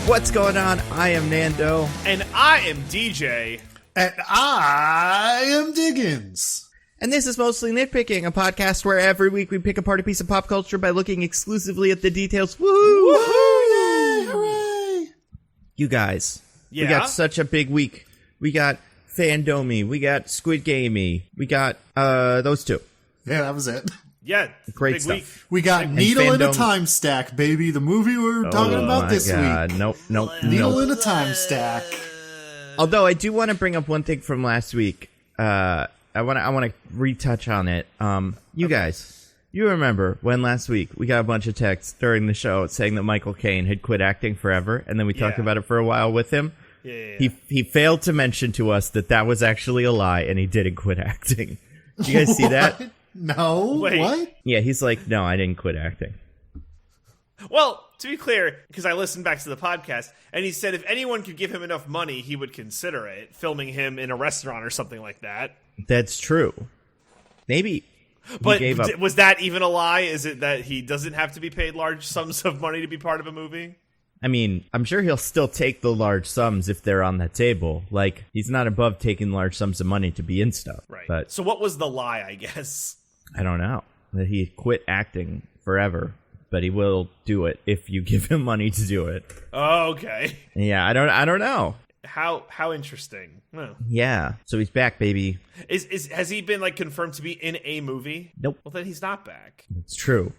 What's going on? I am Nando. And I am DJ. And I am Diggins. And this is Mostly Nitpicking, a podcast where every week we pick apart a piece of pop culture by looking exclusively at the details. Woohoo! Yay! Hooray! You guys, Yeah? we got such a big week. We got Fandome, we got Squid Game, we got those two. Yeah, that was it. Yeah. Great big stuff. week. We got Needle in a Fandome. Time Stack, baby. The movie we were talking about this week. Nope. Needle in a Time Stack. Although I do want to bring up one thing from last week. I want to retouch on it. You guys, you remember when last week we got a bunch of texts during the show saying that Michael Caine had quit acting forever, and then we talked about it for a while with him. Yeah. He failed to mention to us that was actually a lie, and he didn't quit acting. Did you guys see that? No. Wait. What? Yeah, he's like, no, I didn't quit acting. Well, to be clear, because I listened back to the podcast, and he said if anyone could give him enough money, he would consider it, filming him in a restaurant or something like that. That's true. Maybe he But gave up. was that even a lie? Is it that he doesn't have to be paid large sums of money to be part of a movie? I mean, I'm sure he'll still take the large sums if they're on that table. Like, he's not above taking large sums of money to be in stuff. Right. But So what was the lie, I guess? I don't know. That he quit acting forever, but he will do it if you give him money to do it. Oh, okay. Yeah, I don't know. How interesting. Well, Yeah. So he's back, baby. has he been like confirmed to be in a movie? Nope. Well, then he's not back. It's true.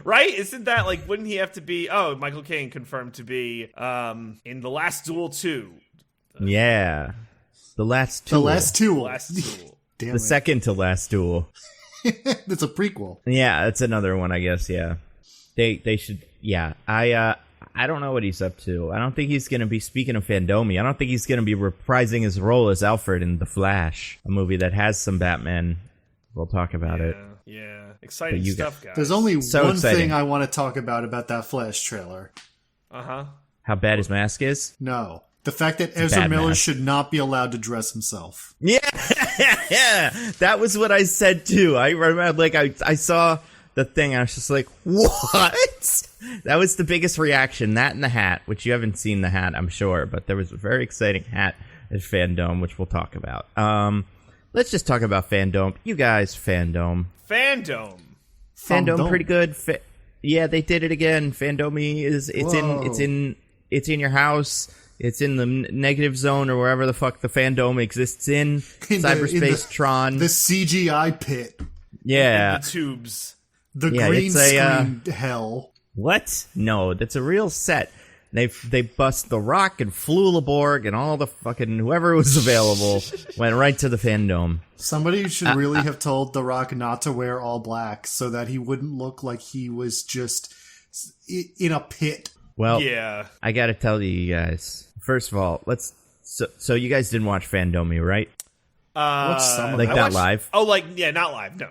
Right? Isn't that like, wouldn't he have to be, Michael Caine confirmed to be in The Last Duel 2. Yeah. The last two. The Last Duel. Last Duel. Damn The it. second to last duel. It's a prequel. Yeah, that's another one, I guess. Yeah, they should. Yeah, I don't know what he's up to. I don't think he's gonna be. Speaking of Fandome, I don't think he's gonna be reprising his role as Alfred in The Flash, a movie that has some Batman. We'll talk about it. Yeah. Exciting But you stuff, guys. There's only So one exciting. thing I want to talk about that Flash trailer. Uh-huh. How bad his mask is? No. The fact that Ezra bad Miller mask. should not be allowed to dress himself. Yeah, yeah. That was what I said too. I remember, like, I saw the thing, and I was just like, what? That was the biggest reaction. That and the hat, which you haven't seen the hat, I'm sure, but there was a very exciting hat at Fandome, which we'll talk about. Let's just talk about Fandome. You guys, Fandome. Fandome. Pretty good. Yeah, they did it again. Fandome is it's in your house. It's in the negative zone or wherever the fuck the fandom exists in cyberspace. Tron. The CGI pit. Yeah. The tubes. The Yeah, green it's a, screen hell. What? No, that's a real set. They bust the Rock and Flulaborg and all the fucking whoever was available went right to the fandom. Somebody should really have told The Rock not to wear all black so that he wouldn't look like he was just in a pit. Well, Yeah. I gotta tell you guys. First of all, so you guys didn't watch Fandome, right? Watch some of Like it. not live? Oh, like, yeah, not live. No.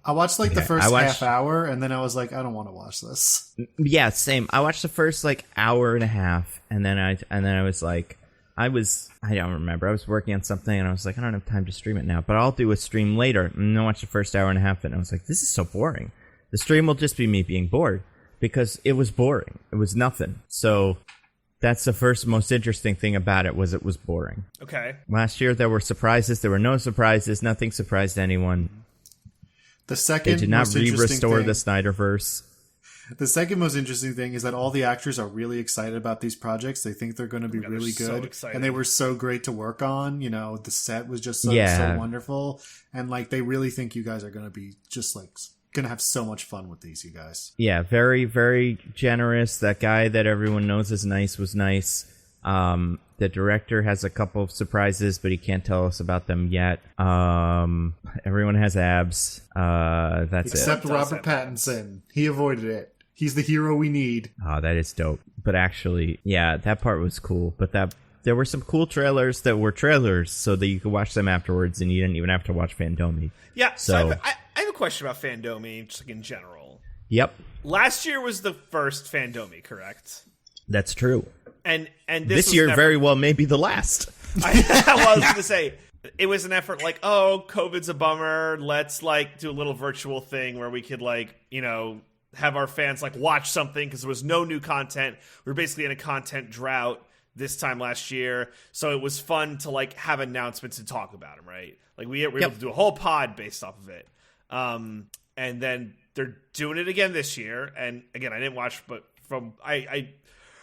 I watched like the Okay, first I watched- half hour, and then I was like, I don't want to watch this. Yeah, same. I watched the first like hour and a half, and then I was like, I don't remember. I was working on something, and I was like, I don't have time to stream it now, but I'll do a stream later. And then I watched the first hour and a half, and I was like, this is so boring. The stream will just be me being bored because it was boring. It was nothing. So that's the first most interesting thing about it was boring. Okay. Last year there were surprises. There were no surprises. Nothing surprised anyone. The second They did not most interesting restore thing, the Snyderverse. The second most interesting thing is that all the actors are really excited about these projects. They think they're going to be they're really so good, excited. and they were so great to work on. You know, the set was just so wonderful, and like they really think you guys are going to be just like going to have so much fun with these, you guys. Yeah, very, very generous. That guy that everyone knows is nice was nice. The director has a couple of surprises, but he can't tell us about them yet. Everyone has abs. That's Except it. Robert Pattinson. He avoided it. He's the hero we need. Oh, that is dope. But actually, yeah, that part was cool. But there were some cool trailers that were trailers so that you could watch them afterwards and you didn't even have to watch Fandome. Yeah, So- I have a question about Fandome, just like in general. Yep, Last year was the first Fandome, correct? that's true. And This was year never- very well may be the last. I was going to say, it was an effort like, oh, COVID's a bummer. Let's like do a little virtual thing where we could like, you know, have our fans like watch something because there was no new content. We were basically in a content drought this time last year, so it was fun to like have announcements and talk about them, right? Like we were able to do a whole pod based off of it. And then they're doing it again this year. And again, I didn't watch, but from I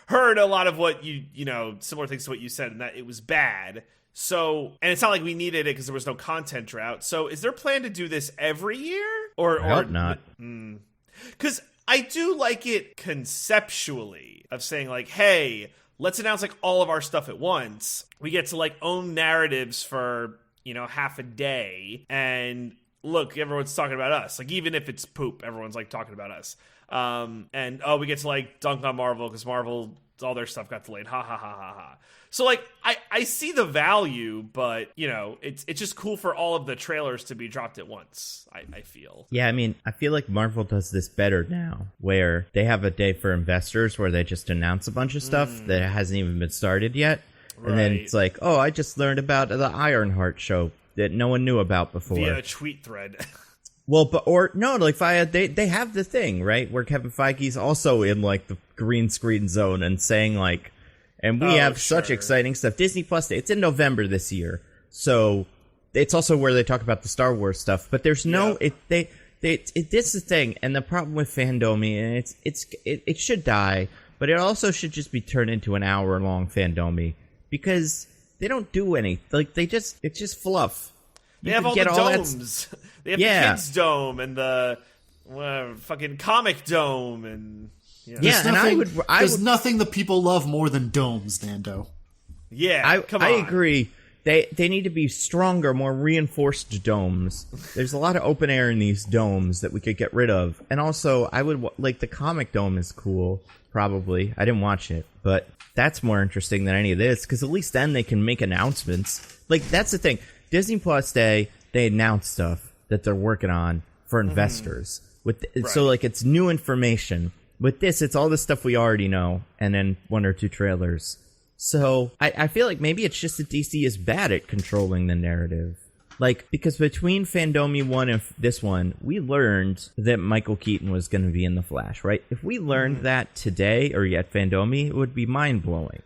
heard a lot of what you know, similar things to what you said, and that it was bad. So, and it's not like we needed it because there was no content drought. So, is there a plan to do this every year, or not? Because I do like it conceptually of saying like, hey, let's announce like all of our stuff at once. We get to like own narratives for, you know, half a day, and look, everyone's talking about us. Like, even if it's poop, everyone's like talking about us. And we get to like dunk on Marvel because Marvel, all their stuff got delayed. Ha ha ha ha ha. So like I see the value, but you know, it's just cool for all of the trailers to be dropped at once, I feel. Yeah, I mean, I feel like Marvel does this better now, where they have a day for investors where they just announce a bunch of stuff that hasn't even been started yet. Right. And then it's like, oh, I just learned about the Ironheart show that no one knew about before. Via a tweet thread. Well, they have the thing, right, where Kevin Feige's also in like the green screen zone and saying like, and we have such exciting stuff. Disney Plus Day, it's in November this year, so it's also where they talk about the Star Wars stuff. But there's no this is the thing, and the problem with Fandome, and it should die, but it also should just be turned into an hour-long Fandome because they don't do any it's just fluff. They have all the domes. They have the Kids Dome and the fucking Comic Dome and. Yeah, there's nothing that people love more than domes, Nando. Yeah, come on. I agree. They need to be stronger, more reinforced domes. There's a lot of open air in these domes that we could get rid of. And also, I would like the Comic Dome is cool, probably. I didn't watch it, but that's more interesting than any of this because at least then they can make announcements. Like, that's the thing. Disney Plus Day, they announce stuff that they're working on for investors. So, like, it's new information. With this, it's all the stuff we already know, and then one or two trailers. So, I feel like maybe it's just that DC is bad at controlling the narrative. Like, because between Fandome 1 and this one, we learned that Michael Keaton was going to be in The Flash, right? If we learned that today, or at Fandome, it would be mind-blowing.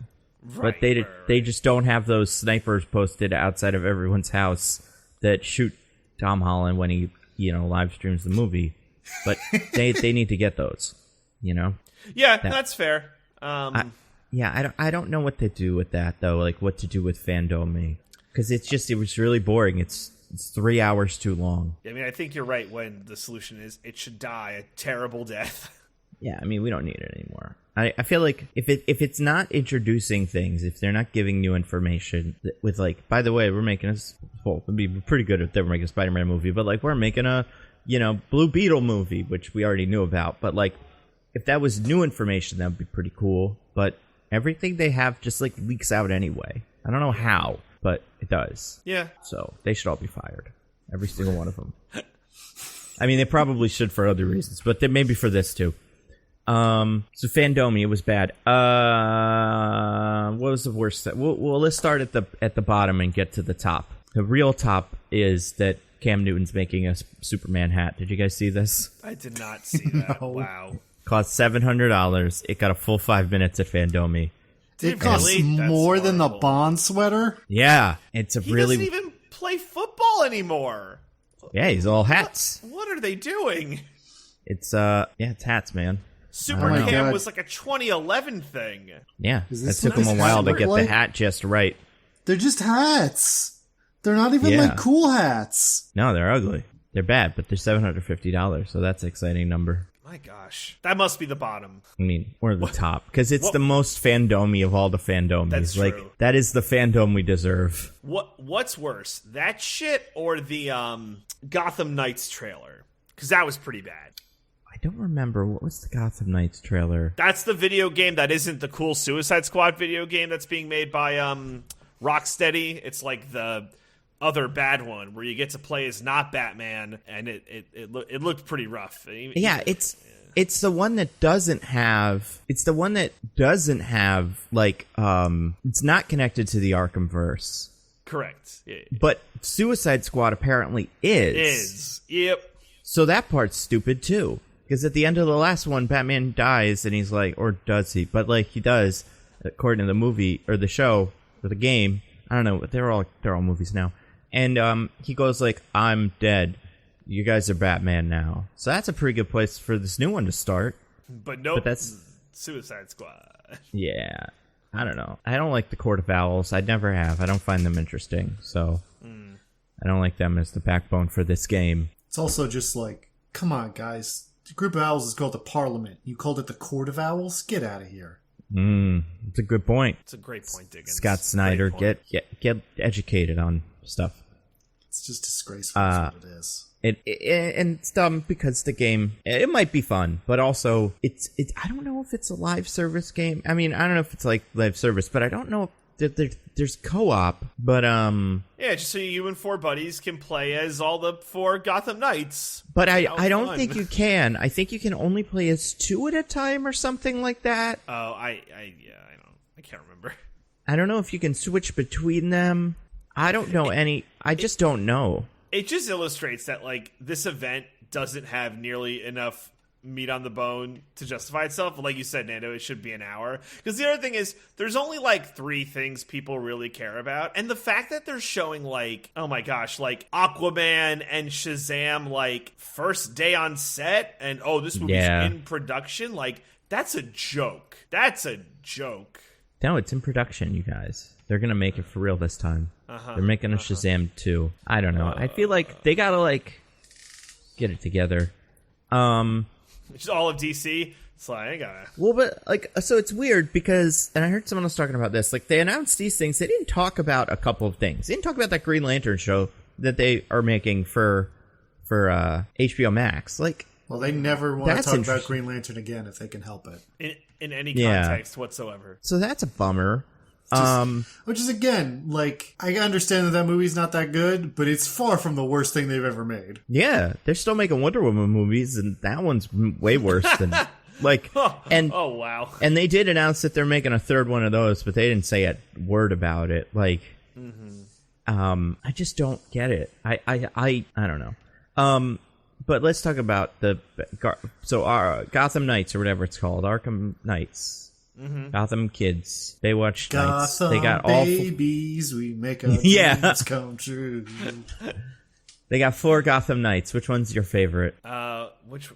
Right, but they just don't have those snipers posted outside of everyone's house that shoot Tom Holland when he, live streams the movie. But they need to get those. That's fair. I don't know what to do with that though. Like what to do with Fandome, because it was really boring. It's 3 hours too long. I mean, I think you're right when the solution is it should die a terrible death. Yeah, I mean, we don't need it anymore. I feel like if it's not introducing things, if they're not giving new information with like, by the way, we're making it'd be pretty good if they were making a Spider-Man movie, but like we're making a Blue Beetle movie, which we already knew about, but like. If that was new information, that would be pretty cool. But everything they have just, like, leaks out anyway. I don't know how, but it does. Yeah. So they should all be fired. Every single one of them. I mean, they probably should for other reasons, but maybe for this, too. So Fandome, it was bad. What was the worst? Well, let's start at the bottom and get to the top. The real top is that Cam Newton's making a Superman hat. Did you guys see this? I did not see that. No. Wow. Cost $700. It got a full 5 minutes at Fandome. It costs more than the Bond sweater? Yeah. He doesn't even play football anymore. Yeah, he's all hats. What are they doing? It's hats, man. Super Cam was like a 2011 thing. Yeah. It took him a while to get the hat just right. They're just hats. They're not even like cool hats. No, they're ugly. They're bad, but they're $750, so that's an exciting number. My gosh. That must be the bottom. I mean, or the top. Because it's the most Fandome of all the Fandomes. That's like, true. That is the fandom we deserve. What's worse? That shit or the Gotham Knights trailer? Because that was pretty bad. I don't remember. What was the Gotham Knights trailer? That's the video game that isn't the cool Suicide Squad video game that's being made by Rocksteady. It's like the other bad one where you get to play as not Batman, and it looked pretty rough. Yeah, it's the one that doesn't have. It's the one that doesn't have like it's not connected to the Arkhamverse. Correct. Yeah. But Suicide Squad apparently is. Yep. So that part's stupid too. Because at the end of the last one, Batman dies, and he's like, or does he? But like he does, according to the movie or the show or the game. I don't know. They're all movies now. And he goes like, "I'm dead. You guys are Batman now." So that's a pretty good place for this new one to start. But nope. But that's Suicide Squad. Yeah. I don't know. I don't like the Court of Owls. I never have. I don't find them interesting. So I don't like them as the backbone for this game. It's also just like, come on, guys. The group of owls is called the Parliament. You called it the Court of Owls? Get out of here. It's a good point. It's a great point, Diggins. Scott Snyder, get educated on stuff. It's just disgraceful. That's what it is. And it's dumb because the game, it might be fun, but also it's I don't know if it's a live service game. I mean, I don't know if it's like live service, but I don't know if there's co-op. But yeah, just so you and 4 buddies can play as all the 4 Gotham Knights. But I don't think you can. I think you can only play as 2 at a time or something like that. Oh, I can't remember. I don't know if you can switch between them. I don't know I just don't know. It just illustrates that, like, this event doesn't have nearly enough meat on the bone to justify itself. But like you said, Nando, it should be an hour. Because the other thing is, there's only, like, 3 things people really care about. And the fact that they're showing, like, oh my gosh, like, Aquaman and Shazam, like, first day on set, and, oh, this movie's in production, like, that's a joke. That's a joke. No, it's in production, you guys. They're going to make it for real this time. They're making a Shazam 2. I don't know. I feel like they got to, like, get it together. Which is all of DC. It's like, I gotta... Well, but, like, so it's weird because, and I heard someone else talking about this, like, they announced these things. They didn't talk about a couple of things. They didn't talk about that Green Lantern show that they are making for HBO Max. Like... Well, they never want to talk about Green Lantern again if they can help it. In any context whatsoever. So that's a bummer. Which is, again, like, I understand that movie's not that good, but it's far from the worst thing they've ever made. Yeah, they're still making Wonder Woman movies, and that one's way worse than... Like, and oh wow! And they did announce that they're making a third one of those, but they didn't say a word about it. Like, I just don't get it. I don't know. But let's talk about our Gotham Knights or whatever it's called, Arkham Knights. Gotham Kids, Baywatch Knights. They got all babies. We make our dreams come true. They got 4 Gotham Knights. Which one's your favorite? Which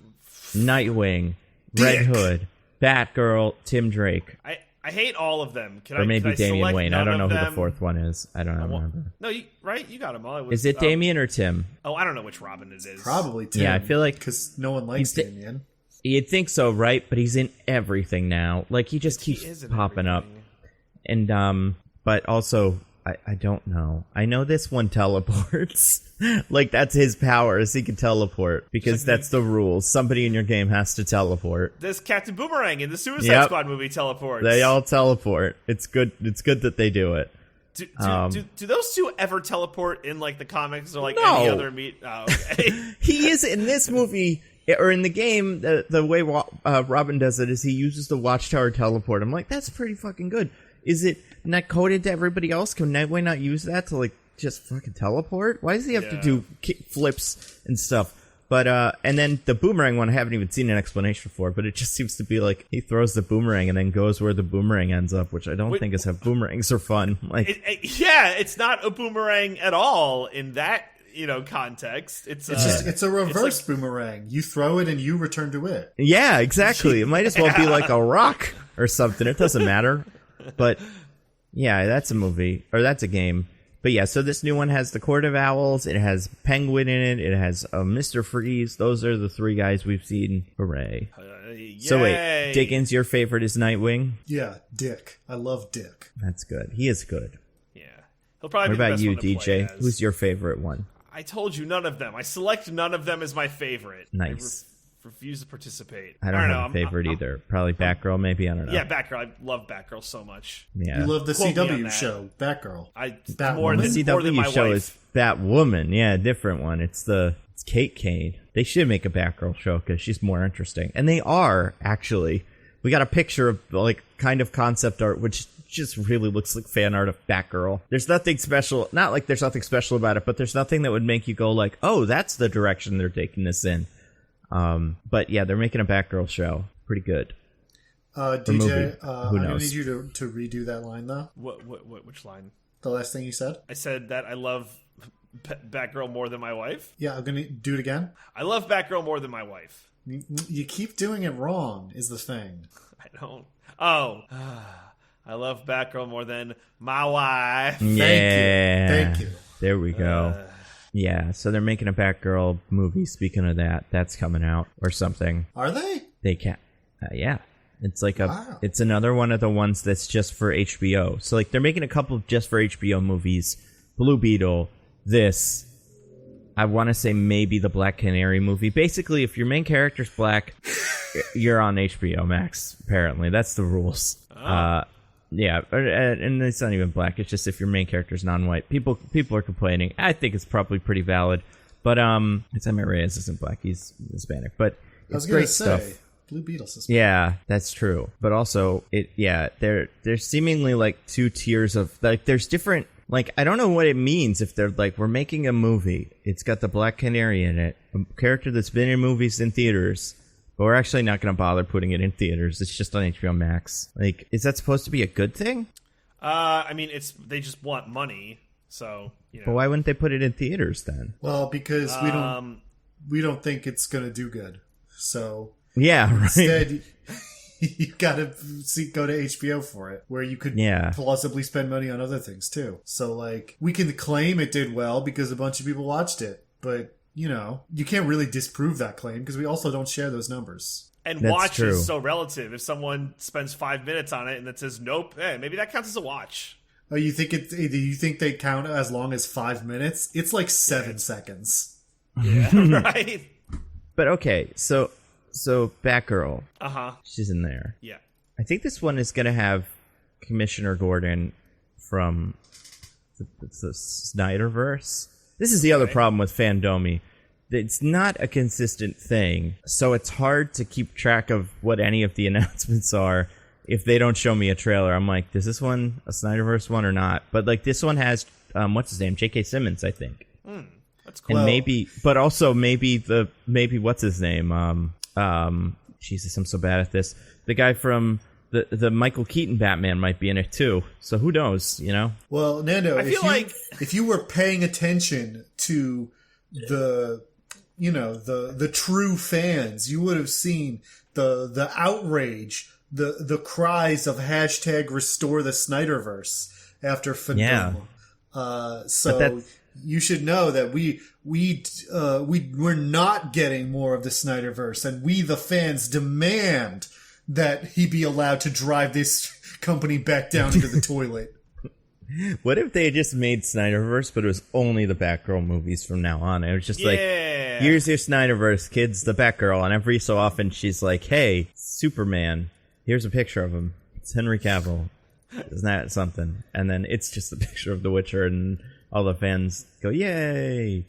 Nightwing, Red Hood, Batgirl, Tim Drake. I hate all of them. Or maybe Damian Wayne. I don't know who the 4th one is. I don't remember. No, you got them all. Is it Damian or Tim? Oh, I don't know which Robin it is. Probably Tim. Yeah, I feel like because no one likes Damian. You'd think so, right? But he's in everything now. Like, he just keeps popping up. And, but also, I don't know. I know this one teleports. Like, that's his power, is he can teleport. Because that's the rules. Somebody in your game has to teleport. This Captain Boomerang in the Suicide Squad movie teleports. They all teleport. It's good that they do it. Do those 2 ever teleport in, like, the comics or, like, any other meet? Oh, okay. He is in this movie... Or in the game, the way Robin does it is he uses the Watchtower teleport. I'm like, that's pretty fucking good. Is it not coded to everybody else? Can Nightwing not use that to, like, just fucking teleport? Why does he have to do kick flips and stuff? But, and then the boomerang one, I haven't even seen an explanation for, but it just seems to be like he throws the boomerang and then goes where the boomerang ends up, which I don't think is how boomerangs are fun. Like, it's not a boomerang at all in that context. It's a reverse boomerang. You throw it and you return to it. Yeah, exactly. It might as well be like a rock or something. It doesn't matter. But yeah, that's a movie or that's a game. But yeah, so this new one has the Court of Owls. It has Penguin in it. It has Mr. Freeze. Those are the 3 guys we've seen. Hooray. So wait, Diggins, your favorite is Nightwing? Yeah, Dick. I love Dick. That's good. He is good. Yeah. He'll probably what be the about best you, one to play DJ? as. Who's your favorite one? I told you none of them. I select none of them as my favorite. Nice. I refuse to participate. I don't have a favorite either. Probably Batgirl, maybe. I don't know. Yeah, Batgirl. I love Batgirl so much. Yeah. You love the CW show, Batgirl. More than my show wife. is Batwoman. Yeah, a different one. It's Kate Kane. They should make a Batgirl show because she's more interesting. And they are, actually. We got a picture of, like, kind of concept art, which just really looks like fan art of Batgirl. There's nothing special. Not like there's nothing special about it, but there's nothing that would make you go like, oh, that's the direction they're taking this in. But yeah, they're making a Batgirl show. Pretty good. DJ, I'm knows? gonna need you to redo that line though. Which line? The last thing you said. I said that I love Batgirl more than my wife. Yeah, I'm gonna do it again. I love Batgirl more than my wife. You keep doing it wrong. Is the thing. I don't. Oh, I love Batgirl more than my wife. Yeah. Thank you. There we go. Yeah, so they're making a Batgirl movie. Speaking of that, that's coming out or something. Are they? They can't. Yeah. It's like Wow. it's another one of the ones that's just for HBO. So like they're making a couple of just for HBO movies. Blue Beetle, this, I want to say maybe the Black Canary movie. Basically, if your main character's black, you're on HBO Max, apparently. That's the rules. Yeah, and it's not even black. It's just if your main character's non-white. People are complaining. I think it's probably pretty valid. But Ezra Reyes isn't black. He's Hispanic. But it's great stuff. Blue Beetle's. Yeah, that's true. But also, there's seemingly like two tiers of like there's different. Like I don't know what it means if they're like we're making a movie. It's got the Black Canary in it, a character that's been in movies in theaters. But we're actually not going to bother putting it in theaters. It's just on HBO Max. Like, is that supposed to be a good thing? I mean, they just want money, so you know. But why wouldn't they put it in theaters then? Well, because we don't think it's going to do good. So yeah, right. Instead, you got to go to HBO for it, where you could plausibly spend money on other things too. So like, we can claim it did well because a bunch of people watched it, but. You know, you can't really disprove that claim because we also don't share those numbers. And watch is so relative. If someone spends 5 minutes on it and it says nope, maybe that counts as a watch. Oh, you think do you think they count as long as 5 minutes? It's like 7 seconds. Yeah, right. But okay, so Batgirl. She's in there. Yeah. I think this one is going to have Commissioner Gordon from the Snyderverse. This is the other problem with Fandome. It's not a consistent thing, so it's hard to keep track of what any of the announcements are if they don't show me a trailer. I'm like, is this one a Snyderverse one or not? But like this one has, what's his name? J.K. Simmons, I think. That's cool. And maybe what's his name? Jesus, I'm so bad at this. The guy from the Michael Keaton Batman might be in it too. So who knows, you know? Well, Nando, if you were paying attention to the true fans, you would have seen the outrage, the cries of hashtag restore the Snyderverse after Fandome. Yeah. So you should know that we're not getting more of the Snyderverse, and we the fans demand that he be allowed to drive this company back down into the toilet. What if they just made Snyderverse, but it was only the Batgirl movies from now on? It was just like, here's your Snyderverse, kids, the Batgirl. And every so often she's like, hey, Superman, here's a picture of him. It's Henry Cavill. Isn't that something? And then it's just a picture of The Witcher, and all the fans go, yay.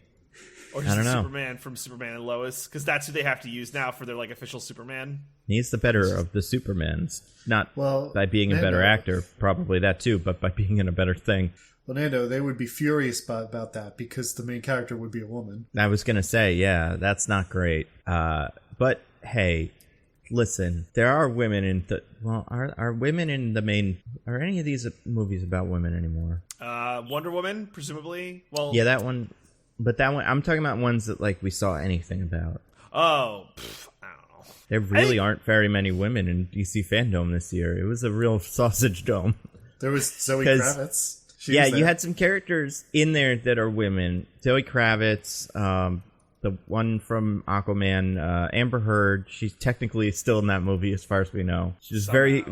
Or just Superman from Superman and Lois, because that's who they have to use now for their like official Superman. He's the better of the Supermans. Not by being a better actor, probably that too, but by being in a better thing. Well, Nando, they would be furious about that because the main character would be a woman. I was going to say, yeah, that's not great. But hey, listen, there are women in the... Well, are women in the main... Are any of these movies about women anymore? Wonder Woman, presumably. Well, yeah, that one... But that one, I'm talking about ones that like we saw anything about. Oh, I don't know. There really aren't very many women in DC Fandome this year. It was a real sausage dome. There was Zoe Kravitz. You had some characters in there that are women. Zoe Kravitz, the one from Aquaman, Amber Heard. She's technically still in that movie as far as we know. She's very,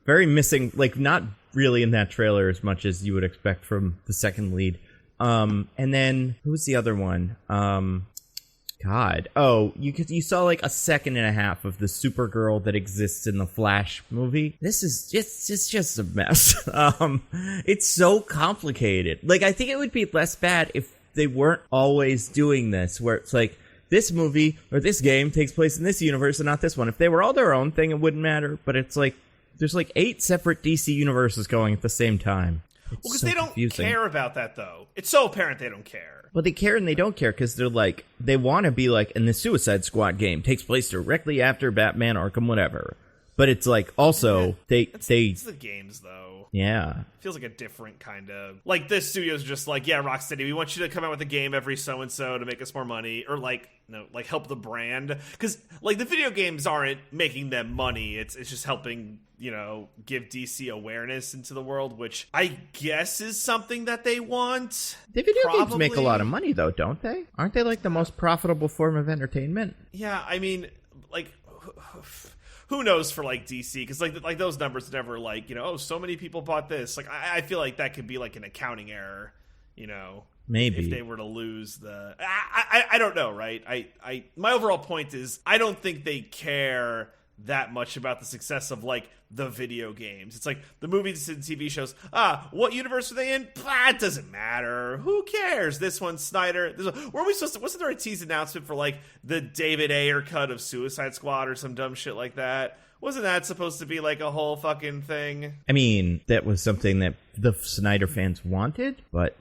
very missing, like not really in that trailer as much as you would expect from the second lead. And then who's the other one? You saw like a second and a half of the Supergirl that exists in the Flash movie. This is just a mess. It's so complicated. Like I think it would be less bad if they weren't always doing this, where it's like this movie or this game takes place in this universe and not this one. If they were all their own thing, it wouldn't matter. But it's like there's like 8 separate DC universes going at the same time. because so they don't confusing. care about that, though. It's so apparent they don't care. Well, they care and they don't care because they're like, they want to be like, and the Suicide Squad game takes place directly after Batman Arkham whatever. But it's like, also, It's the games, though. Yeah. Feels like a different kind of... Like, this studio's just like, yeah, Rocksteady, we want you to come out with a game every so-and-so to make us more money. Or, like, no, like, help the brand. Because, like, the video games aren't making them money. It's just helping, you know, give DC awareness into the world, which I guess is something that they want. The video games make a lot of money, though, don't they? Aren't they, like, the most profitable form of entertainment? Yeah, I mean, like... Who knows for like DC, because like those numbers never like, you know, oh, so many people bought this. Like I feel like that could be like an accounting error, you know, maybe if they were to lose the I don't know, right? I my overall point is I don't think they care that much about the success of like the video games. It's like the movies and TV shows. What universe are they in? It doesn't matter. Who cares? This one's Snyder. Were we supposed to? Wasn't there a tease announcement for like the David Ayer cut of Suicide Squad or some dumb shit like that? Wasn't that supposed to be like a whole fucking thing? I mean, that was something that the Snyder fans wanted, but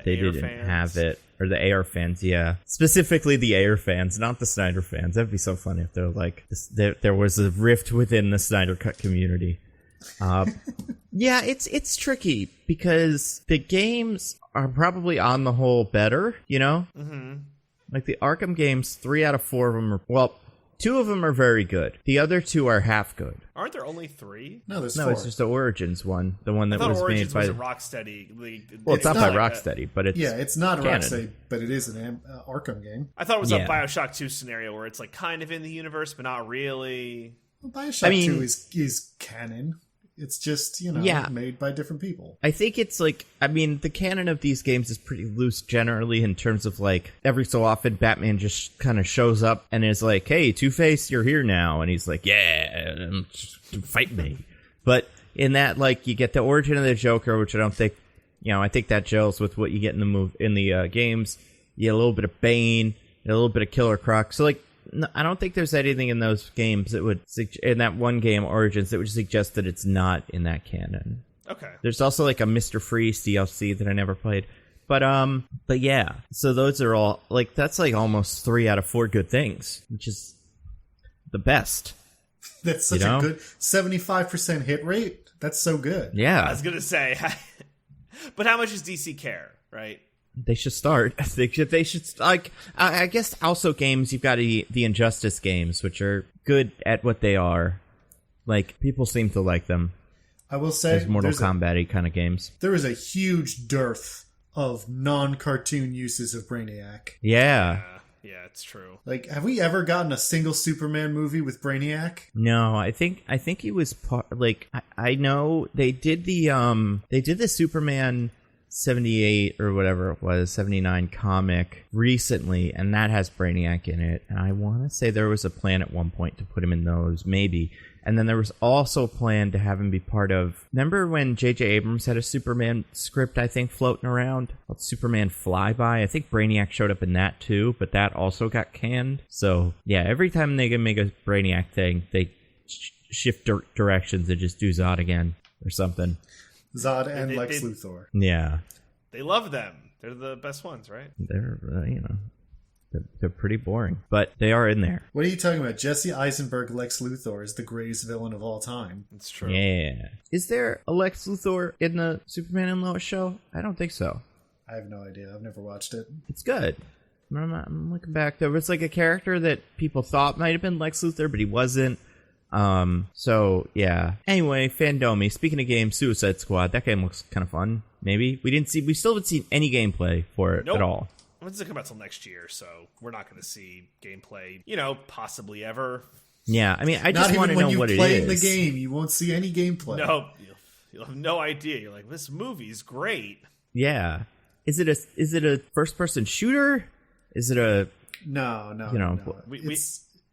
they didn't have it. Or the Ayer fans, yeah. Specifically the Ayer fans, not the Snyder fans. That'd be so funny if they're like, there was a rift within the Snyder Cut community. Yeah, it's tricky because the games are probably on the whole better, you know? Mm-hmm. Like the Arkham games, 3 out of 4 of them are, well, 2 of them are very good. The other 2 are half good. Aren't there only 3? No, there's 4. It's just the Origins one. The one that was Origins made by... was a Rocksteady. Well, it's not by Rocksteady, but it's... Yeah, it's not a canon. Rocksteady, but it is an Arkham game. I thought it was a Bioshock 2 scenario where it's like kind of in the universe, but not really. Well, Bioshock 2 is canon. It's just, you know, made by different people. I think it's like, I mean, the canon of these games is pretty loose generally in terms of like, every so often Batman just kind of shows up and is like, hey, Two-Face, you're here now. And he's like, yeah, fight me. But in that, like, you get the origin of the Joker, which I don't think, you know, I think that gels with what you get in the games. You get a little bit of Bane, a little bit of Killer Croc. So, like, no, I don't think there's anything in those games that would, in that one game, Origins, that would suggest that it's not in that canon. Okay. There's also like a Mr. Freeze DLC that I never played. But yeah. So those are all, like, that's like almost 3 out of 4 good things, which is the best. That's such a good 75% hit rate. That's so good. Yeah. I was going to say, but how much does DC care, right? They should start. They should like. I guess also games. You've got the Injustice games, which are good at what they are. Like people seem to like them. I will say, as Mortal Kombat-y kind of games. There is a huge dearth of non-cartoon uses of Brainiac. Yeah. Yeah, it's true. Like, have we ever gotten a single Superman movie with Brainiac? No, I think he was part. Like I know they did the Superman 78 or whatever it was, 79 comic recently, and that has Brainiac in it. And I want to say there was a plan at one point to put him in those, maybe. And then there was also a plan to have him be part of... Remember when J.J. Abrams had a Superman script, I think, floating around? Called Superman Flyby? I think Brainiac showed up in that, too, but that also got canned. So, yeah, every time they can make a Brainiac thing, they shift directions and just do Zod again or something. Zod and Lex Luthor. Yeah. They love them. They're the best ones, right? They're, they're pretty boring, but they are in there. What are you talking about? Jesse Eisenberg Lex Luthor is the greatest villain of all time. It's true. Yeah. Is there a Lex Luthor in the Superman and Lois show? I don't think so. I have no idea. I've never watched it. It's good. I'm looking back. There was like a character that people thought might have been Lex Luthor, but he wasn't. So yeah. Anyway, Fandome. Speaking of games, Suicide Squad. That game looks kind of fun. Maybe we still haven't seen any gameplay for it at all. It doesn't come out till next year, so we're not going to see gameplay. Possibly ever. Yeah, I mean, I just want to know what it is. Not even when you play the game, you won't see any gameplay. No, you'll have no idea. You're like, this movie's great. Yeah. Is it a first person shooter? Is it a no?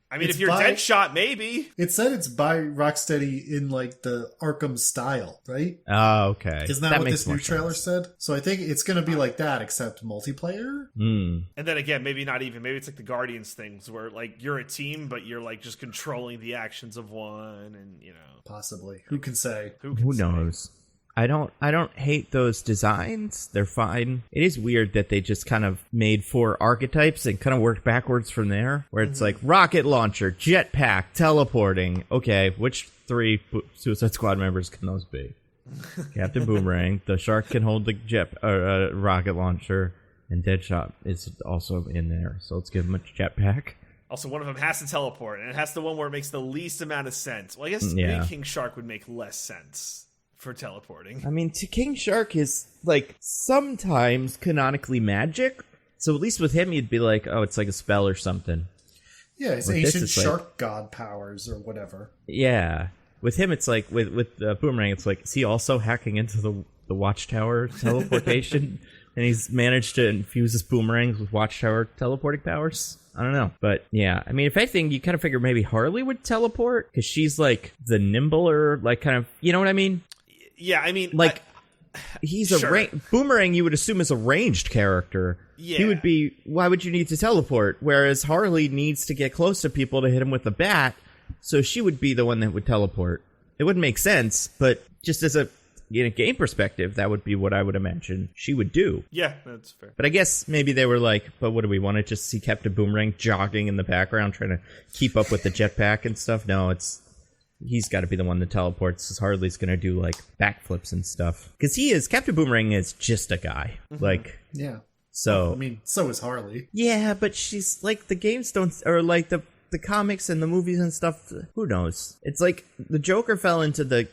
If you're Deadshot, maybe. It said it's by Rocksteady in like the Arkham style, right? Oh, okay. Isn't that what this new trailer said? So I think it's going to be like that, except multiplayer. Mm. And then again, maybe not even. Maybe it's like the Guardians things where like you're a team, but you're like just controlling the actions of one, and possibly. Who can say? Who knows? I don't hate those designs. They're fine. It is weird that they just kind of made 4 archetypes and kind of worked backwards from there, where it's like rocket launcher, jetpack, teleporting. Okay, which 3 Suicide Squad members can those be? Captain Boomerang, the shark can hold the rocket launcher, and Deadshot is also in there. So let's give him a jetpack. Also, one of them has to teleport, and it has the one where it makes the least amount of sense. Well, I guess maybe King Shark would make less sense for teleporting. I mean, King Shark is, like, sometimes canonically magic. So at least with him, you'd be like, oh, it's like a spell or something. Yeah, it's ancient shark god powers or whatever. Yeah. With him, it's like, with Boomerang, it's like, is he also hacking into the Watchtower teleportation? And he's managed to infuse his boomerangs with Watchtower teleporting powers? I don't know. But yeah, I mean, if anything, you kind of figure maybe Harley would teleport because she's like the nimbler, like kind of, you know what I mean? Yeah, I mean, like he's a Boomerang. You would assume is a ranged character. Yeah, he would be. Why would you need to teleport? Whereas Harley needs to get close to people to hit him with a bat, so she would be the one that would teleport. It wouldn't make sense, but just as a game perspective, that would be what I would imagine she would do. Yeah, that's fair. But I guess maybe they were like, but what do we want to just see Captain Boomerang jogging in the background trying to keep up with the jetpack and stuff? No, he's got to be the one that teleports because Harley's going to do like backflips and stuff. Because Captain Boomerang is just a guy. Like, yeah. So, well, I mean, so is Harley. Yeah, but she's like, the games don't, or like the comics and the movies and stuff, who knows? It's like the Joker fell into the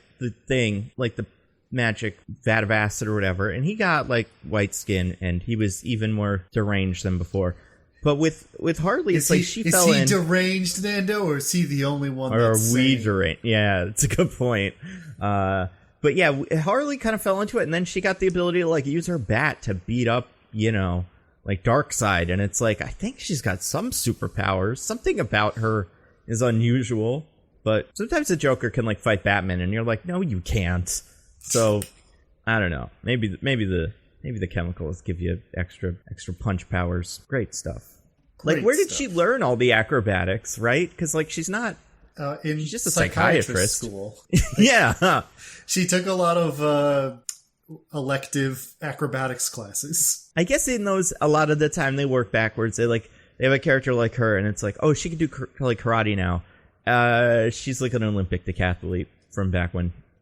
thing, like the magic vat of acid or whatever, and he got like white skin and he was even more deranged than before. But with Harley, it's like she fell in. Is he deranged, Nando, or is he the only one that's sane? Or are we deranged? Yeah, that's a good point. But yeah, Harley kind of fell into it, and then she got the ability to like use her bat to beat up, like Darkseid, and it's like, I think she's got some superpowers. Something about her is unusual, but sometimes the Joker can like fight Batman, and you're like, no, you can't. So, I don't know. Maybe the chemicals give you extra punch powers. Great stuff. Like, where did she learn all the acrobatics, right? Because, like, she's not... she's just a psychiatrist. School. Yeah. She took a lot of elective acrobatics classes. I guess in those, a lot of the time they work backwards. They have a character like her, and it's like, oh, she can do like karate now. She's like an Olympic decathlete from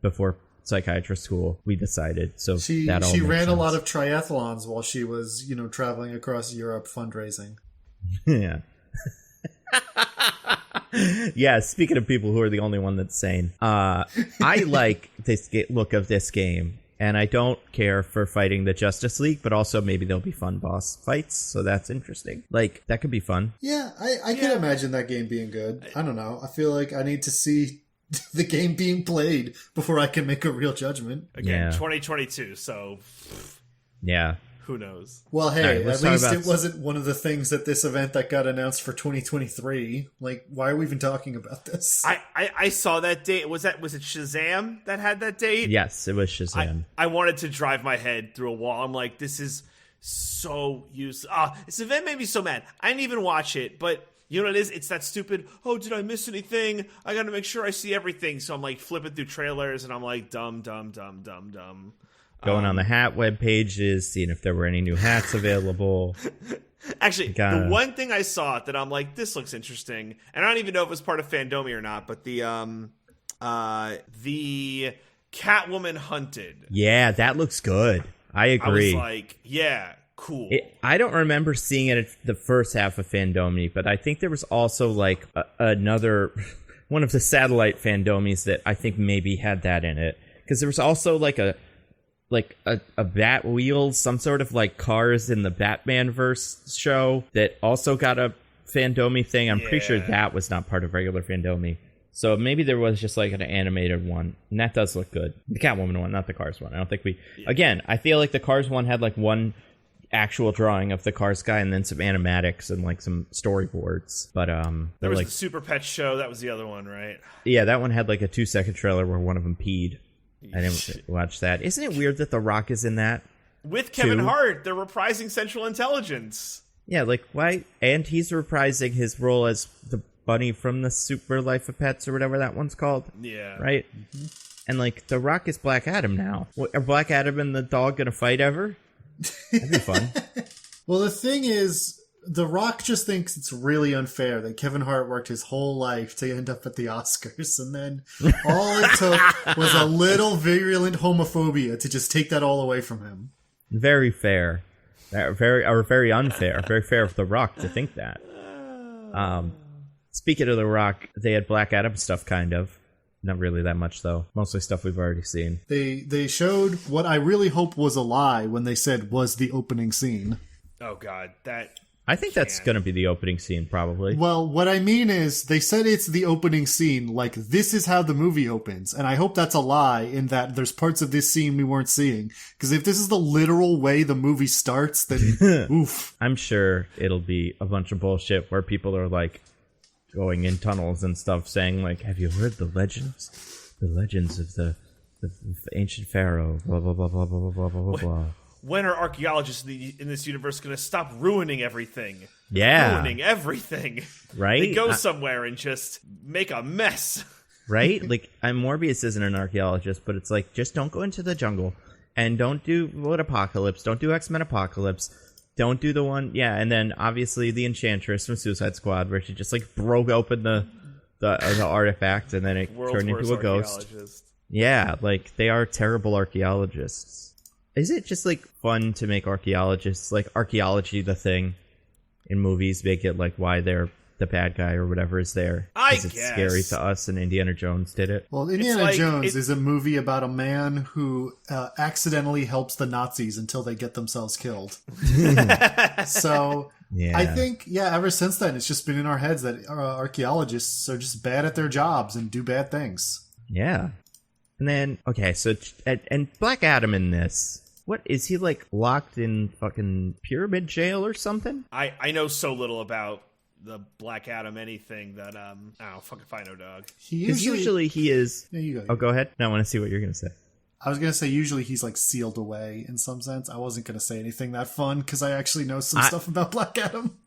before psychiatrist school, we decided. So she ran a lot of triathlons while she was, traveling across Europe fundraising. Yeah. Yeah, speaking of people who are the only one that's sane, I like this look of this game, and I don't care for fighting the Justice League, but also maybe there'll be fun boss fights, so that's interesting. Like, that could be fun. Yeah, I can imagine that game being good. I don't know. I feel like I need to see the game being played before I can make a real judgment. Again, 2022, so... Yeah. Who knows? Well, hey, at least it wasn't one of the things at this event that got announced for 2023. Like, why are we even talking about this? I saw that date. Was it Shazam that had that date? Yes, it was Shazam. I wanted to drive my head through a wall. I'm like, this is so useless. This event made me so mad. I didn't even watch it, but... You know what it is? It's that stupid, oh, did I miss anything? I gotta make sure I see everything. So I'm like flipping through trailers and I'm like, dumb. Going on the hat web pages, seeing if there were any new hats available. Actually, the one thing I saw that I'm like, this looks interesting, and I don't even know if it was part of Fandome or not, but the Catwoman Hunted. Yeah, that looks good. I agree. I was like, yeah. Cool. I don't remember seeing it at the first half of Fandome, but I think there was also like another one of the satellite Fandomies that I think maybe had that in it, because there was also like a Bat Wheels, some sort of like Cars in the Batman verse show that also got a Fandome thing. I'm pretty sure that was not part of regular Fandome. So maybe there was just like an animated one, and that does look good. The Catwoman one, not the Cars one. I don't think again, I feel like the Cars one had like one actual drawing of the Cars guy and then some animatics and like some storyboards, but there was like the Super Pet show. That was the other one, right? Yeah, that one had like a 2-second trailer where one of them peed. I didn't watch that. Isn't it weird that The Rock is in that with Kevin Hart? They're reprising Central Intelligence. Yeah, like why? And he's reprising his role as the bunny from the Super Life of Pets or whatever that one's called. Yeah, right. And, like, The Rock is Black Adam now. Are Black Adam and the dog going to fight ever? That'd be fun. Well, the thing is, The Rock just thinks it's really unfair that Kevin Hart worked his whole life to end up at the Oscars, and then all it took was a little virulent homophobia to just take that all away from him. Very fair. Very unfair. Very fair of The Rock to think that. Speaking of The Rock, they had Black Adam stuff, kind of. Not really that much, though. Mostly stuff we've already seen. They showed what I really hope was a lie when they said was the opening scene. Oh, God. I think that's going to be the opening scene, probably. Well, what I mean is, they said it's the opening scene, like, this is how the movie opens. And I hope that's a lie, in that there's parts of this scene we weren't seeing. Because if this is the literal way the movie starts, then oof. I'm sure it'll be a bunch of bullshit where people are, like, going in tunnels and stuff, saying, like, have you heard the legends? The legends of the ancient pharaoh, blah, blah, blah, blah, blah, blah, blah, blah. When are archaeologists in this universe going to stop ruining everything? Yeah. Ruining everything. Right? They go somewhere and just make a mess. Right? Like, Morbius isn't an archaeologist, but it's like, just don't go into the jungle. And don't do Apocalypse. Don't do X-Men Apocalypse. Don't do the one... Yeah, and then, obviously, the Enchantress from Suicide Squad, where she just, like, broke open the artifact, and then it turned into a ghost. Yeah, like, they are terrible archaeologists. Is it just, like, fun to make archaeologists, like, archaeology the thing in movies, make it, like, why they're the bad guy or whatever is there? I guess. It's scary to us, and Indiana Jones did it. Well, Indiana Jones is a movie about a man who accidentally helps the Nazis until they get themselves killed. So, yeah. I think, ever since then, it's just been in our heads that archaeologists are just bad at their jobs and do bad things. Yeah. And then, okay, so, and Black Adam in this, what, is he, like, locked in fucking pyramid jail or something? I know so little about the Black Adam anything that, I don't fucking find no dog. Because usually he is... Yeah, you go. Oh, go ahead. No, I want to see what you're going to say. I was going to say, usually he's, like, sealed away in some sense. I wasn't going to say anything that fun, because I actually know some stuff about Black Adam.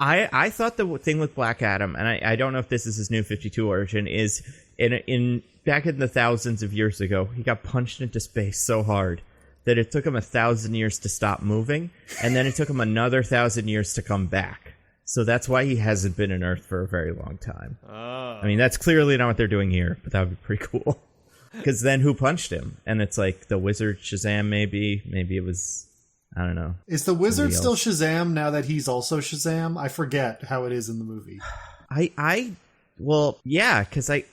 I thought the thing with Black Adam, and I don't know if this is his New 52 origin, is in back in the thousands of years ago, he got punched into space so hard that it took him 1,000 years to stop moving, and then it took him another 1,000 years to come back. So that's why he hasn't been in Earth for a very long time. Oh. I mean, that's clearly not what they're doing here, but that would be pretty cool. Because then who punched him? And it's like the Wizard Shazam, maybe. Maybe it was... I don't know. Is the Wizard still Shazam now that he's also Shazam? I forget how it is in the movie. Well, yeah, because I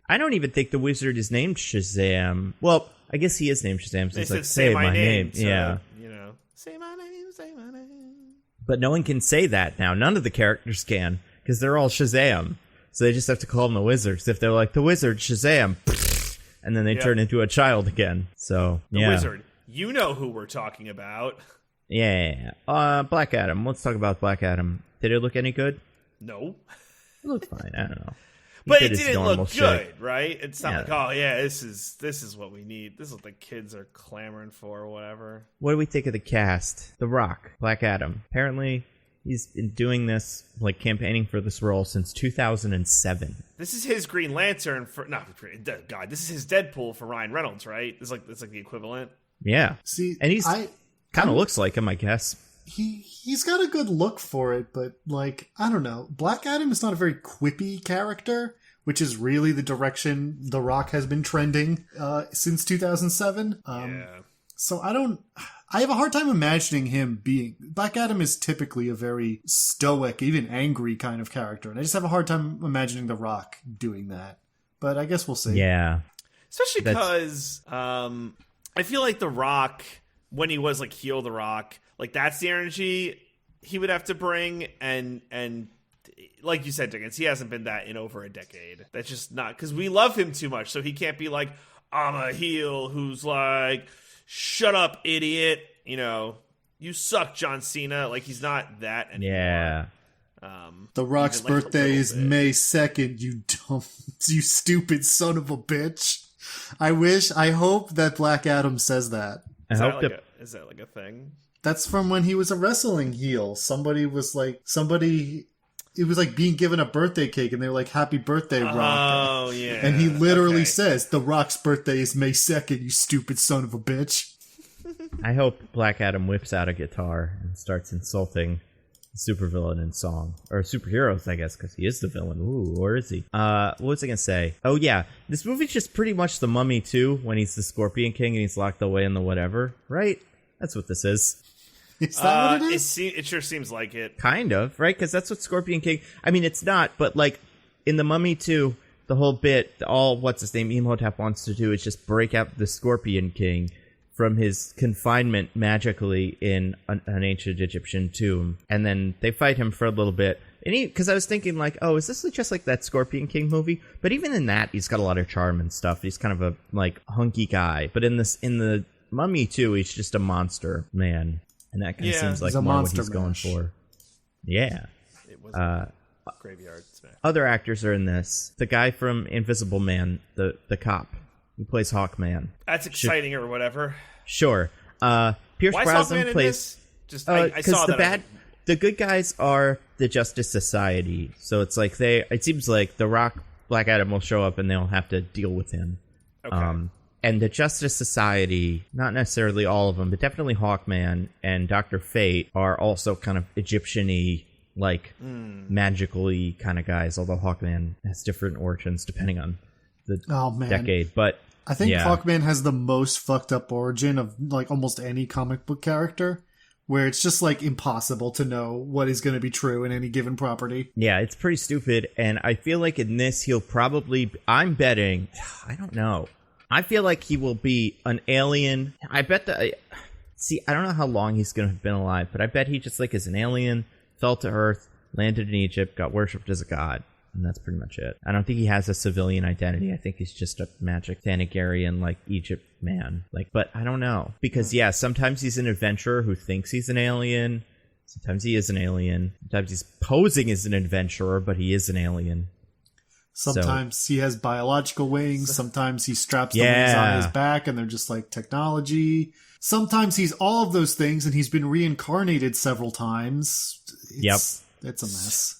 don't even think the Wizard is named Shazam. Well, I guess he is named Shazam. So it's like, say my name. So, yeah. You know, say my name, say my name. But no one can say that now. None of the characters can, because they're all Shazam. So they just have to call them the Wizards. If they're like, the Wizard, Shazam, and then they turn into a child again. So, The Wizard. You know who we're talking about. Yeah. Black Adam. Let's talk about Black Adam. Did it look any good? No. It looked fine. I don't know. But it didn't look good, right? It's not like, oh yeah, this is what we need. This is what the kids are clamoring for or whatever. What do we think of the cast? The Rock, Black Adam. Apparently, he's been doing this, like, campaigning for this role since 2007. This is his Green Lantern this is his Deadpool for Ryan Reynolds, right? It's like the equivalent. Yeah. See, and he's kind of looks like him, I guess. He's got a good look for it, but, like, I don't know. Black Adam is not a very quippy character, which is really the direction The Rock has been trending since 2007. So I have a hard time imagining him being... Black Adam is typically a very stoic, even angry kind of character, and I just have a hard time imagining The Rock doing that. But I guess we'll see. Yeah. Especially because I feel like The Rock, when he was, like, heel The Rock... Like, that's the energy he would have to bring, and like you said, Diggins, he hasn't been that in over a decade. That's just not... Because we love him too much, so he can't be like, I'm a heel who's like, shut up, idiot. You know, you suck, John Cena. Like, he's not that anymore. Yeah. The Rock's birthday is May 2nd, you stupid son of a bitch. I hope that Black Adam says that. Is that like a thing? That's from when he was a wrestling heel. Somebody being given a birthday cake, and they were like, "Happy birthday, Rock!" Oh yeah. And he literally says, "The Rock's birthday is May 2nd, you stupid son of a bitch." I hope Black Adam whips out a guitar and starts insulting the supervillain in song. Or superheroes, I guess, because he is the villain. Ooh, or is he? What was I going to say? Oh, yeah. This movie's just pretty much The Mummy, too, when he's the Scorpion King and he's locked away in the whatever, right? That's what this is. Is that what it is? It sure seems like it. Kind of, right? Because that's what Scorpion King... I mean, it's not, but, like, in The Mummy 2, the whole bit, what's-his-name, Imhotep wants to do is just break out the Scorpion King from his confinement magically in an ancient Egyptian tomb. And then they fight him for a little bit. And because I was thinking, like, oh, is this just like that Scorpion King movie? But even in that, he's got a lot of charm and stuff. He's kind of a, like, hunky guy. But in the Mummy 2, he's just a monster man. And that kind of seems like more what he's going for. Yeah. It was Graveyard Smash. Other actors are in this. The guy from Invisible Man, the cop. He plays Hawkman. That's exciting or whatever. Sure. Pierce Why Brosnan Hawkman plays... in this? I saw that. The good guys are the Justice Society. So it's like it seems like The Rock, Black Adam will show up and they'll have to deal with him. Okay. And the Justice Society, not necessarily all of them, but definitely Hawkman and Dr. Fate are also kind of Egyptian-y, like magical-y kind of guys, although Hawkman has different origins depending on the decade. But I think Hawkman has the most fucked up origin of like almost any comic book character, where it's just like impossible to know what is going to be true in any given property. Yeah, it's pretty stupid, and I feel like in this he'll probably... I'm betting... I don't know. I feel like he will be an alien. I bet that... See, I don't know how long he's going to have been alive, but I bet he just like is an alien, fell to Earth, landed in Egypt, got worshipped as a god. And that's pretty much it. I don't think he has a civilian identity. I think he's just a magic Thanagarian, like, Egypt man. Like, but I don't know. Because, yeah, sometimes he's an adventurer who thinks he's an alien. Sometimes he is an alien. Sometimes he's posing as an adventurer, but he is an alien. Sometimes he has biological wings. Sometimes he straps the wings on his back, and they're just, like, technology. Sometimes he's all of those things, and he's been reincarnated several times. It's a mess.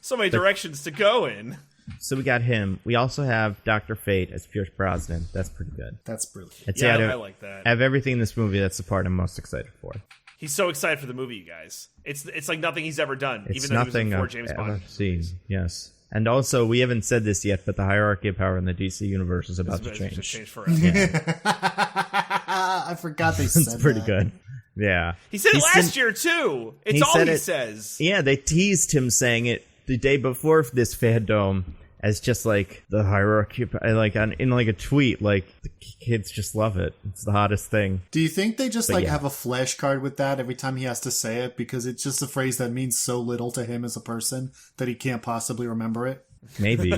So many directions to go in. So we got him. We also have Dr. Fate as Pierce Brosnan. That's pretty good. That's brilliant. I like that. I have everything in this movie. That's the part I'm most excited for. He's so excited for the movie, you guys. It's like nothing he's ever done. It's even though nothing he was I've James ever Bond. seen. Yes. And also, we haven't said this yet, but the hierarchy of power in the DC universe is about to change. Change forever. Yeah. I forgot they said that. It's pretty good. Yeah. He said it last year, too. It's all he says. Yeah, they teased him saying it the day before this fandom as just like the hierarchy, like in like a tweet, like the kids just love it. It's the hottest thing. Do you think they just have a flashcard with that every time he has to say it because it's just a phrase that means so little to him as a person that he can't possibly remember it? Maybe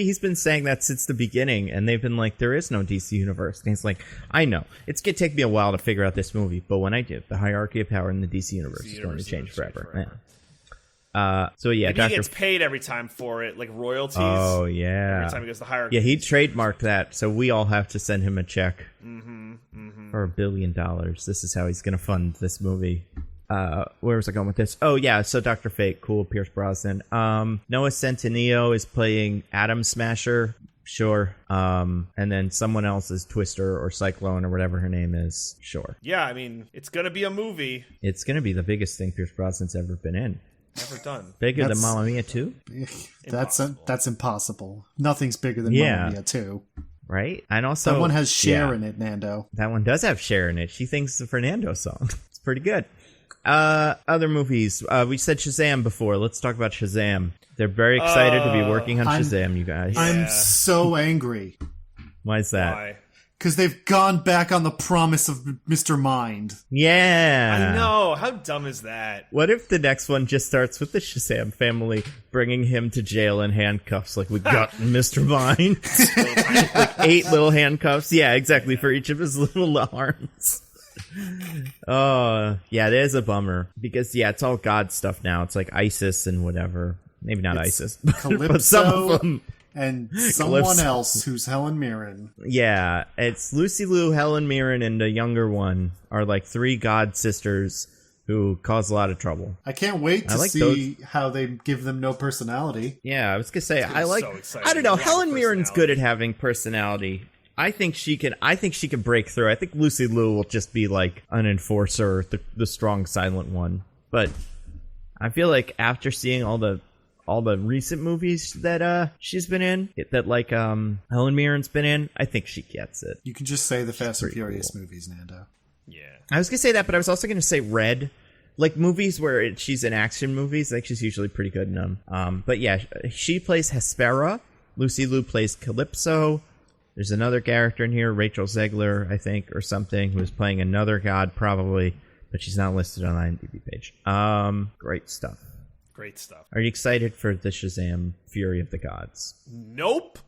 he's been saying that since the beginning, and they've been like, there is no DC universe. And he's like, I know it's gonna take me a while to figure out this movie, but when I do, the hierarchy of power in the DC universe is going to change forever. Yeah. So yeah, Maybe he gets paid every time for it, like royalties. Oh yeah, every time he goes to hierarchy. Yeah, he trademarked that, so we all have to send him a check for $1 billion. This is how he's gonna fund this movie. Where was I going with this? Oh yeah, so Dr. Fate, cool, Pierce Brosnan. Noah Centineo is playing Atom Smasher. Sure. And then someone else is Twister or Cyclone or whatever her name is. Sure. Yeah, I mean, it's gonna be a movie. It's gonna be the biggest thing Pierce Brosnan's ever been in. Never done. Bigger than Mamma Mia 2? That's impossible. Nothing's bigger than Mamma Mia 2. Right? And also... That one has Cher in it, Nando. That one does have Cher in it. She thinks it's a Fernando song. It's pretty good. Other movies. We said Shazam before. Let's talk about Shazam. They're very excited to be working on Shazam, you guys. I'm so angry. Why is that? Why? Because they've gone back on the promise of Mr. Mind. Yeah. I know. How dumb is that? What if the next one just starts with the Shazam family bringing him to jail in handcuffs like we got Mr. Mind? Like 8 little handcuffs. Yeah, exactly. For each of his little arms. Oh, yeah, it is a bummer. Because, yeah, it's all God stuff now. It's like ISIS and whatever. Maybe not ISIS. But some of them. And someone else who's Helen Mirren. Yeah, it's Lucy Liu, Helen Mirren, and a younger one are like 3 god sisters who cause a lot of trouble. I can't wait to see how they give them no personality. Yeah, I was gonna say I like. So I don't know. Helen Mirren's good at having personality. I think she can break through. I think Lucy Liu will just be like an enforcer, the strong, silent one. But I feel like after seeing all the recent movies that she's been in, that like Helen Mirren's been in, I think she gets it. You can just say the Fast and Furious movies, Nando. Yeah, I was gonna say that, but I was also gonna say Red, like movies where she's in action movies. Like she's usually pretty good in them. But yeah, she plays Hespera. Lucy Liu plays Calypso. There's another character in here, Rachel Zegler, I think, or something, who's playing another god probably, but she's not listed on the IMDb page. Great stuff. Great stuff. Are you excited for the Shazam Fury of the Gods? Nope.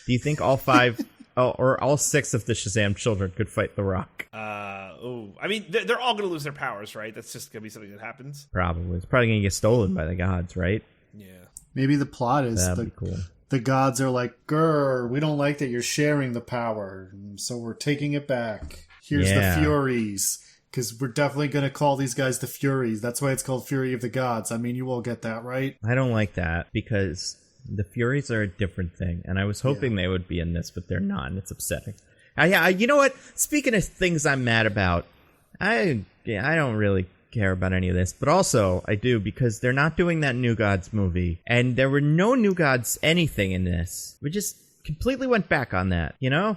Do you think all 5 or all 6 of the Shazam children could fight The Rock? I mean, they're all going to lose their powers, right? That's just going to be something that happens. Probably. It's probably going to get stolen by the gods, right? Yeah. Maybe the plot is That'd be cool. The gods are like, grr, we don't like that you're sharing the power, so we're taking it back. Here's the Furies, because we're definitely going to call these guys the Furies. That's why it's called Fury of the Gods. I mean, you all get that, right? I don't like that, because the Furies are a different thing, and I was hoping they would be in this, but they're not, and it's upsetting. You know what? Speaking of things I'm mad about, I don't really care about any of this, but also I do, because they're not doing that New Gods movie, and there were no New Gods anything in this. We just completely went back on that, you know?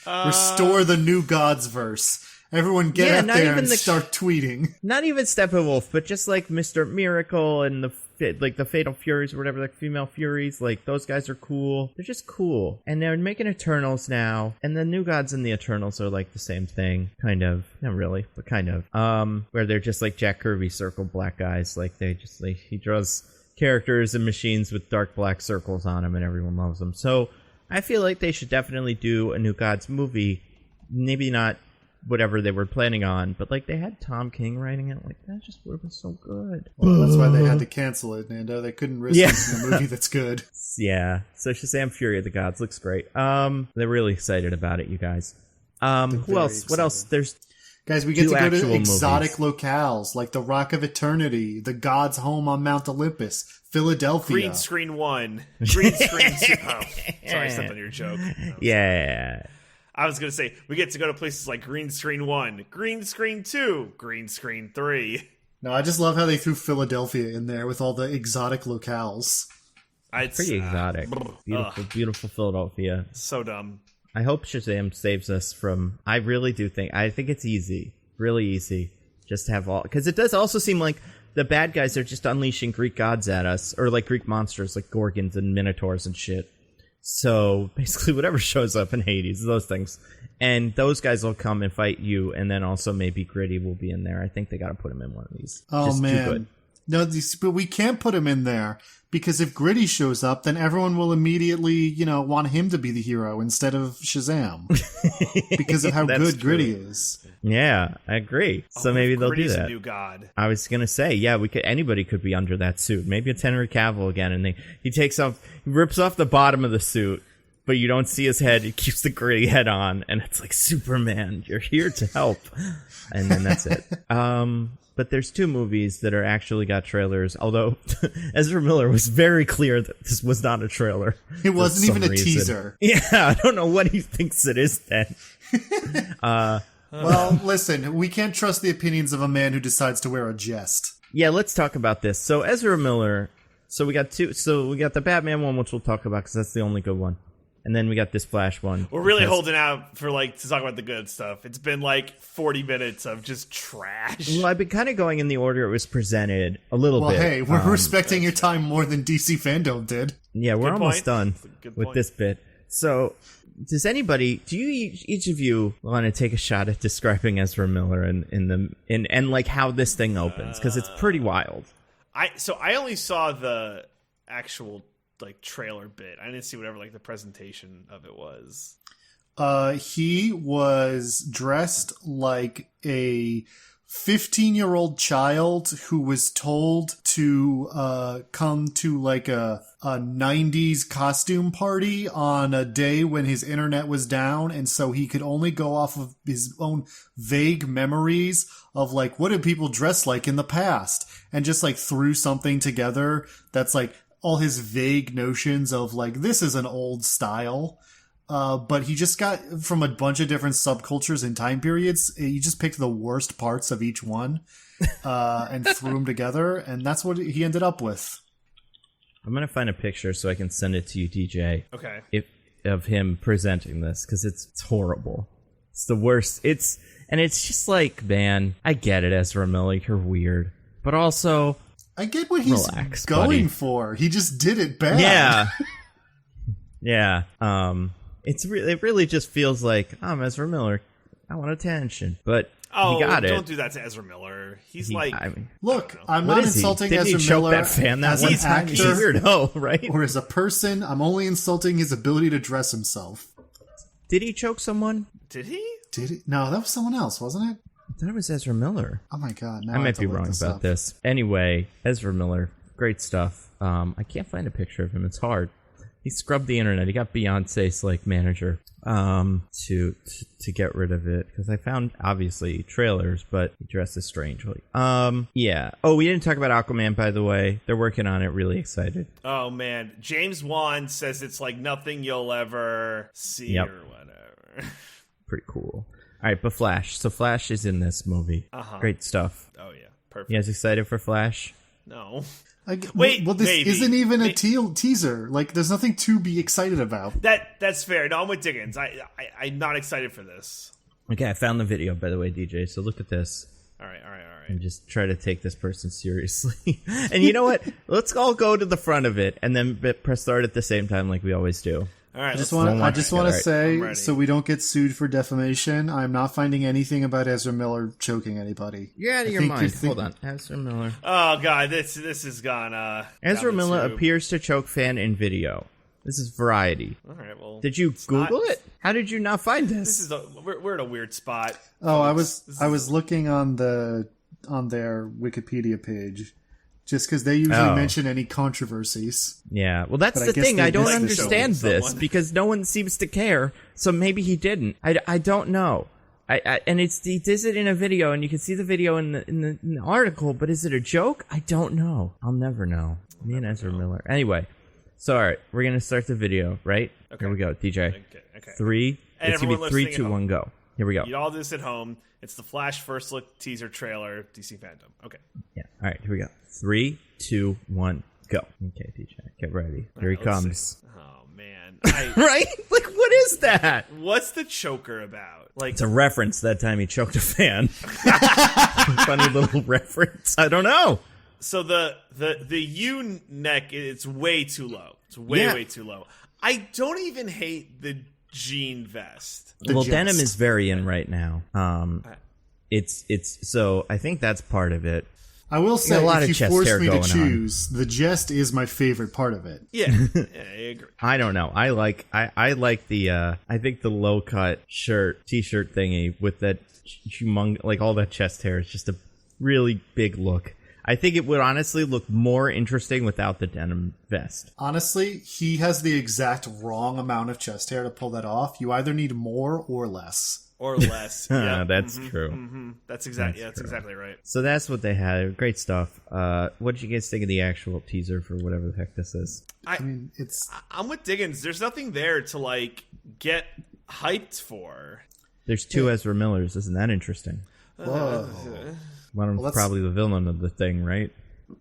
Restore the New Gods verse. Everyone get up there and start tweeting. Not even Steppenwolf, but just like Mr. Miracle and the Fatal Furies or whatever, like female Furies, like those guys are cool. They're just cool. And they're making Eternals now, and the New Gods and the Eternals are like the same thing, kind of. Not really, but kind of. Where they're just like Jack Kirby circle black guys, like he draws characters and machines with dark black circles on them, and everyone loves them. So I feel like they should definitely do a New Gods movie. Maybe not whatever they were planning on, but like they had Tom King writing it, like that just would have been so good. Well, that's why they had to cancel it, Nando. They couldn't risk making a movie that's good. Yeah. So Shazam Fury of the Gods looks great. They're really excited about it, you guys. Who else? Excited. What else? There's guys, we get to go to exotic locales like the Rock of Eternity, the God's home on Mount Olympus, Philadelphia. Green Screen 1. Green Screen 2. Oh, sorry, I stepped on your joke. Yeah. I was going to say, we get to go to places like Green Screen 1, Green Screen 2, Green Screen 3. No, I just love how they threw Philadelphia in there with all the exotic locales. It's pretty exotic. Beautiful Philadelphia. So dumb. I hope Shazam saves us from... I really do think... I think it's easy. Really easy. Just to have all... Because it does also seem like the bad guys are just unleashing Greek gods at us. Or like Greek monsters like Gorgons and Minotaurs and shit. So basically whatever shows up in Hades, those things. And those guys will come and fight you, and then also maybe Gritty will be in there. I think they got to put him in one of these. Oh, just man. Too good. No, but we can't put him in there, because if Gritty shows up, then everyone will immediately, want him to be the hero instead of Shazam. Because of how good true. Gritty is. Yeah, I agree. So maybe they'll do that. A new god. I was gonna say, anybody could be under that suit. Maybe it's Henry Cavill again, and he rips off the bottom of the suit, but you don't see his head. He keeps the gritty head on, and it's like, Superman, you're here to help. And then that's it. But there's 2 movies that are actually got trailers, although Ezra Miller was very clear that this was not a trailer. It wasn't even a teaser. Yeah, I don't know what he thinks it is then. Well, listen, we can't trust the opinions of a man who decides to wear a jest. Yeah, let's talk about this. So Ezra Miller, we got the Batman one, which we'll talk about because that's the only good one. And then we got this Flash one. We're really holding out for to talk about the good stuff. It's been 40 minutes of just trash. Well, I've been kind of going in the order it was presented a little bit. Well, hey, we're respecting your time more than DC Fandome did. Yeah, we're almost done with this bit. So, do you each of you want to take a shot at describing Ezra Miller and like how this thing opens? Because it's pretty wild. I only saw the actual trailer bit. I didn't see whatever the presentation of it was. He was dressed like a 15-year-old child who was told to come to like a 90s costume party on a day when his internet was down, and so he could only go off of his own vague memories of like, what did people dress like in the past, and just like threw something together that's like all his vague notions of like, this is an old style. But he just got from a bunch of different subcultures and time periods. He just picked the worst parts of each one and threw them together, and that's what he ended up with. I'm gonna find a picture so I can send it to you, DJ. Okay. Of him presenting this, because it's horrible. It's the worst. It's just like, man, I get it, Ezra Miller, you're weird, but also I get what he's going buddy. for. He just did it bad. Yeah. Yeah. It really just feels like, I'm Ezra Miller, I want attention, but he got it. Don't do that to Ezra Miller. He's like, look, I'm not insulting Didn't Ezra he choke Miller that fan that as one an time? actor He's a weirdo, right? or as a person. I'm only insulting his ability to dress himself. Did he choke someone? did he? Did he? No, that was someone else, wasn't it? I thought it was Ezra Miller. Oh my god! Now I might have to be look wrong this about up. this. Anyway, Ezra Miller, great stuff. I can't find a picture of him. It's hard. He scrubbed the internet. He got Beyonce's like manager to get rid of it, because I found obviously trailers, but he dresses strangely. Yeah. Oh, we didn't talk about Aquaman, by the way. They're working on it. Really excited. Oh man, James Wan says it's like nothing you'll ever see or whatever. Pretty cool. All right, but Flash. So Flash is in this movie. Great stuff. Oh yeah, perfect. You guys excited for Flash? No. Wait, well, this maybe. isn't even a teaser. Like, there's nothing to be excited about. That's fair. No, I'm with Diggins. I'm not excited for this. Okay, I found the video, by the way, DJ. So look at this. All right. And just try to take this person seriously. And you know what? Let's all go to the front of it and then press start at the same time, like we always do. All right. I just want to say, ready. so we don't get sued for defamation, I'm not finding anything about Ezra Miller choking anybody. You're out of your mind. Hold on. Ezra Miller. Oh god, this has gone. Ezra down the Miller tube. appears to choke fan in video. This is Variety. All right. Well, Did you Google it? How did you not find this? This is we're in a weird spot. Oh, I was looking on their Wikipedia page, just because they usually mention any controversies. Yeah, well, that's But I the guess thing. they I don't missed the understand show. this Someone. because no one seems to care. So maybe he didn't. I don't know. And he does it in a video, and you can see the video in the article. But is it a joke? I don't know. I'll never know. Me and Ezra Miller. Anyway, so all right, we're gonna start the video. Right? Okay. Here we go, DJ. Okay. 3. And It's gonna everyone be 3, listening at 2, home. 1, go. Here we go. You all do this at home. It's the Flash first look teaser trailer, DC Fandome. Okay. Yeah. All right. Here we go. 3, 2, 1, go. Okay, DJ, get ready. Here he Let's comes. see. Oh man. Right? Like, what is that? What's the choker about? Like, It's a reference that time he choked a fan. Funny little reference. I don't know. so the U neck, it's way too low. It's way too low. I don't even hate the jean vest. Well, jest. denim is very in right now. It's so I think that's part of it. I will say, a lot of if you chest force hair me to going choose, the jest is my favorite part of it. Yeah, I agree. I don't know. I like the I think the low cut t-shirt thingy with that like all that chest hair is just a really big look. I think it would honestly look more interesting without the denim vest. Honestly, he has the exact wrong amount of chest hair to pull that off. You either need more or less. Or less. Yeah, That's true. That's exactly right. So that's what they had. Great stuff. What did you guys think of the actual teaser for whatever the heck this is? I mean, it's... I'm with Diggins. There's nothing there to like get hyped for. There's 2 Ezra Millers. Isn't that interesting? Whoa. One of them's that's- probably the villain of the thing, right?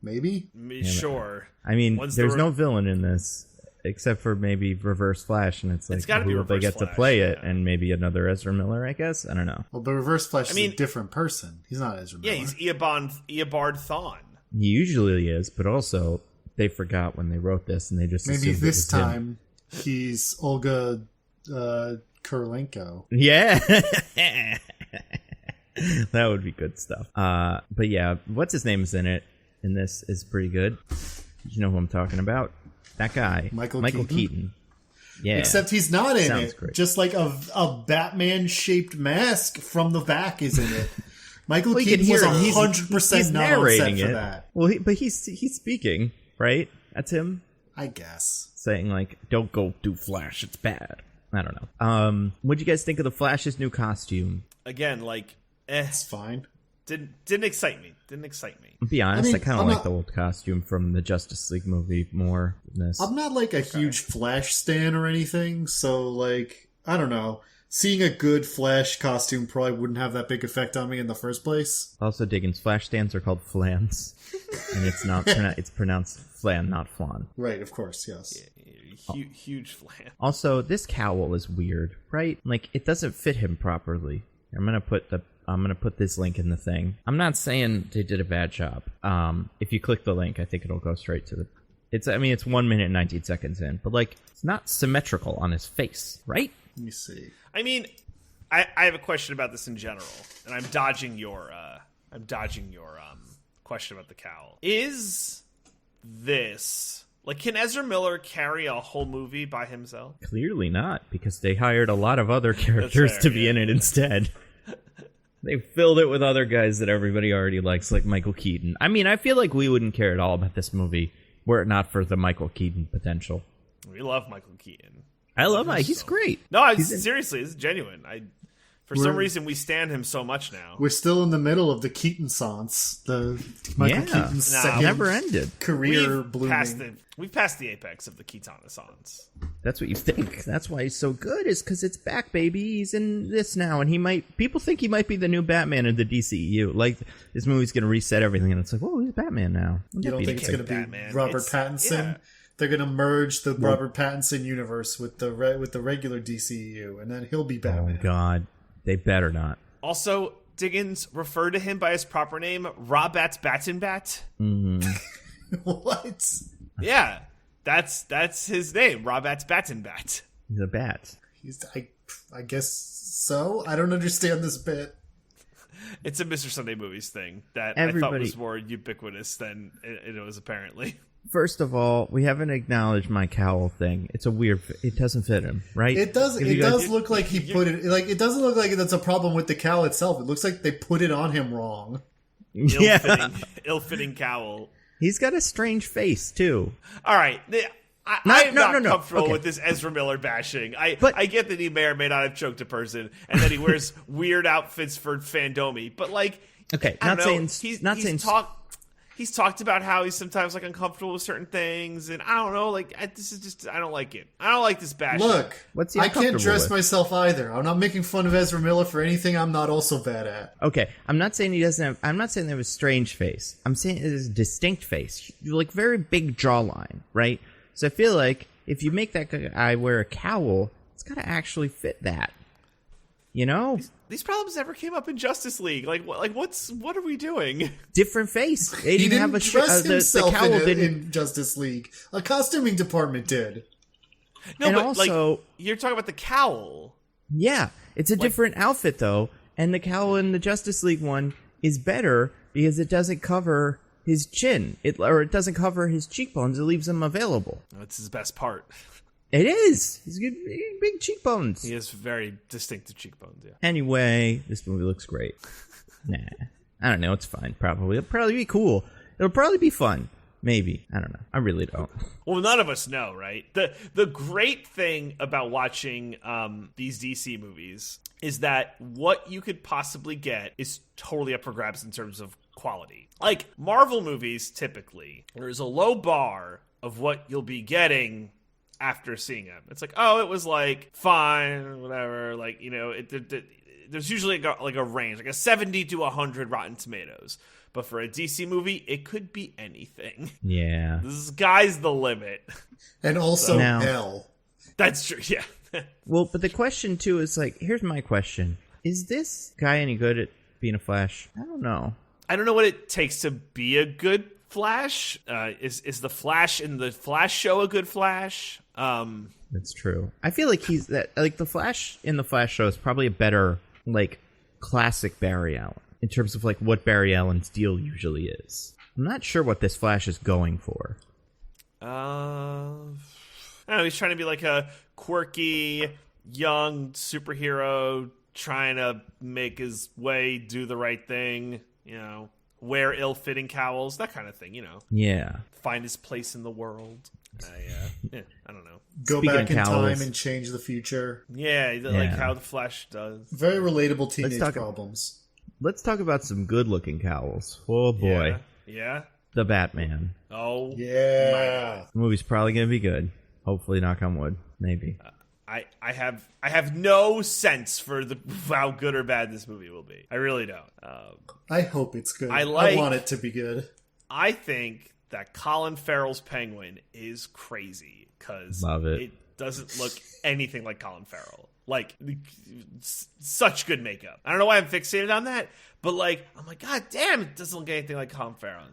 Maybe? Sure. I mean, One's there's the no villain in this except for maybe Reverse Flash, and it's like, gotta be who will they Reverse get to Flash, play it? yeah. And maybe another Ezra Miller, I guess. I don't know. Well, but Reverse Flash is mean- a different person. He's not Ezra Miller. Yeah, he's Eobard Thawne. He usually is, but also they forgot when they wrote this, and they just Maybe assumed it this was him. time he's Olga Kurylenko. Yeah. That would be good stuff. But yeah, what's his name is in it, and this is pretty good. You know who I'm talking about? That guy. Michael Keaton. Yeah. Except he's not in Sounds it. great. Just like a Batman-shaped mask from the back is in it. Michael Well, you Keaton can was hear it. 100% He's not on set narrating for it. that. Well, but he's speaking, right? That's him I guess. saying like, "Don't go do Flash. It's bad." I don't know. What'd you guys think of the Flash's new costume? Again, like, It's fine. didn't excite me. Didn't excite me. To be honest, I I, mean, kind of I'm like not- the old costume from the Justice League movie more than this. I'm not like a huge Flash stan or anything, so like, I don't know. Seeing a good Flash costume probably wouldn't have that big effect on me in the first place. Also, Diggins, Flash stands are called flans, and it's not it's pronounced flan, not flan. Right, of course, yes. Huge flan. Also, this cowl is weird, right? Like, it doesn't fit him properly. I'm gonna put this link in the thing. I'm not saying they did a bad job. If you click the link, I think it'll go straight to the. It's 1 minute and 19 seconds in, but like, it's not symmetrical on his face, right? Let me see. I mean, I have a question about this in general, and I'm dodging your question about the cowl. Is this like, can Ezra Miller carry a whole movie by himself? Clearly not, because they hired a lot of other characters fair, to be yeah. in it instead. They filled it with other guys that everybody already likes, like Michael Keaton. I mean, I feel like we wouldn't care at all about this movie were it not for the Michael Keaton potential. We love Michael Keaton. I love Mike. He's great. No, He's seriously, this is genuine. For some reason, we stand him so much now. We're still in the middle of the Keaton-sance. The Michael Keaton's second never ended. career blooming. We've passed the apex of the Keaton-assance. That's what you think. That's why he's so good, is because it's back, baby. He's in this now, and people think he might be the new Batman in the DCEU. Like, this movie's going to reset everything, and it's like, whoa, he's Batman now. You don't think it's going to be Batman. Robert Pattinson? Yeah. They're going to merge the Robert Pattinson universe with the regular DCEU, and then he'll be Batman. Oh, God. They better not. Also, Diggins referred to him by his proper name, Robat's Battenbat. What? Yeah, that's his name, Robat's Battenbat. He's a bat. I guess so. I don't understand this bit. It's a Mr. Sunday Movies thing that I Everybody- thought was more ubiquitous than it was apparently. First of all, we haven't acknowledged my cowl thing. It's a weird. It doesn't fit him, right? It does. If It you guys- does look like he put it. Like, it doesn't look like that's a problem with the cowl itself. It looks like they put it on him wrong. Yeah, Ill-fitting cowl. he's got a strange face too. All right. I am not comfortable Okay. with this Ezra Miller bashing. But- I get that he may or may not have choked a person, and that he wears weird outfits for Fandome. But like, Okay, I don't not know, saying. He's talked about how he's sometimes like uncomfortable with certain things, and I don't know. Like, this is just, I don't like it. I don't like this bashing. Look, What's he I can't uncomfortable dress with? myself either. I'm not making fun of Ezra Miller for anything I'm not also bad at. Okay, I'm not saying he doesn't have. I'm not saying they have a strange face. I'm saying it is a distinct face, like very big jawline, right? So I feel like if you make that guy wear a cowl, it's got to actually fit that. You know, These problems never came up in Justice League. What are we doing? different face. They He didn't didn't have a dress the himself cowl in didn't. Justice League. A costuming department did. No, And but also- like, you're talking about the cowl. Yeah, it's a different outfit though, and the cowl in the Justice League one is better because it doesn't cover his chin, it doesn't cover his cheekbones. It leaves them available. That's his best part. It is. He's got big cheekbones. He has very distinctive cheekbones. Yeah. Anyway, this movie looks great. Nah, I don't know. It's fine. Probably. It'll probably be cool. It'll probably be fun. Maybe. I don't know. I really don't. Well, none of us know, right? The great thing about watching these DC movies is that what you could possibly get is totally up for grabs in terms of quality. Like Marvel movies, typically, there's a low bar of what you'll be getting after seeing them. It's like, oh, it was like fine, whatever. Like, you know, there's usually like a range, like a 70 to 100 Rotten Tomatoes. But for a DC movie, it could be anything. Yeah. The sky's the limit. And also Now- L. That's true, yeah. Well, but the question too is like, here's my question: is this guy any good at being a Flash? I don't know. I don't know what it takes to be a good Flash. Is the Flash in the Flash show a good Flash? That's true. I feel like he's that like the Flash in the Flash show is probably a better like classic Barry Allen in terms of like what Barry Allen's deal usually is. I'm not sure what this Flash is going for. I don't know, he's trying to be like a quirky, young superhero trying to make his way, do the right thing, wear ill-fitting cowls, that kind of thing, Yeah. Find his place in the world. I don't know. Go Speaking back of in cowls. time and change the future. Yeah, like how the Flash does. Very relatable teenage talk- problems. Let's talk about some good-looking cowls. Oh boy, Yeah. the Batman. Oh. Yeah. The movie's probably gonna be good. Hopefully, knock on wood. Maybe. I have no sense for how good or bad this movie will be. I really don't. I hope it's good. I I want it to be good. I think that Colin Farrell's Penguin is crazy because Love it. it doesn't look anything like Colin Farrell. Like, such good makeup. I don't know why I'm fixated on that, but I'm like, God damn, it doesn't look anything like Colin Farrell.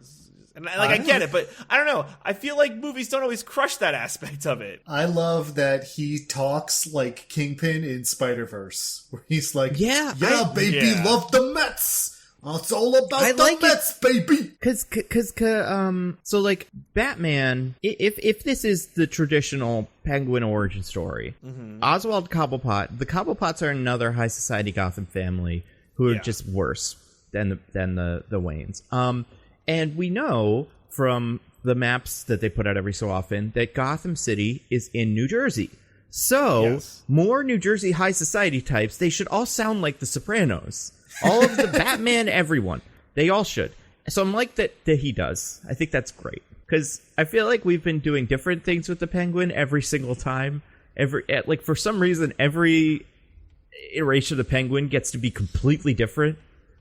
And I get it, but I don't know. I feel like movies don't always crush that aspect of it. I love that he talks like Kingpin in Spider-Verse, where he's like, Yeah, baby, Yeah. love the Mets. It's all about I the like Mets, baby. So like Batman, if this is the traditional Penguin origin story, Oswald Cobblepot, the Cobblepots are another high society Gotham family who are just worse than the Waynes. And we know from the maps that they put out every so often that Gotham City is in New Jersey. So more New Jersey high society types, they should all sound like the Sopranos. All of the Batman, everyone. They all should. So I'm like that he does. I think that's great. Because I feel like we've been doing different things with the Penguin every single time. For some reason, every iteration of the Penguin gets to be completely different.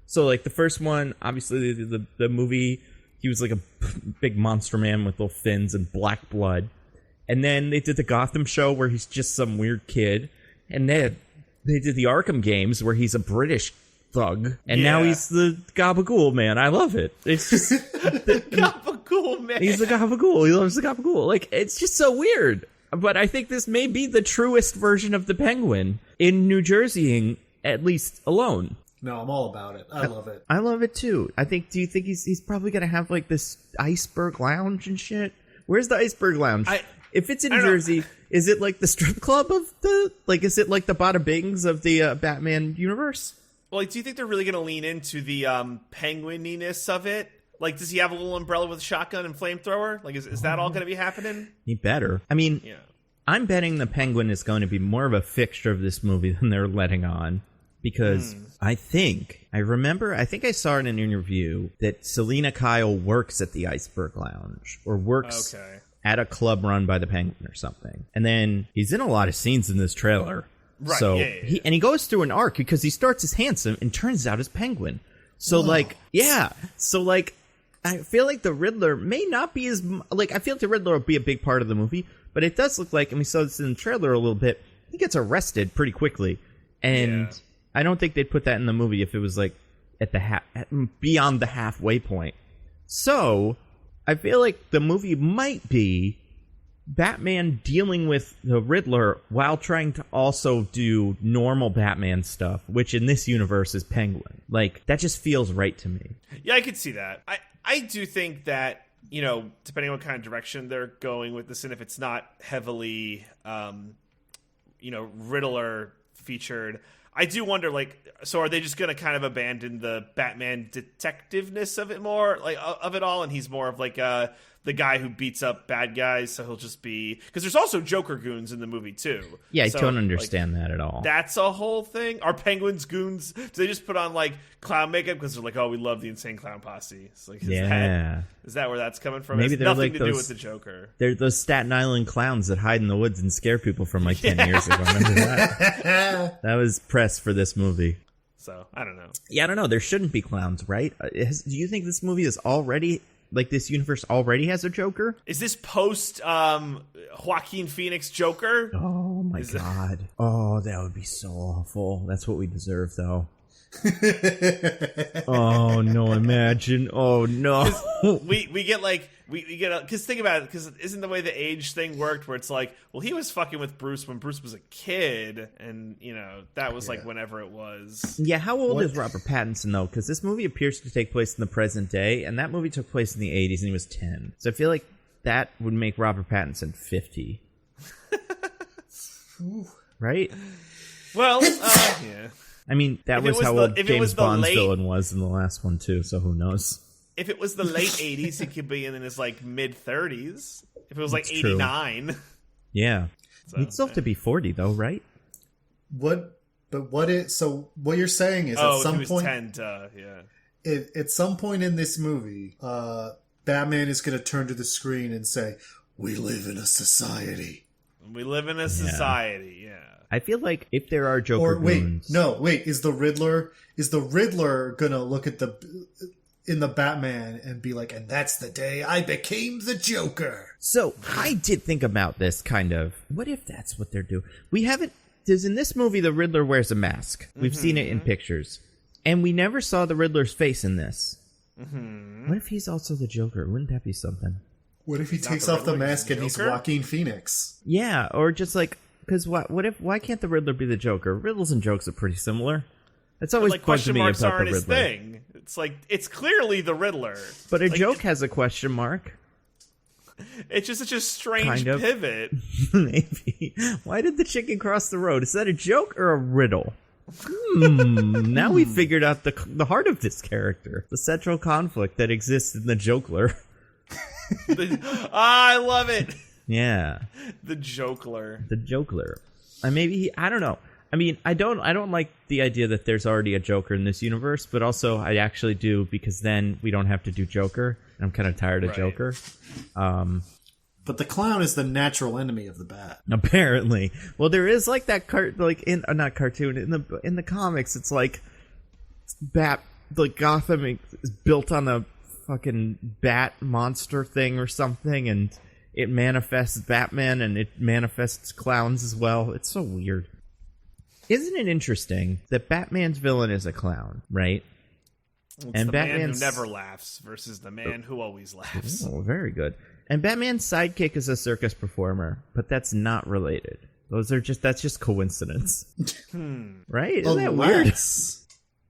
So, the first one, obviously, the movie, he was like a big monster man with little fins and black blood. And then they did the Gotham show where he's just some weird kid. And then they did the Arkham games where he's a British thug. And now he's the Gabagool man. I love it. It's just... Gabagool man. He's the Gabagool. He loves the Gabagool. It's just so weird. But I think this may be the truest version of the Penguin in New Jerseying, at least alone. No, I'm all about it. I love it. I love it too. Do you think he's probably gonna have this Iceberg Lounge and shit? Where's the Iceberg Lounge? If it's in Jersey, is it like the strip club of the is it like the Bada Bings of the Batman universe? Well, do you think they're really gonna lean into the penguininess of it? Does he have a little umbrella with a shotgun and flamethrower? Is that all gonna be happening? He better. I mean, I'm betting the Penguin is going to be more of a fixture of this movie than they're letting on. Because I think I saw in an interview that Selena Kyle works at the Iceberg Lounge or works at a club run by the Penguin or something. And then he's in a lot of scenes in this trailer. Right. So he goes through an arc because he starts as handsome and turns out as Penguin. So I feel like the Riddler may not be as I feel like the Riddler will be a big part of the movie, but it does look like, and we saw this in the trailer a little bit, he gets arrested pretty quickly. And I don't think they'd put that in the movie if it was at the beyond the halfway point. So I feel like the movie might be Batman dealing with the Riddler while trying to also do normal Batman stuff, which in this universe is Penguin. That just feels right to me. Yeah, I could see that. I do think that, depending on what kind of direction they're going with this, and if it's not heavily, Riddler featured, I do wonder, so are they just going to kind of abandon the Batman detectiveness of it more, of it all, and he's more of the guy who beats up bad guys, so he'll just be... Because there's also Joker goons in the movie, too. Yeah, I don't understand that at all. That's a whole thing? Are Penguins goons... Do they just put on, clown makeup because they're like, oh, we love the Insane Clown Posse? It's is that where that's coming from? Maybe it's they're nothing to those, do with the Joker. They're those Staten Island clowns that hide in the woods and scare people from 10 years ago. Remember that? That was press for this movie. So, I don't know. Yeah, I don't know. There shouldn't be clowns, right? Do you think this movie is already... this universe already has a Joker? Is this post Joaquin Phoenix Joker? Oh my god. Oh, that would be so awful. That's what we deserve, though. Oh no! Imagine. Oh no! we get because think about it. Because isn't the way the age thing worked, where it's well, he was fucking with Bruce when Bruce was a kid, and that was whenever it was. Yeah. How old is Robert Pattinson though? Because this movie appears to take place in the present day, and that movie took place in the 80s, and he was 10. So I feel like that would make Robert Pattinson 50. Right? Well, yeah. I mean, that If it was was how the- old if it James was the Bond's late- villain was in the last one, too, so who knows? If it was the late 80s, he could be in his, like, mid-30s. If it was, like, That's true. 89. Yeah. So, He'd still have to be 40, though, right? What you're saying is oh, at some if he was point 10 yeah. at some point in this movie, Batman is going to turn to the screen and say, "We live in a society." We live in a society, yeah. I feel like if there are Joker goons... Is the Riddler gonna look at the Batman and be like, "And that's the day I became the Joker"? So, I did think about this, kind of. What if that's what they're doing? We haven't... Because in this movie, the Riddler wears a mask. We've seen it in pictures. And we never saw the Riddler's face in this. What if he's also the Joker? Wouldn't that be something? What if he Not takes the off the Riddler, mask he's and he's Joker? Joaquin Phoenix? Yeah, or just like... Because why can't the Riddler be the Joker? Riddles and jokes are pretty similar. It's always Like, bugged question me marks about aren't the his Riddler. thing. It's like, it's clearly the Riddler. But a Like, joke has a question mark. It's just such a strange Kind of. pivot. Maybe. Why did the chicken cross the road? Is that a joke or a riddle? Now we figured out the heart of this character. The central conflict that exists in the Jokler. I love it. Yeah. The Jokler. The Jokler. And maybe I don't know. I mean, I don't like the idea that there's already a Joker in this universe, but also I actually do, because then we don't have to do Joker. I'm kind of tired of Right. Joker. But the clown is the natural enemy of the Bat. Apparently. Well, there is like that not cartoon in the comics. It's like Gotham is built on a fucking bat monster thing or something, and it manifests Batman and it manifests clowns as well. It's so weird. Isn't it interesting that Batman's villain is a clown, right? It's And the man Batman's- who never laughs versus the man who always laughs. Oh, very good. And Batman's sidekick is a circus performer, but that's not related. That's just coincidence. Right? Isn't that weird?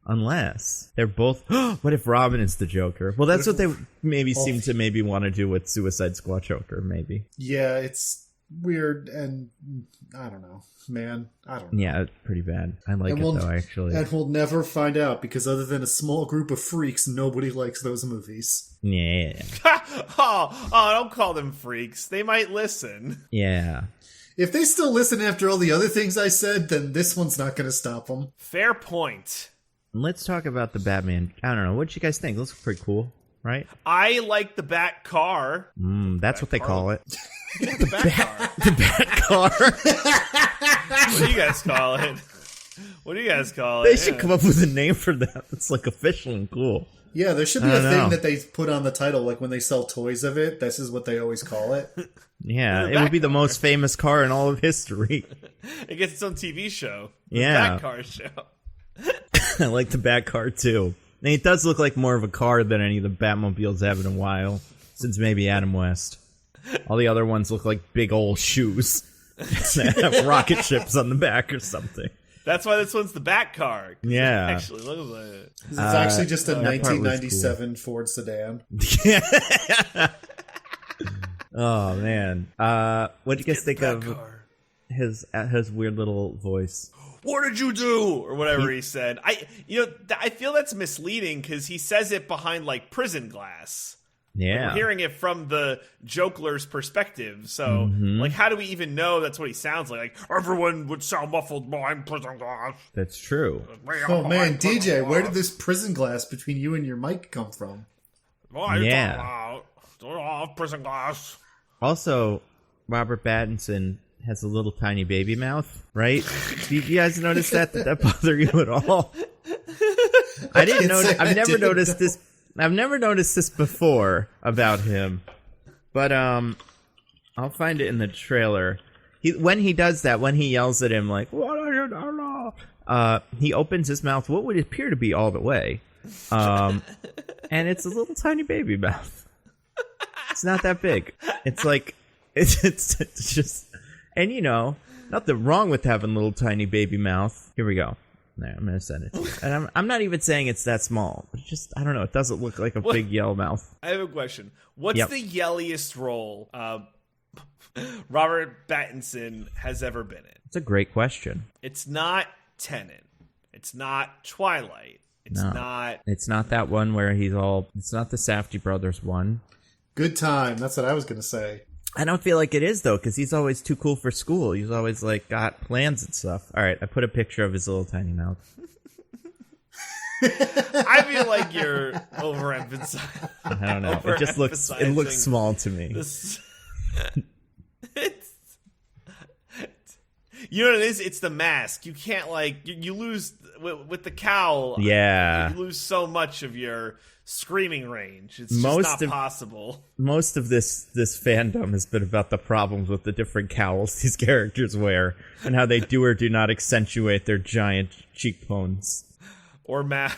Unless they're both... What if Robin is the Joker? Well, that's what they seem to want to do with Suicide Squad Joker, maybe. Yeah, it's weird, and I don't know. Man, I don't know. Yeah, it's pretty bad. I like though, actually. And we'll never find out, because other than a small group of freaks, nobody likes those movies. Yeah. oh, don't call them freaks. They might listen. Yeah. If they still listen after all the other things I said, then this one's not going to stop them. Fair point. Let's talk about the Batman. I don't know. What did you guys think? It looks pretty cool, right? I like the Bat car. That's what they call it. The Bat car. The Bat car. What do you guys call it? What do you guys call it? They should come up with a name for that. It's like official and cool. Yeah, there should be I a don't thing know. that they put on the title, like when they sell toys of it. This is what they always call it. Yeah, The it would be the Bat most famous car in all of history. It gets its own TV show. The Yeah. Bat car show. I like the Bat car too. And it does look like more of a car than any of the Batmobiles have in a while, since maybe Adam West. All the other ones look like big old shoes that have rocket ships on the back or something. That's why this one's the Bat car. 'Cause Yeah. It actually looks like it. It's actually just a that part was 1997 Ford sedan. Oh man, what do you guys think Bat of car. his weird little voice? What did you do? Or whatever he said. I feel that's misleading because he says it behind like prison glass. Yeah, We're hearing it from the Jokler's perspective. So, like, how do we even know that's what he sounds like? Like, everyone would sound muffled behind prison glass. that's true. Oh man, DJ, where did this prison glass between you and your mic come from? Yeah. Prison glass. Also, Robert Pattinson has a little tiny baby mouth, right? Did you guys notice that? Did that bother you at all? I didn't notice. I've never noticed this. I've never noticed this before about him, but I'll find it in the trailer. When he does that, when he yells at him like "What are you doing?" He opens his mouth, what would appear to be all the way, and it's a little tiny baby mouth. It's not that big. It's like it's just, and nothing wrong with having a little tiny baby mouth. Here we go. There, I'm gonna send it to you. And I'm not even saying it's that small. It's just, I don't know. It doesn't look like a big yellow mouth. I have a question. What's Yep. the yelliest role Robert Pattinson has ever been in? It's a great question. It's not Tenet. It's not Twilight. It's not. It's not that one where he's all. It's not the Safdie brothers one. Good time. That's what I was going to say. I don't feel like it is, though, because he's always too cool for school. He's always, like, got plans and stuff. All right, I put a picture of his little tiny mouth. I feel like you're overemphasizing. I don't know. It just looks small to me. You know what it is? It's the mask. You can't, like, you lose with the cowl. Yeah. You lose so much of your screaming range. It's just not possible. Most of this fandom has been about the problems with the different cowls these characters wear and how they do or do not accentuate their giant cheekbones. Or mouths.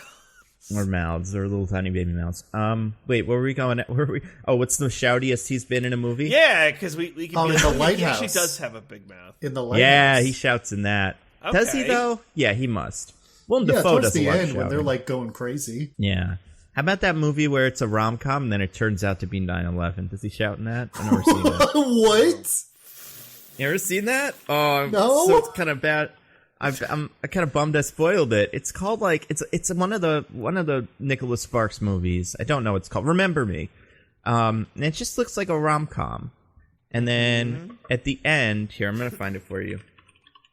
Or mouths, or little tiny baby mouths. Wait, where were we going? Where were we? Oh, what's the shoutiest he's been in a movie? Yeah, because we can be in the lighthouse. He actually does have a big mouth. In the lighthouse. Yeah, he shouts in that. Okay. Does he, though? Yeah, he must. Willem Dafoe does a lot of shouting. When they're, like, going crazy. Yeah. How about that movie where it's a rom-com and then it turns out to be 9/11? Does he shout in that? I've never seen that. What? You ever seen that? Oh, no. So it's kind of bad. I kind of bummed I spoiled it. It's called like it's one of the Nicholas Sparks movies. I don't know what it's called. Remember Me. And it just looks like a rom-com. And then at the end, here, I'm going to find it for you.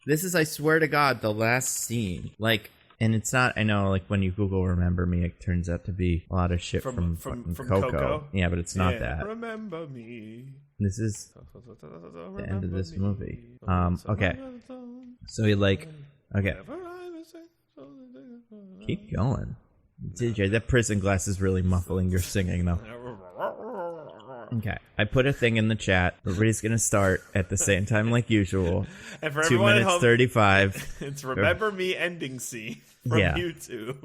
This is, I swear to God, the last scene. Like, and it's not, I know, like, when you Google Remember Me, it turns out to be a lot of shit from Coco. Yeah, but it's not that. Remember Me. This is the end of this movie. Okay. So he, like, okay. Keep going. DJ, that prison glass is really muffling your singing, though. Okay, I put a thing in the chat. Everybody's gonna start at the same time, like usual. And for 2 minutes home, 35. It's Remember Me ending scene from YouTube.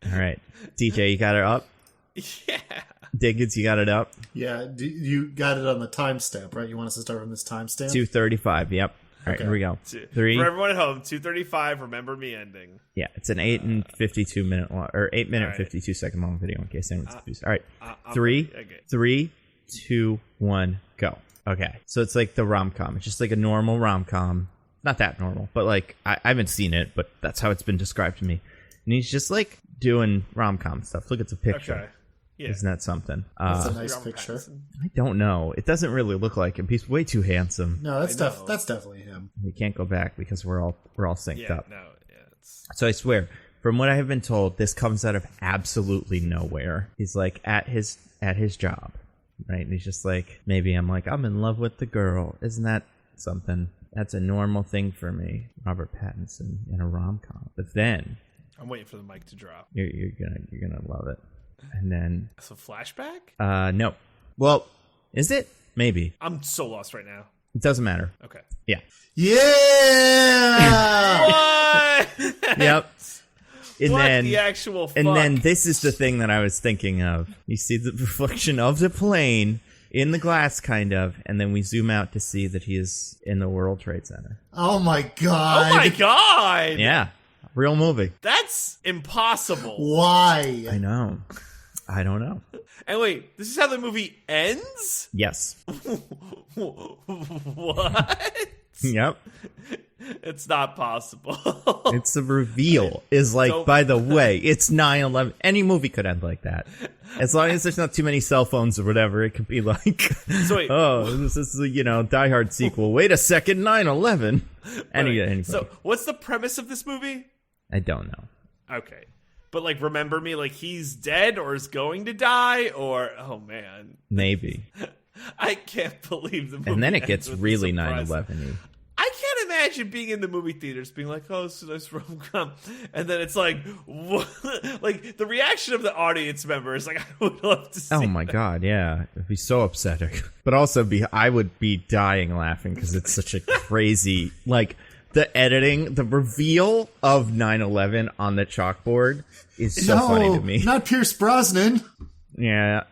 All right, DJ, you got it up? Yeah. Diggins, you got it up? Yeah, you got it on the timestamp, right? You want us to start from this timestamp? 2:35. Yep. All right, here we go. 3. For everyone at home, 2:35. Remember Me ending. Yeah, it's an 8 and 52 minute long, or 8 minute 52 second long video in case anyone's confused. All right, 3, 2, 1, go. Okay, so it's like the rom-com. It's just like a normal rom-com. Not that normal, but like I haven't seen it, but that's how it's been described to me. And he's just like doing rom-com stuff. Look at the picture. Okay. Yeah. Isn't that something? That's a nice picture. I don't know. It doesn't really look like him. He's way too handsome. No, that's definitely him. We can't go back because we're all synced up. No, So I swear, from what I have been told, this comes out of absolutely nowhere. He's like at his job, right? And he's just like, maybe I'm in love with the girl. Isn't that something? That's a normal thing for me. Robert Pattinson in a rom-com. But then I'm waiting for the mic to drop. You're gonna love it. And then so flashback? No. Well, is it? Maybe. I'm so lost right now. It doesn't matter. Okay. Yeah. Yeah. What? Yep. And what then the actual fuck? And then this is the thing that I was thinking of. You see the reflection of the plane in the glass, kind of, and then we zoom out to see that he is in the World Trade Center. Oh my god! Oh my god! Yeah, real movie. That's impossible. Why? I know. I don't know. And wait, this is how the movie ends? Yes. What? Yep. It's not possible. It's the reveal. Is like, by the way, it's 9/11. Any movie could end like that. As long as there's not too many cell phones or whatever, it could be like, so wait, this is the, Die Hard sequel. Wait a second, 9/11. Anybody. So what's the premise of this movie? I don't know. Okay. But, like, Remember Me, like, he's dead or is going to die, or, oh, man. Maybe. I can't believe the movie. And then it gets really 9/11-y. I can't imagine being in the movie theaters being like, oh, it's a nice rom-com. And then it's like, what? Like, the reaction of the audience member is like, I would love to see Oh, my God, yeah. It'd be so upsetting. But also, I would be dying laughing because it's such a crazy, like... The editing, the reveal of 9/11 on the chalkboard is so funny to me. Not Pierce Brosnan. Yeah.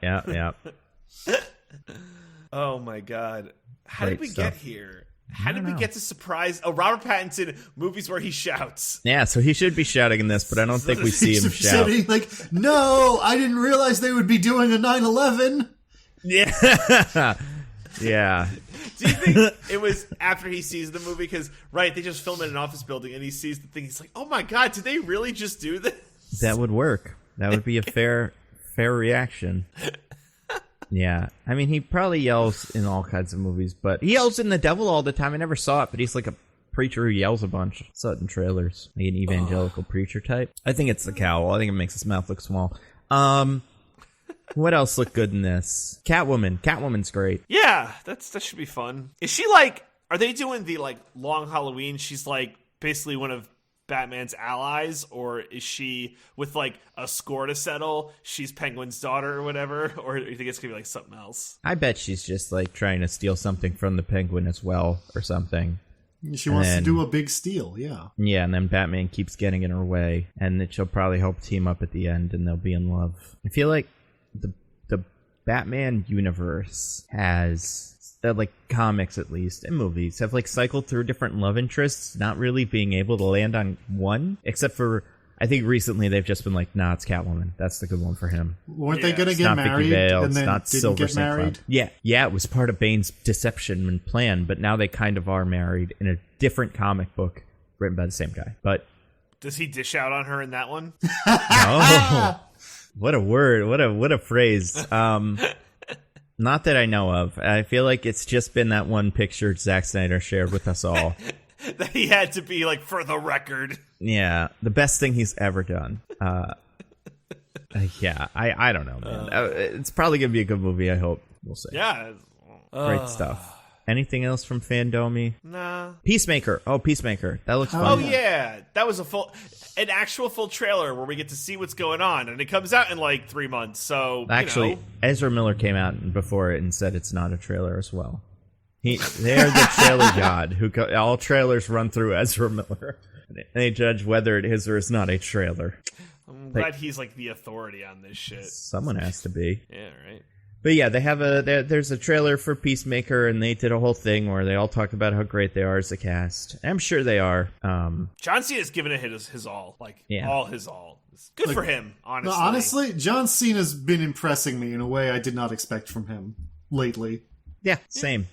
Oh my god. How did we get here? How did we get to surprise Robert Pattinson movies where he shouts? Yeah, so he should be shouting in this, but I don't think we see him shout. Like, no, I didn't realize they would be doing a 9/11. Yeah. Yeah. Do you think it was after he sees the movie? Because, right, they just film in an office building and he sees the thing. He's like, oh my God, did they really just do this? That would work. That would be a fair reaction. Yeah. I mean, he probably yells in all kinds of movies, but he yells in The Devil all the time. I never saw it, but he's like a preacher who yells a bunch. I saw it in trailers. Like an evangelical preacher type. I think it's the cowl. I think it makes his mouth look small. What else looked good in this? Catwoman. Catwoman's great. Yeah, that should be fun. Is she like, are they doing the like long Halloween? She's like basically one of Batman's allies, or is she with like a score to settle? She's Penguin's daughter or whatever, or do you think it's gonna be like something else? I bet she's just like trying to steal something from the Penguin as well, or something. She wants to do a big steal, yeah. Yeah, and then Batman keeps getting in her way, and that she'll probably help team up at the end, and they'll be in love. I feel like the Batman universe has, like comics at least, and movies, have like cycled through different love interests, not really being able to land on one, except for, I think recently they've just been like, nah, it's Catwoman. That's the good one for him. Weren't they going to get married and then not didn't Silver get married? Yeah, it was part of Bane's deception and plan, but now they kind of are married in a different comic book written by the same guy. But does he dish out on her in that one? Oh, what a word. What a phrase. Not that I know of. I feel like it's just been that one picture Zack Snyder shared with us all. That he had to be like, for the record. Yeah, the best thing he's ever done. Yeah, I don't know, man. It's probably going to be a good movie, I hope. We'll see. Yeah. Great stuff. Anything else from Fandome? Nah. Peacemaker. Oh, Peacemaker. That looks fun. Oh, yeah. That was an actual full trailer where we get to see what's going on. And it comes out in like 3 months. So, actually, Ezra Miller came out before it and said it's not a trailer as well. They're the trailer god. All trailers run through Ezra Miller. And they judge whether it is or is not a trailer. I'm glad he's like the authority on this shit. Someone has to be. Yeah, right. But yeah, they have there's a trailer for Peacemaker, and they did a whole thing where they all talk about how great they are as a cast. I'm sure they are. John Cena's given it his all, all his all. It's good for him, honestly. No, honestly, John Cena's been impressing me in a way I did not expect from him lately. Yeah, same.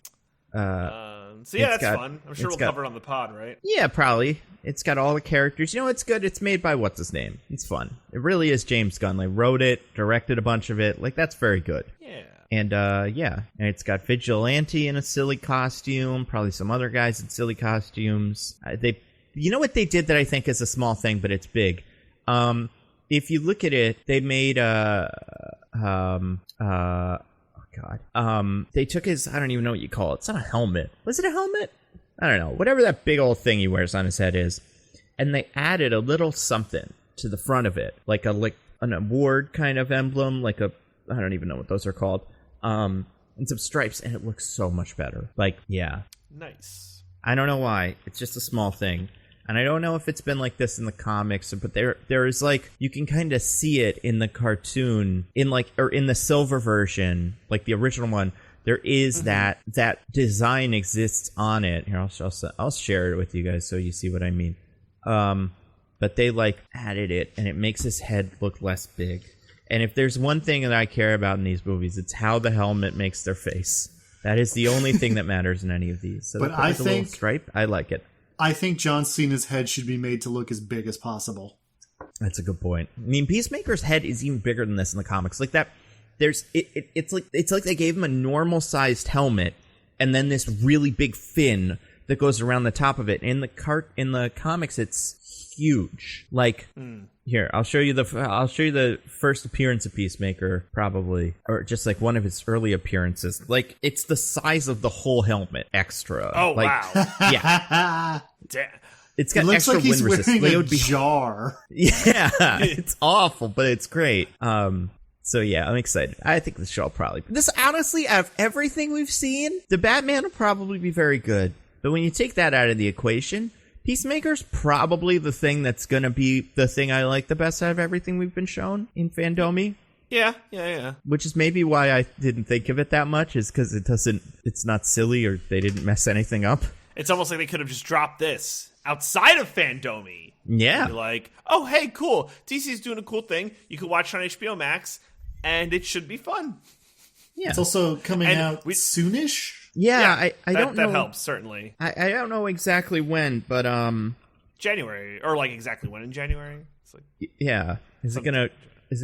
So yeah, that's fun. I'm sure we'll cover it on the pod, right? Yeah, probably. It's got all the characters. You know, it's good. It's made by what's his name. It's fun. It really is James Gunn. Like, wrote it, directed a bunch of it. Like, that's very good. Yeah. And and it's got Vigilante in a silly costume. Probably some other guys in silly costumes. You know what they did that I think is a small thing, but it's big. If you look at it, they made they took his, I don't even know what you call it. It's not a helmet. Was it a helmet? I don't know. Whatever that big old thing he wears on his head is. And they added a little something to the front of it. Like an award kind of emblem. I don't even know what those are called. And some stripes. And it looks so much better. Like, yeah. Nice. I don't know why. It's just a small thing. And I don't know if it's been like this in the comics, but there is like, you can kind of see it in the cartoon, or in the silver version, like the original one. There is that design exists on it. Here, I'll share it with you guys so you see what I mean. But they like added it, and it makes his head look less big. And if there's one thing that I care about in these movies, it's how the helmet makes their face. That is the only thing that matters in any of these. So but I think a little stripe, I like it. I think John Cena's head should be made to look as big as possible. That's a good point. I mean, Peacemaker's head is even bigger than this in the comics. Like that, it's like they gave him a normal sized helmet, and then this really big fin that goes around the top of it. In the comics, it's huge. Like here, I'll show you the first appearance of Peacemaker, probably, or just like one of his early appearances. Like it's the size of the whole helmet, extra. Oh wow! Yeah. Damn. It's got it looks extra like he's wind resistance. wearing It a would be jar. Yeah, it's awful, but it's great. So yeah, I'm excited. I think this show will probably... This, honestly, out of everything we've seen, the Batman will probably be very good. But when you take that out of the equation, Peacemaker's probably the thing that's going to be the thing I like the best out of everything we've been shown in Fandome. Yeah. Which is maybe why I didn't think of it that much, is because it's not silly, or they didn't mess anything up. It's almost like they could have just dropped this outside of Fandome. Yeah. You're like, oh, hey, cool. DC's doing a cool thing. You can watch it on HBO Max, and it should be fun. Yeah. It's also coming out soonish. I don't know. That helps, certainly. I don't know exactly when, but January, or like exactly when in January? It's like, yeah. Is it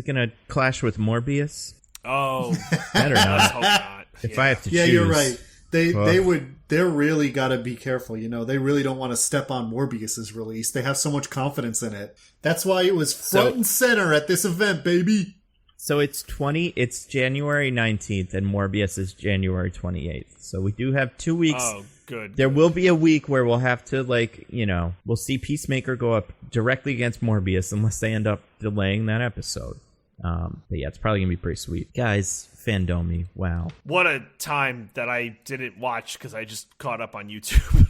gonna clash with Morbius? Oh, better let's not. hope not. If I have to choose. Yeah, you're right. They're really got to be careful. They really don't want to step on Morbius's release. They have so much confidence in it. That's why it was front and center at this event, baby. So it's January 19th and Morbius is January 28th. So we do have 2 weeks. Oh, good. There will be a week where we'll have to we'll see Peacemaker go up directly against Morbius unless they end up delaying that episode. But yeah, it's probably gonna be pretty sweet. Guys, Fandome, wow. What a time that I didn't watch because I just caught up on YouTube.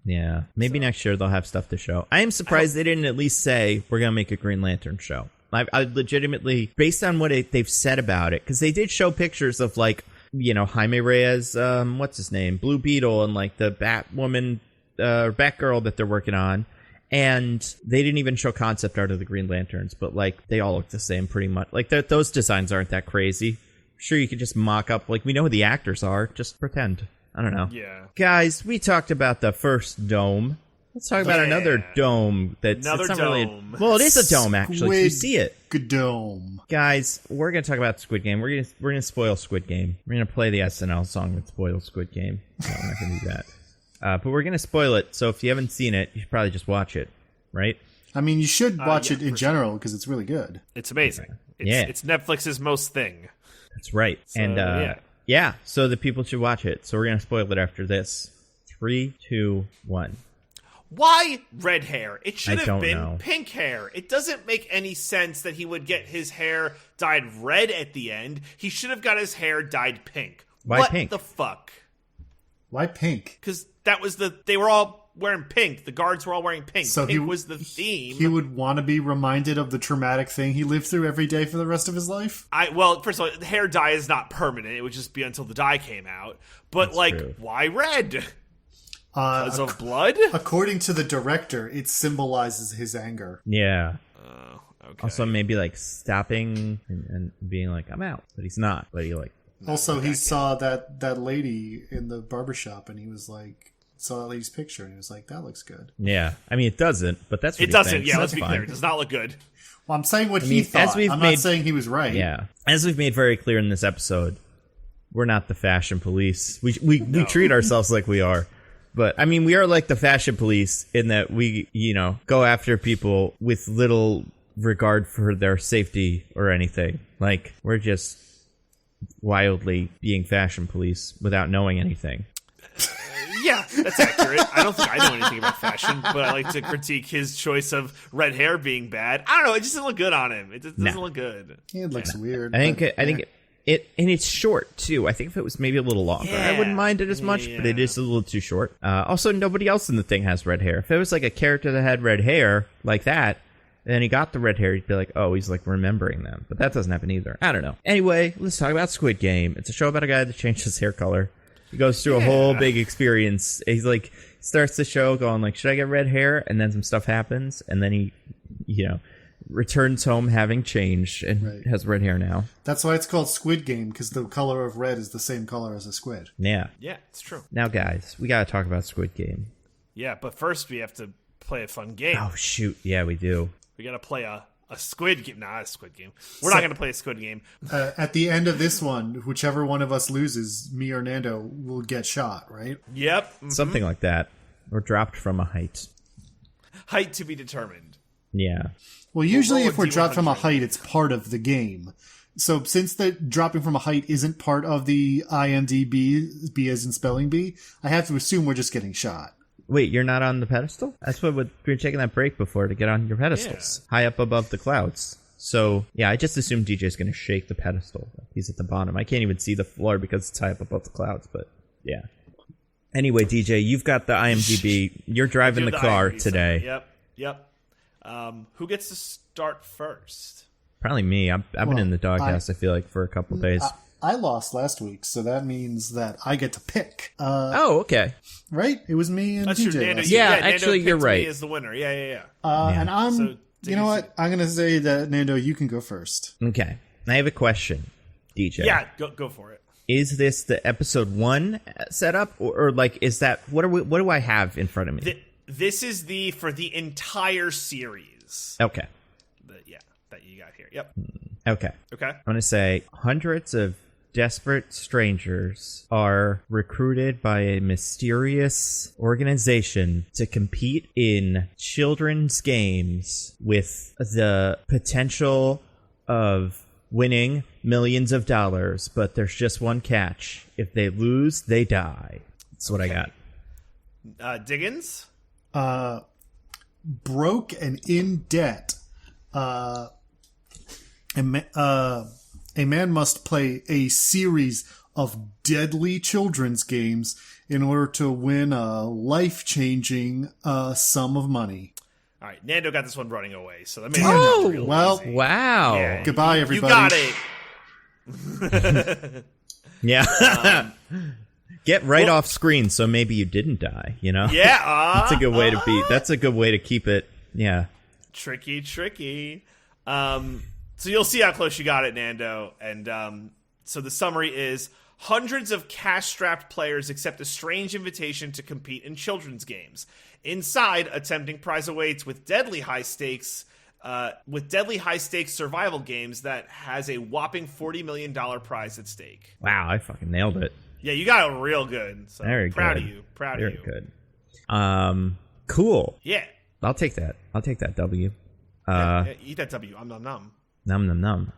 Yeah, maybe next year they'll have stuff to show. I am surprised they didn't at least say we're gonna make a Green Lantern show. I legitimately, based on what they've said about it, because they did show pictures of Jaime Reyes, what's his name, Blue Beetle, and the Batwoman, Batgirl that they're working on. And they didn't even show concept art of the Green Lanterns, but they all look the same pretty much. Those designs aren't that crazy. Sure, you could just mock up, we know who the actors are, just pretend. I don't know. Yeah. Guys, we talked about the first dome. Let's talk about another dome. It is a dome, actually. You see it. Good dome. Guys, we're going to talk about Squid Game. We're gonna spoil Squid Game. We're going to play the SNL song that spoils Squid Game. No, we're not going to do that. But we're going to spoil it, so if you haven't seen it, you should probably just watch it, right? I mean, you should watch it in general, because it's really good. It's amazing. It's Netflix's most thing. That's right. So, and, so the people should watch it. So we're going to spoil it after this. 3, 2, 1. Why red hair? It should have been pink hair. It doesn't make any sense that he would get his hair dyed red at the end. He should have got his hair dyed pink. Why pink? What the fuck? Why pink? Because they were all wearing pink. The guards were all wearing pink. So pink was the theme. He would want to be reminded of the traumatic thing he lived through every day for the rest of his life? Well, first of all, the hair dye is not permanent. It would just be until the dye came out. But, true. Why red? Because of blood? According to the director, it symbolizes his anger. Yeah. Okay. Also, maybe stopping and being I'm out. But he's not. But he saw that lady in the barbershop, and he was saw that lady's picture, and he was that looks good. Yeah. I mean, it doesn't, but that's what it doesn't. Thinks. Yeah, That's let's be clear. It does not look good. Well, I'm saying what he thought. I'm not saying he was right. Yeah. As we've made very clear in this episode, we're not the fashion police. We treat ourselves like we are. But, I mean, we are like the fashion police in that we, go after people with little regard for their safety or anything. We're just wildly being fashion police without knowing anything. Yeah, that's accurate. I don't think I know anything about fashion, but I like to critique his choice of red hair being bad. I don't know. It just doesn't look good on him. It just doesn't look good. It looks weird. I think and it's short too. I think if it was maybe a little longer, I wouldn't mind it as much, but it is a little too short. Also, nobody else in the thing has red hair. If it was a character that had red hair like that, and then he got the red hair, you'd be oh, he's remembering them. But that doesn't happen either. I don't know. Anyway, let's talk about Squid Game. It's a show about a guy that changed his hair color. He goes through a whole big experience. He's starts the show going should I get red hair? And then some stuff happens, and then he, returns home having changed and has red hair now. That's why it's called Squid Game, because the color of red is the same color as a squid. Yeah. Yeah, it's true. Now, guys, we got to talk about Squid Game. Yeah, but first we have to play a fun game. Oh, shoot. Yeah, we do. We got to play a Squid Game. Nah, a Squid Game. We're not going to play a Squid Game. At the end of this one, whichever one of us loses, me or Nando, will get shot, right? Yep. Mm-hmm. Something like that. Or dropped from a height. Height to be determined. Yeah. Well, usually if we're dropped from a height, it's part of the game. So since the dropping from a height isn't part of the IMDb, B as in spelling bee, I have to assume we're just getting shot. Wait, you're not on the pedestal? That's what we were taking that break before to get on your pedestals. Yeah. High up above the clouds. So, yeah, I just assumed DJ's going to shake the pedestal. He's at the bottom. I can't even see the floor because it's high up above the clouds, but yeah. Anyway, DJ, you've got the IMDb. You're driving the car IMDb today. Yep. Who gets to start first? Probably me. I've been in the doghouse, I feel like, for a couple of days. I lost last week, so that means that I get to pick. Okay. Right? It was me and That's DJ. True, Nando, actually, Nando you're right. Me as the winner. Yeah. And I'm... you know what? I'm going to say that, Nando, you can go first. Okay. I have a question, DJ. Yeah, go for it. is this the episode 1 setup, or like is that what do I have in front of me? This is for the entire series. Okay. That you got here. Yep. Okay. Okay. I'm gonna say hundreds of desperate strangers are recruited by a mysterious organization to compete in children's games with the potential of winning millions of dollars, but there's just one catch. If they lose, they die. That's what I got. Diggins? Broke and in debt. A man must play a series of deadly children's games in order to win a life-changing sum of money. All right, Nando got this one running away, so that made it real easy. Wow. Yeah, Goodbye, everybody. You got it. Yeah. Get right off screen, so maybe you didn't die, you know? Yeah. That's a good way to be. That's a good way to keep it. Yeah. Tricky. So you'll see how close you got it, Nando. And so the summary is, hundreds of cash-strapped players accept a strange invitation to compete in children's games. Inside, a tempting prize awaits with deadly high-stakes survival games that has a whopping $40 million prize at stake. Wow, I fucking nailed it. Yeah, you got it real good. So Very proud good. of you. Proud Very of you. good. Cool. Yeah. I'll take that. I'll take that W. Yeah, eat that W. Nom nom nom. Num num num.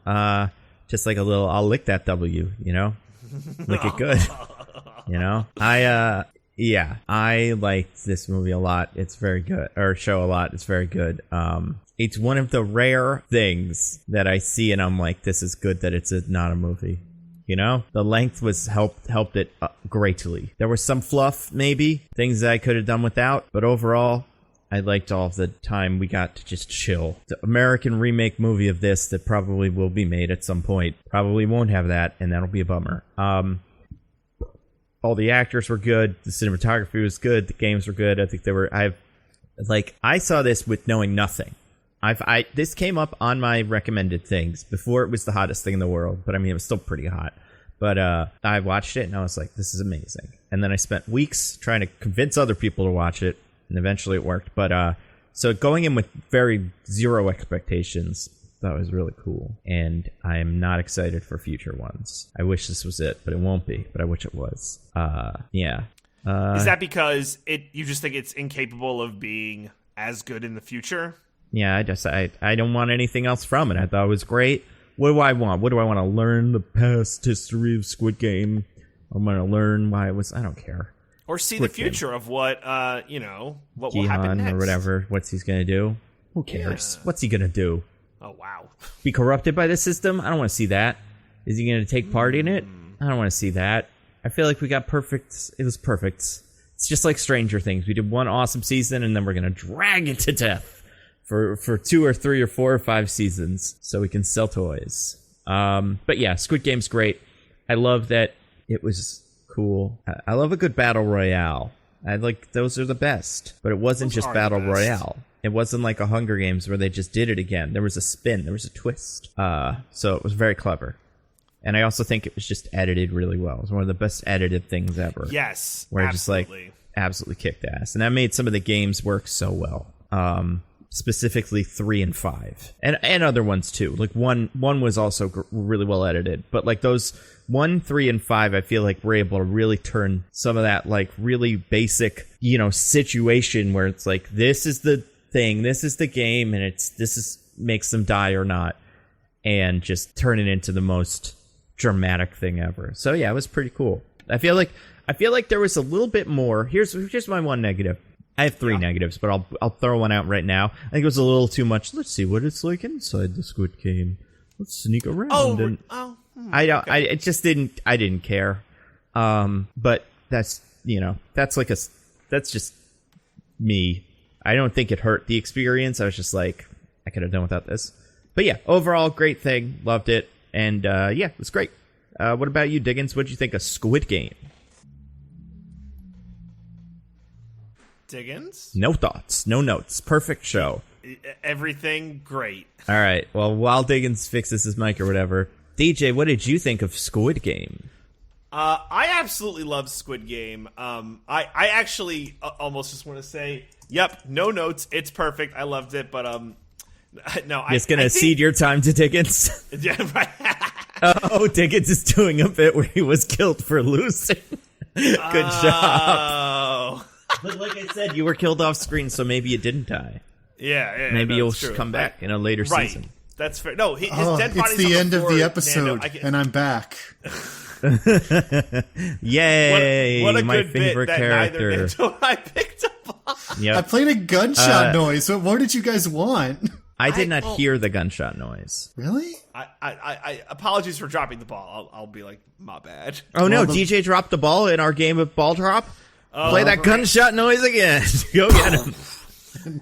Just like a little, I'll lick that W, you know? Lick it good. You know? I liked this movie a lot. It's very good. Or show a lot. It's very good. It's one of the rare things that I see and I'm like, this is good that it's not a movie. You know? The length was helped it greatly. There was some fluff, maybe. Things that I could have done without. But overall, I liked all of the time we got to just chill. The American remake movie of this that probably will be made at some point probably won't have that, and that'll be a bummer. All the actors were good. The cinematography was good. The games were good. I think they were. I saw this with knowing nothing. This came up on my recommended things before it was the hottest thing in the world, but I mean it was still pretty hot. But I watched it and I was like, this is amazing. And then I spent weeks trying to convince other people to watch it. And eventually it worked. But so going in with very zero expectations, that was really cool. And I am not excited for future ones. I wish this was it, but it won't be. But I wish it was. Yeah. Is that because you just think it's incapable of being as good in the future? Yeah, I don't want anything else from it. I thought it was great. What do I want? What do I want to learn? The past history of Squid Game? I'm going to learn why it was... I don't care. Or see the future of what, what will Jihan happen next. Or whatever. What's he's going to do? Who cares? Yeah. What's he going to do? Oh, wow. Be corrupted by the system? I don't want to see that. Is he going to take part in it? I don't want to see that. I feel like we got perfect. It was perfect. It's just like Stranger Things. We did one awesome season, and then we're going to drag it to death for 2 or 3 or 4 or 5 seasons so we can sell toys. But yeah, Squid Game's great. I love that it was... cool. I love a good battle royale. Those are the best. But it wasn't just battle royale. It wasn't like a Hunger Games where they just did it again. There was a spin. There was a twist. So it was very clever. And I also think it was just edited really well. It was one of the best edited things ever. Yes, where absolutely. It just absolutely kicked ass. And that made some of the games work so well. Specifically 3 and 5. And other ones too. Like one was also really well edited. But like those 1, 3, and 5, I feel like we're able to really turn some of that like really basic, situation where it's like, this is the thing, this is the game, and makes them die or not, and just turn it into the most dramatic thing ever. So yeah, it was pretty cool. I feel like there was a little bit more. Here's my one negative. I have 3 negatives, but I'll throw one out right now. I think it was a little too much. Let's see what it's like inside the Squid Game. Let's sneak around. I didn't care. But that's that's just me. I don't think it hurt the experience. I was just like, I could have done without this. But yeah, overall, great thing. Loved it. And yeah, it was great. What about you, Diggins? What did you think of Squid Game? Diggins? No thoughts, no notes. Perfect show. Everything great. All right. Well, while Diggins fixes his mic or whatever, DJ, what did you think of Squid Game? I absolutely love Squid Game. I actually almost just want to say, yep, no notes. It's perfect. I loved it, but no. Just gonna cede your time to Diggins. Yeah, right. Oh, Diggins is doing a bit where he was killed for losing. Good job. But like I said, you were killed off screen, so maybe you didn't die. Yeah. Maybe you'll come back in a later season. That's fair. No, his dead body's it's the on end of the episode, Nando. and I'm back. Yay! What a my good favorite bit character. That Nando I picked up on. Yep. I played a gunshot noise. What more did you guys want? I did not hear the gunshot noise. Really? I apologies for dropping the ball. I'll be like, my bad. Oh no, DJ dropped the ball in our game of ball drop. Play that gunshot noise again. Go get him.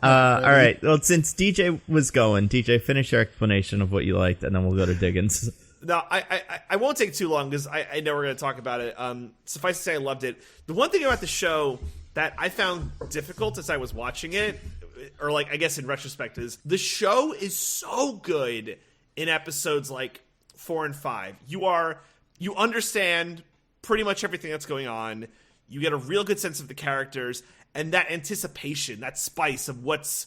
All right. Well, since DJ was going, DJ, finish your explanation of what you liked, and then we'll go to Diggins. No, I won't take too long because I know we're going to talk about it. Suffice to say, I loved it. The one thing about the show that I found difficult as I was watching it, or like I guess in retrospect, is the show is so good in episodes like 4 and 5. You understand pretty much everything that's going on. You get a real good sense of the characters, and that anticipation, that spice of what's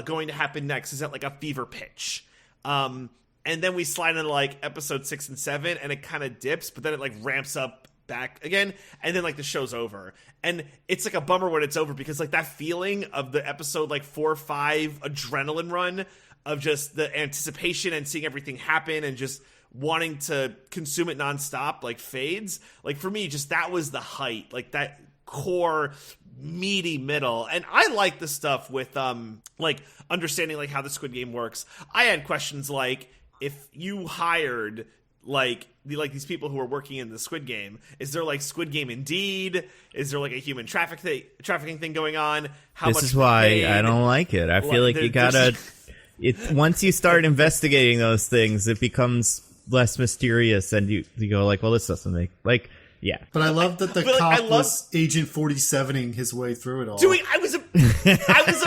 going to happen next is at like a fever pitch. And then we slide into like episode 6 and 7, and it kind of dips, but then it like ramps up back again, and then like the show's over. And it's like a bummer when it's over, because like that feeling of the episode like 4 or 5 adrenaline run of just the anticipation and seeing everything happen and just wanting to consume it nonstop like fades. Like for me, just that was the height, like that core meaty middle. And I like the stuff with like understanding like how the Squid Game works. I had questions like, if you hired like these people who are working in the Squid Game, is there like Squid Game indeed? Is there like a human trafficking thing going on? How this much is why paid? I don't like it. I feel like you gotta. Once you start investigating those things, it becomes less mysterious, and you go like, well, this doesn't make like. Yeah, but I love that the like, cop was Agent 47ing his way through it all. I was about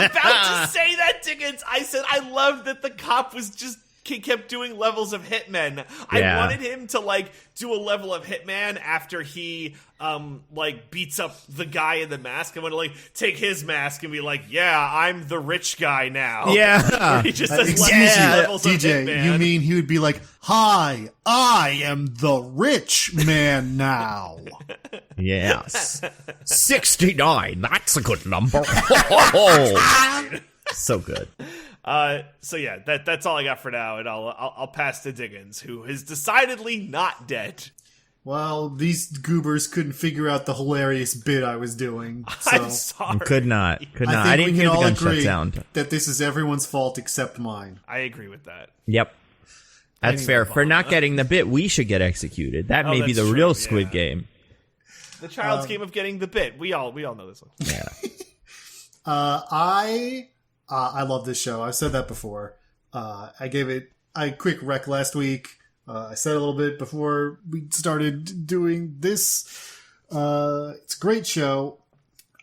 to say that, Diggins. I said I love that the cop was just kept doing levels of Hitman. I wanted him to like do a level of Hitman after he like beats up the guy in the mask. I want to like take his mask and be like, yeah, I'm the rich guy now. Yeah, he just does levels DJ, of Hitman. you mean he would be like, hi, I am the rich man now. Yes. 69, that's a good number. So good. So yeah, that's all I got for now, and I'll pass to Diggins, who is decidedly not dead. Well, these goobers couldn't figure out the hilarious bit I was doing. So I'm sorry. Could not. I didn't think we hear can the all gunshot agree sound. that this is everyone's fault except mine. I agree with that. Yep. That's fair. For not getting the bit, we should get executed. That may be that's the true, real Squid yeah. Game. The child's game of getting the bit. We all know this one. Yeah. I love this show. I've said that before. I gave it a quick rec last week. I said a little bit before we started doing this. It's a great show.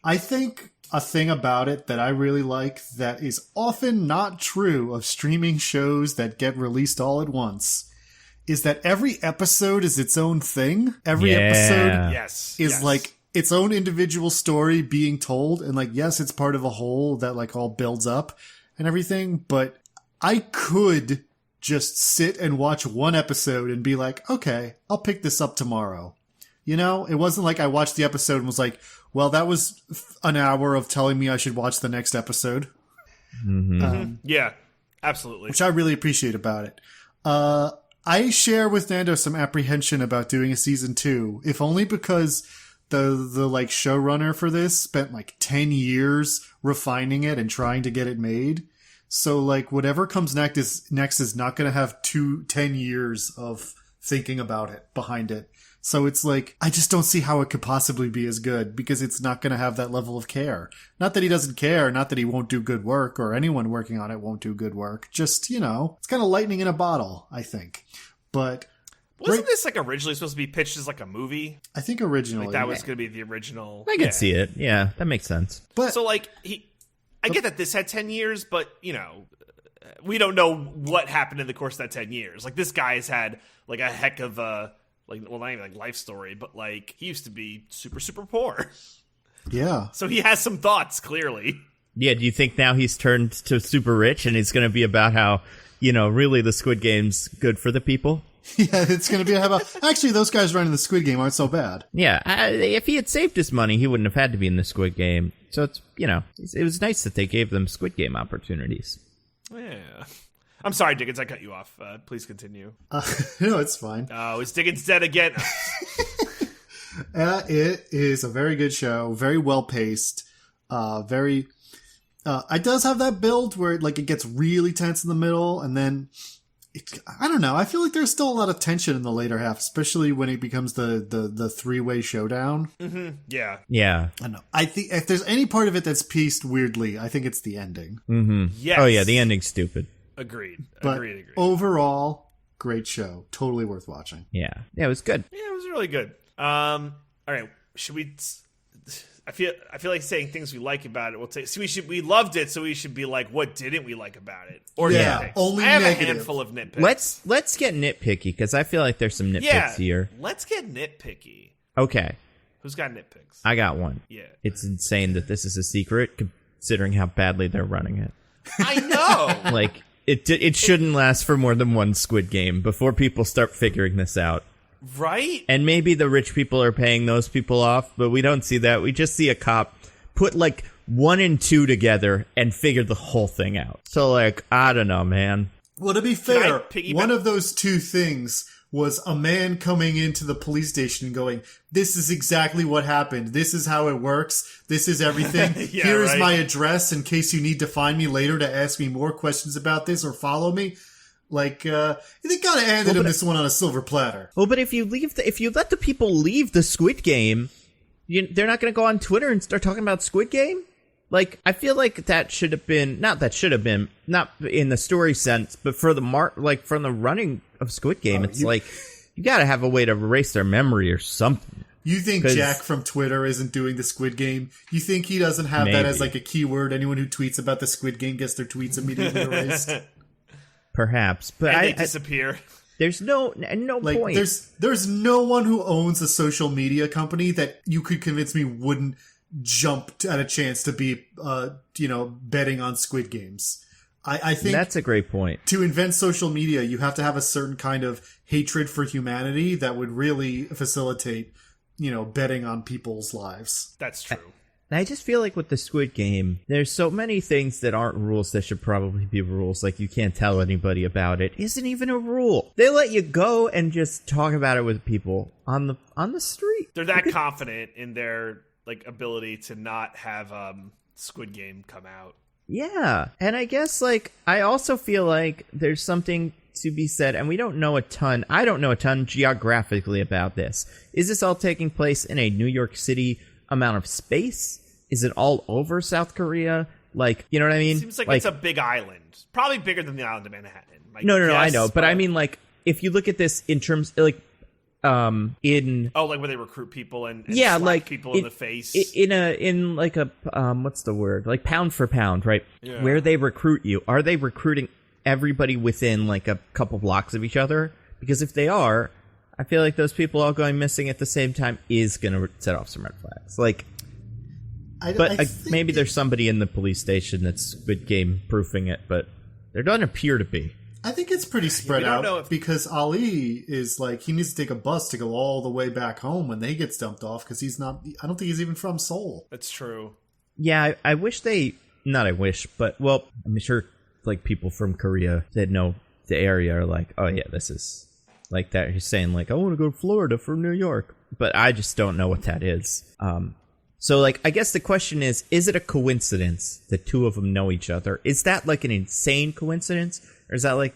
I think a thing about it that I really like that is often not true of streaming shows that get released all at once is that every episode is its own thing. Every episode is like its own individual story being told. And like, yes, it's part of a whole that like all builds up and everything. But I could just sit and watch one episode and be like, okay, I'll pick this up tomorrow. You know, it wasn't like I watched the episode and was like, well, that was an hour of telling me I should watch the next episode. Mm-hmm. Yeah, absolutely. Which I really appreciate about it. I share with Nando some apprehension about doing a season 2, if only because the like showrunner for this spent like 10 years refining it and trying to get it made. So like whatever comes next is not going to have 10 years of thinking about it behind it. So it's like, I just don't see how it could possibly be as good because it's not going to have that level of care. Not that he doesn't care, not that he won't do good work or anyone working on it won't do good work. Just, you know, it's kind of lightning in a bottle, I think. But wasn't this like originally supposed to be pitched as like a movie? I think originally. Like that was going to be the original. I could see it. Yeah, that makes sense. But so like I get that this had 10 years, but you know, we don't know what happened in the course of that 10 years. Like this guy has had like a heck of a like, well, not even like life story, but like he used to be super, super poor. Yeah. So he has some thoughts, clearly. Yeah, do you think now he's turned to super rich and it's going to be about how, really the Squid Game's good for the people? Yeah, it's going to be about... Actually, those guys running the Squid Game aren't so bad. Yeah, if he had saved his money, he wouldn't have had to be in the Squid Game. So it's, it was nice that they gave them Squid Game opportunities. Yeah. I'm sorry, Diggins, I cut you off. Please continue. No, it's fine. Oh, is Diggins dead again? It is a very good show, very well paced, very. It does have that build where it gets really tense in the middle, and then I don't know. I feel like there's still a lot of tension in the later half, especially when it becomes the 3-way showdown. Mm-hmm. Yeah. Yeah. I don't know. I think if there's any part of it that's pieced weirdly, I think it's the ending. Mm-hmm. Yes. Oh yeah, the ending's stupid. Agreed. But Agreed. overall, great show. Totally worth watching. Yeah, it was good. Yeah, it was really good. All right, should we? I feel like saying things we like about it. We'll say we loved it, so we should be like, what didn't we like about it? Or nitpicks. Only I have negative. a handful of nitpicks. Let's get nitpicky because I feel like there's some nitpicks here. Let's get nitpicky. Okay, Who's got nitpicks? I got one. Yeah, it's insane that this is a secret considering how badly they're running it. I know. Like it shouldn't last for more than one Squid Game before people start figuring this out. Right? And maybe the rich people are paying those people off, but we don't see that. We just see a cop put 1 and 2 together and figure the whole thing out. So I don't know, man. Well, to be fair, one of those two things was a man coming into the police station and going, this is exactly what happened. This is how it works. This is everything. Yeah, Here's my address in case you need to find me later to ask me more questions about this or follow me. They kind of handed him this one on a silver platter. Well, but if you let the people leave the Squid Game, they're not going to go on Twitter and start talking about Squid Game. I feel like that should have been not in the story sense, but for the from the running of Squid Game, you got to have a way to erase their memory or something. You think Jack from Twitter isn't doing the Squid Game? You think he doesn't have that as a keyword? Anyone who tweets about the Squid Game gets their tweets immediately erased. Perhaps, but they disappear. There's no point. There's no one who owns a social media company that you could convince me wouldn't jump at a chance to be, betting on Squid Games. I think that's a great point. To invent social media, you have to have a certain kind of hatred for humanity that would really facilitate, betting on people's lives. That's true. And I just feel like with the Squid Game, there's so many things that aren't rules that should probably be rules. Like you can't tell anybody about it. Isn't even a rule. They let you go and just talk about it with people on the street. They're that confident in their ability to not have Squid Game come out. Yeah, and I guess I also feel like there's something to be said, and we don't know a ton. I don't know a ton geographically about this. Is this all taking place in a New York City amount of space? Is it all over South Korea? You know what I mean? Seems like it's a big island. Probably bigger than the island of Manhattan. No, I know. But I mean, if you look at this in terms, where they recruit people and slap people in the face. In what's the word? Pound for pound, right? Yeah. Where they recruit you. Are they recruiting everybody within, a couple blocks of each other? Because if they are, I feel like those people all going missing at the same time is going to set off some red flags. Maybe there's somebody in the police station that's Squid Game proofing it, but there doesn't appear to be. I think it's pretty spread out because Ali is he needs to take a bus to go all the way back home when they get dumped off because he's not. I don't think he's even from Seoul. That's true. Yeah, I wish they. Not I wish, but I'm sure people from Korea that know the area are oh yeah, this is. That he's saying I want to go to Florida from New York, but I just don't know what that is. So I guess the question is it a coincidence that two of them know each other? Is that an insane coincidence, or is that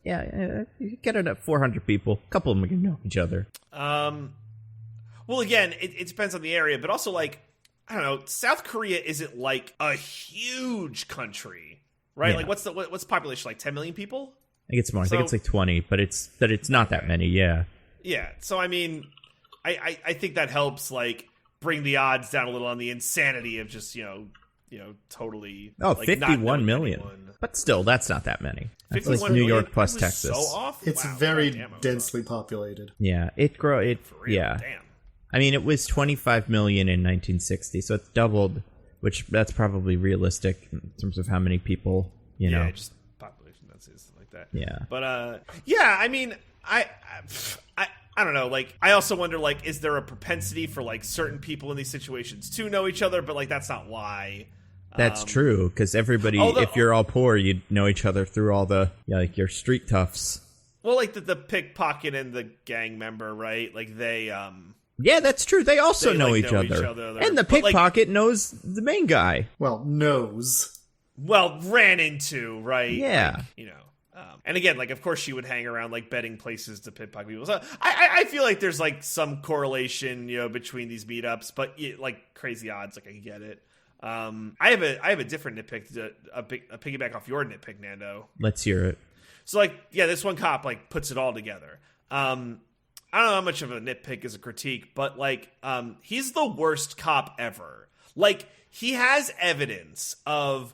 you get it at 400 people, a couple of them can know each other? Well, again, it depends on the area, but also I don't know. South Korea isn't a huge country, right? Yeah. What's the population? 10 million people? I think it's more. I think it's 20, but it's not that many. Yeah. Yeah. So I mean, I think that helps bring the odds down a little on the insanity of just totally. Oh, like, 51 million. Anyone. But still, that's not that many. That's like 51 New million? York plus I was Texas. So off? It's Wow, very goddamn, I was densely off. populated. Yeah, yeah. Damn. I mean, it was 25 million in 1960, so it's doubled, which that's probably realistic in terms of how many people, Yeah, just population density, stuff like that. Yeah. But, yeah, I mean, I don't know. Like, I also wonder, like, is there a propensity for, like, certain people in these situations to know each other? But, like, that's not why. That's true, because everybody, if you're all poor, you'd know each other through all the, like, your street toughs. Well, like, the pickpocket and the gang member, right? Like, they, Yeah, that's true. They also know, like, each know other. each other. And the But, like, pickpocket knows the main guy. Well, knows. well, ran into, right? Yeah. Like, and again, like, of course she would hang around, like, betting places to pickpocket people. So I feel like there's, like, some correlation, between these meetups, but, like, crazy odds, like, I get it. I have a different nitpick, a piggyback off your nitpick, Nando. Let's hear it. So, like, yeah, this one cop, like, puts it all together. I don't know how much of a nitpick is a critique, but, like, he's the worst cop ever. Like, he has evidence of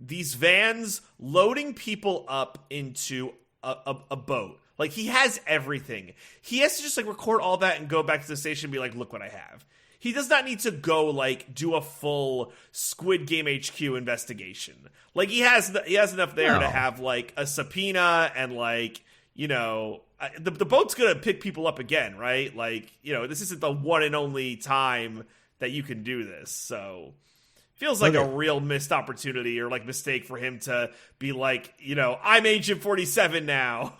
these vans loading people up into a boat. Like, he has everything. He has to just, like, record all that and go back to the station and be like, look what I have. He does not need to go, like, do a full Squid Game HQ investigation. Like, he has enough there to have, like, a subpoena and, like, the boat's gonna pick people up again, right? Like, this isn't the one and only time that you can do this. So, feels like a real missed opportunity or, like, mistake for him to be like, I'm Agent 47 now.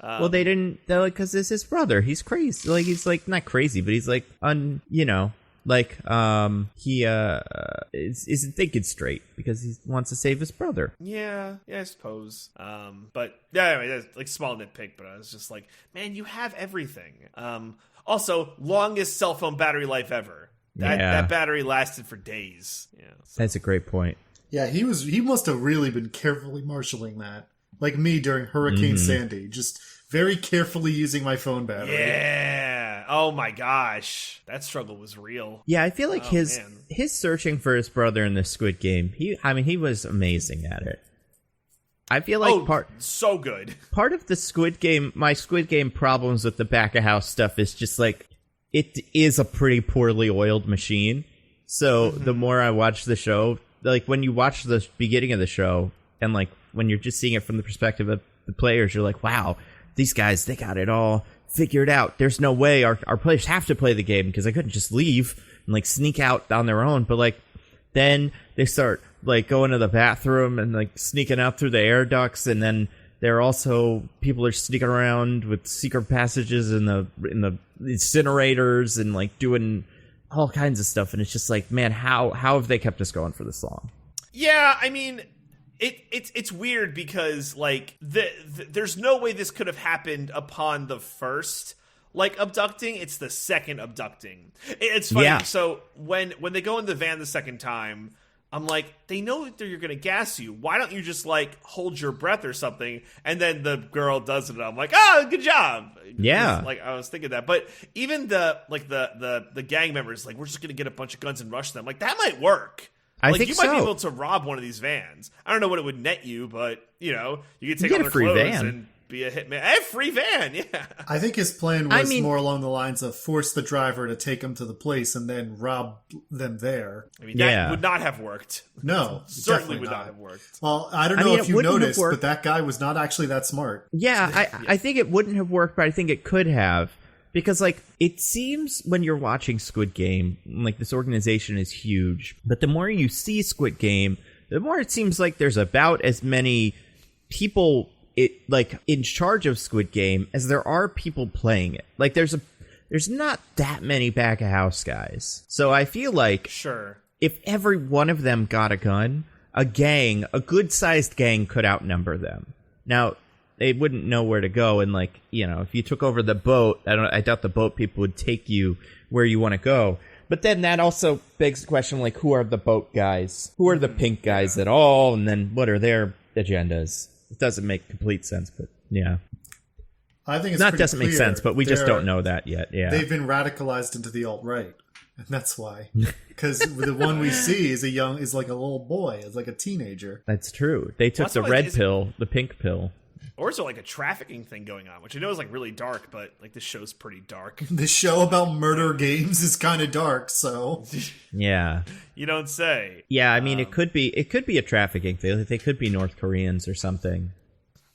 Well, they didn't, because it's his brother. He's crazy. Like, he's, like, not crazy, but he's, like, he isn't thinking straight because he wants to save his brother. Yeah, I suppose. But, yeah, anyway, that's, like, small nitpick, but I was just like, man, you have everything. Also, longest cell phone battery life ever. That battery lasted for days. Yeah, so. That's a great point. Yeah, he must have really been carefully marshaling that. Like me during Hurricane Sandy, just very carefully using my phone battery. Yeah. Oh my gosh. That struggle was real. Yeah, I feel like his searching for his brother in the Squid Game, he was amazing at it. I feel like so good. Part of the Squid Game, my Squid Game problems with the back of house stuff is just like, it is a pretty poorly oiled machine. So the more I watch the show, like when you watch the beginning of the show and like when you're just seeing it from the perspective of the players, you're like, wow, these guys, they got it all figured out. There's no way our players have to play the game because they couldn't just leave and like sneak out on their own. But like then they start like going to the bathroom and like sneaking out through the air ducts, and then people are sneaking around with secret passages in the incinerators and like doing all kinds of stuff. And it's just like, man, how have they kept us going for this long? Yeah, I mean, it's weird because like there's no way this could have happened upon the first like abducting. It's the second abducting. It's funny. Yeah. So when they go in the van the second time, I'm like, they know that you're gonna gas you. Why don't you just like hold your breath or something? And then the girl does it. And I'm like, oh, good job. Yeah. Like I was thinking that, but even the gang members, like, we're just gonna get a bunch of guns and rush them. Like that might work. I like, think you so. might be able to rob one of these vans. I don't know what it would net you, but you could take get all a their free clothes van. and be a hitman. A free van, yeah. I think his plan was more along the lines of force the driver to take him to the place and then rob them there. I mean, that would not have worked. No, certainly would not have worked. Well, I don't know if you noticed, but that guy was not actually that smart. Yeah, I think it wouldn't have worked, but I think it could have. Because, like, it seems when you're watching Squid Game, like, this organization is huge. But the more you see Squid Game, the more it seems like there's about as many people, in charge of Squid Game as there are people playing it. Like, there's not that many back-of-house guys. So I feel like if every one of them got a gun, a good-sized gang could outnumber them. Now, they wouldn't know where to go, and like, if you took over the boat, I doubt the boat people would take you where you want to go. But then that also begs the question, like, who are the boat guys? Who are the pink guys at all? And then what are their agendas? It doesn't make complete sense, but yeah. I think it's not pretty doesn't make clear. sense, but we just don't know that yet. Yeah, they've been radicalized into the alt-right, And that's why. Because the one we see is like a little boy, is like a teenager. That's true. They took the red pill, the pink pill. Or is there like a trafficking thing going on, which I know is like really dark, but like this show's pretty dark. The show about murder games is kind of dark, so yeah, you don't say. Yeah, I mean it could be a trafficking thing. They could be North Koreans or something.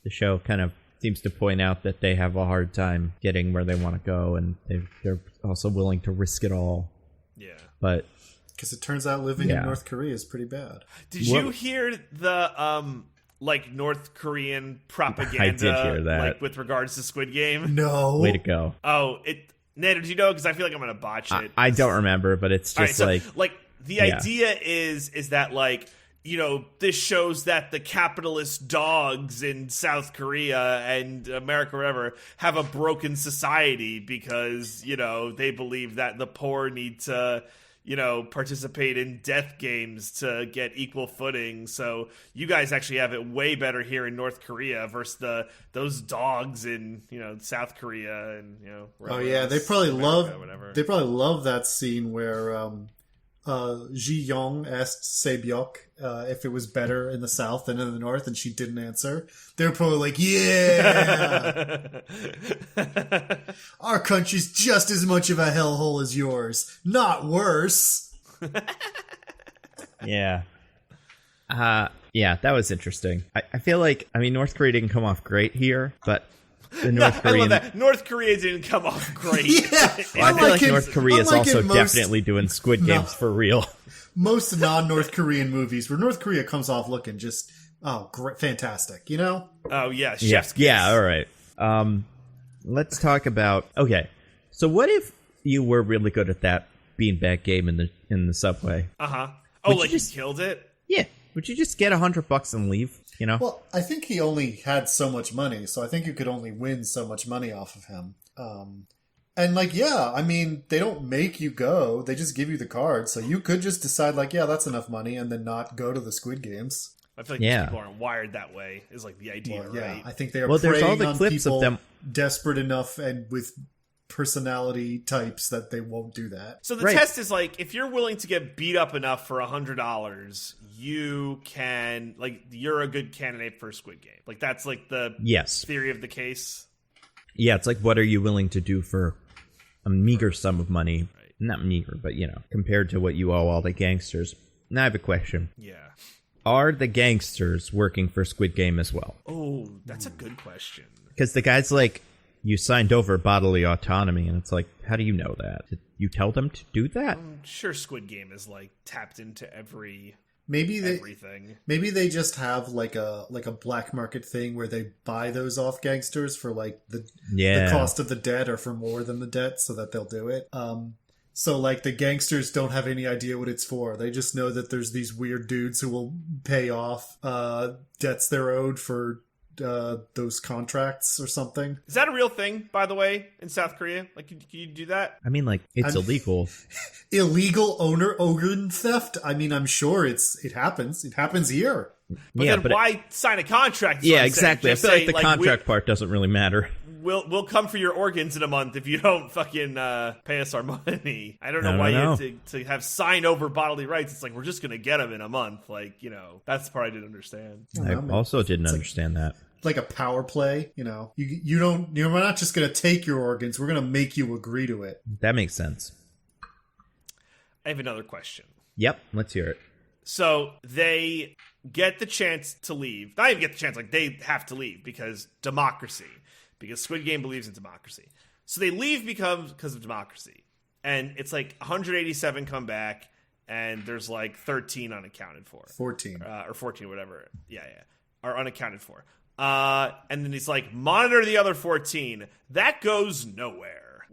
The show kind of seems to point out that they have a hard time getting where they want to go, and they're also willing to risk it all. Yeah, but because it turns out living in North Korea is pretty bad. Did you hear the like North Korean propaganda? I did hear that. Like with regards to Squid Game. No, way to go. Oh, Nando, did you know? Because I feel like I'm gonna botch it. I don't remember, but it's just like the idea is that like, you know, this shows that the capitalist dogs in South Korea and America, or whatever, have a broken society because, you know, they believe that the poor need to, you know, participate in death games to get equal footing. So you guys actually have it way better here in North Korea versus those dogs in, you know, South Korea and, you know. Oh yeah, they probably love that scene where Ji Young asked Sebyok if it was better in the South than in the North, and she didn't answer. They're probably like, yeah! Our country's just as much of a hellhole as yours. Not worse. Yeah. Yeah, that was interesting. I feel like, I mean, North Korea didn't come off great here, but the North Korean... I love that. North Korea didn't come off great. Yeah, well, I feel like North Korea is also definitely doing Squid Games for real. Most non-North Korean movies where North Korea comes off looking just, great, fantastic, you know? Oh, yeah. Chef's kiss. Yeah, all right. Let's talk about... Okay, so what if you were really good at that beanbag game in the subway? Uh-huh. Oh, like you killed it? Yeah. Would you just get $100 and leave? You know? Well, I think he only had so much money, so I think you could only win so much money off of him. And like, yeah, I mean, they don't make you go; they just give you the card, so you could just decide, like, yeah, that's enough money, and then not go to the Squid Games. I feel like these people aren't wired that way. Is like the idea, right? I think they are. There's all the on clips people of them desperate enough and with personality types that they won't do that. So the test is like, if you're willing to get beat up enough for $100, you can, like, you're a good candidate for a Squid Game. Like, that's like the theory of the case. Yeah, it's like, what are you willing to do for a meager sum of money? Right. Not meager, but, you know, compared to what you owe all the gangsters. Now I have a question. Yeah. Are the gangsters working for Squid Game as well? Oh, that's a good question. Because the guy's like, you signed over bodily autonomy, and it's like, how do you know that? Did you tell them to do that? I'm sure Squid Game is like tapped into everything. Maybe they just have like a black market thing where they buy those off gangsters for like the cost of the debt or for more than the debt, so that they'll do it. So like the gangsters don't have any idea what it's for. They just know that there's these weird dudes who will pay off debts they're owed for those contracts or something. Is that a real thing, by the way, in South Korea? Like, can you do that? I mean, like, it's illegal. Illegal organ theft? I mean, I'm sure it happens. It happens here. But why sign a contract? Yeah, exactly. I feel like the contract part doesn't really matter. We'll come for your organs in a month if you don't fucking pay us our money. I don't know why you have to have sign over bodily rights. It's like, we're just going to get them in a month. Like, you know, that's the part I didn't understand. I also didn't understand that. Like a power play, you know. We're not just going to take your organs. We're going to make you agree to it. That makes sense. I have another question. Yep, let's hear it. So they get the chance to leave. Not even get the chance, like they have to leave because democracy. Because Squid Game believes in democracy. So they leave because of democracy. And it's like 187 come back, and there's like 13 unaccounted for. 14. Or 14, whatever. Yeah. Are unaccounted for. And then he's like, monitor the other 14. That goes nowhere.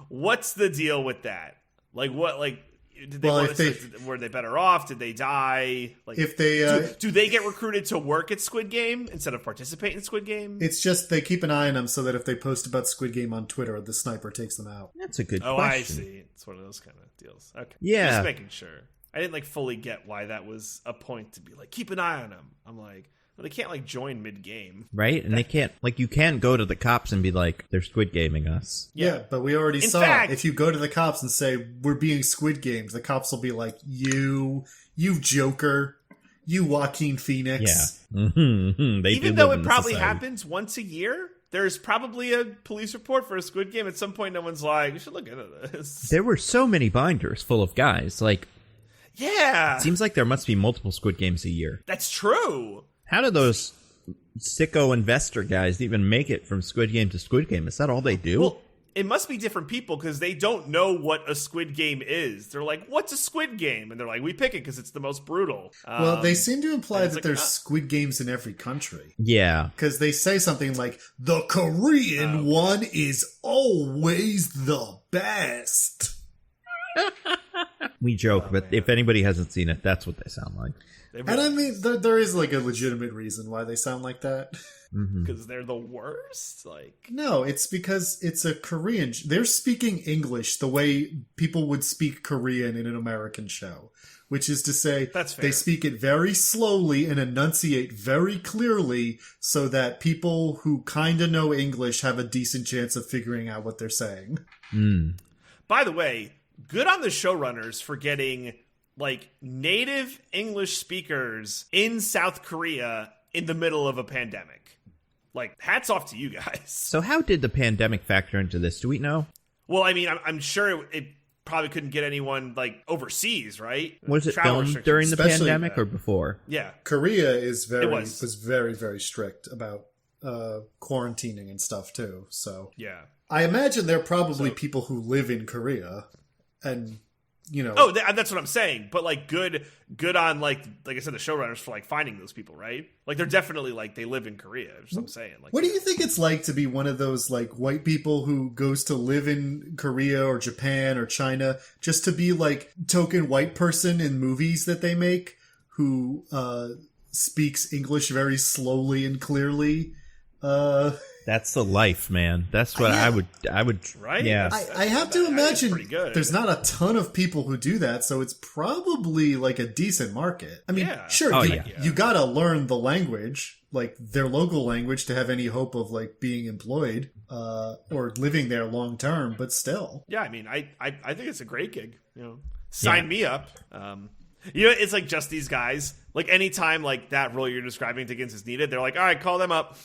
What's the deal with that? Like, what, like, did they were they better off? Did they die? Like, if they do they get recruited to work at Squid Game instead of participate in Squid Game? It's just they keep an eye on them so that if they post about Squid Game on Twitter, the sniper takes them out. That's a good question. Oh, I see. It's one of those kind of deals. Okay. Yeah. Just making sure. I didn't like fully get why that was a point to be like, keep an eye on them. I'm like, Well, they can't like join mid game. Right? And they can't, like, you can't go to the cops and be like, they're Squid Gaming us. Yeah, but we already In saw fact- if you go to the cops and say, we're being Squid Games, the cops will be like, you Joker, you Joaquin Phoenix. Yeah. Mm-hmm. They Even do though live it in probably society. happens once a year, there's probably a police report for a Squid Game. At some point, no one's like, we should look into this. There were so many binders full of guys. Like, Yeah, it seems like there must be multiple Squid Games a year. that's true. How do those sicko investor guys even make it from Squid Game to Squid Game? Is that all they do? Well, it must be different people because they don't know what a Squid Game is. They're like, what's a Squid Game? And they're like, we pick it because it's the most brutal. Well, they seem to imply it's that like, there's Squid Games in every country. Yeah. Because they say something like, the Korean one is always the best. We joke, but if anybody hasn't seen it, that's what they sound like. And I mean, there is like a legitimate reason why they sound like that. because they're the worst. Like, No, it's because it's a Korean. They're speaking English the way people would speak Korean in an American show, which is to say, That's fair. they speak it very slowly and enunciate very clearly so that people who kind of know English have a decent chance of figuring out what they're saying. by the way, good on the showrunners for getting like native English speakers in South Korea in the middle of a pandemic. Like, hats off to you guys. So how did the pandemic factor into this? Do we know? Well, I mean, I'm sure it probably couldn't get anyone like overseas, right? Was it Travel filmed restrictions. during the Especially- pandemic or before? Yeah. Korea is was. very, very strict about quarantining and stuff too. So Yeah. I imagine there are probably people who live in Korea and, you know. Oh, that's what I'm saying. But like, good on like I said, the showrunners for like finding those people, right? Like, they're definitely like they live in Korea. That's what I'm saying. Like, What do you think it's like to be one of those like white people who goes to live in Korea or Japan or China just to be like token white person in movies that they make who speaks English very slowly and clearly? That's the life, man. That's what I would, Right? Yeah. I have to That is imagine pretty good. there's not a ton of people who do that, so it's probably like a decent market. I mean, Yeah. sure, Oh, you, yeah. you gotta learn the language, like their local language, to have any hope of like being employed or living there long term, but still. yeah, I mean, I think it's a great gig. You know, sign me up. You know, it's like just these guys. Like, anytime like that role you're describing, Diggins, is needed, they're like, all right, call them up.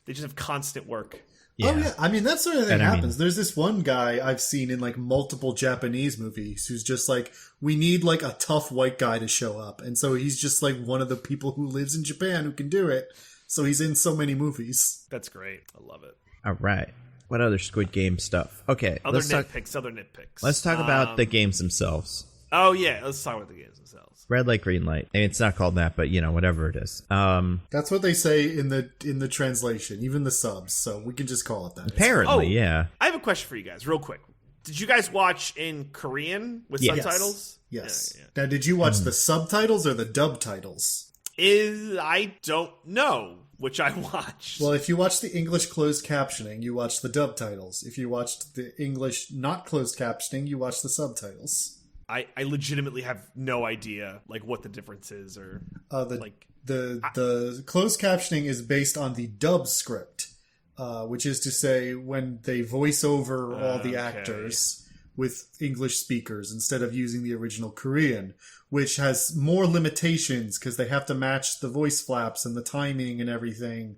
They just have constant work. Oh yeah, I mean that sort of thing And I mean- happens. There's this one guy I've seen in like multiple Japanese movies who's just like, we need like a tough white guy to show up, and so he's just like one of the people who lives in Japan who can do it. So he's in so many movies. That's great. I love it. All right. What other Squid Game stuff? Okay. Other Let's talk nitpicks. Let's talk about the games themselves. Oh yeah, let's talk about the games themselves. Red light, green light. I mean, it's not called that, but you know, whatever it is. That's what they say in the translation, even the subs. So we can just call it that. Apparently, Oh. yeah. I have a question for you guys, real quick. Did you guys watch in Korean with Yes. subtitles? Yes. Yeah. Now, did you watch the subtitles or the dub titles? I don't know which I watched. Well, if you watch the English closed captioning, you watch the dub titles. If you watched the English not closed captioning, you watch the subtitles. I legitimately have no idea like what the difference is or like The closed captioning is based on the dub script, which is to say when they voice over all the Okay. actors with English speakers instead of using the original Korean, which has more limitations because they have to match the voice flaps and the timing and everything.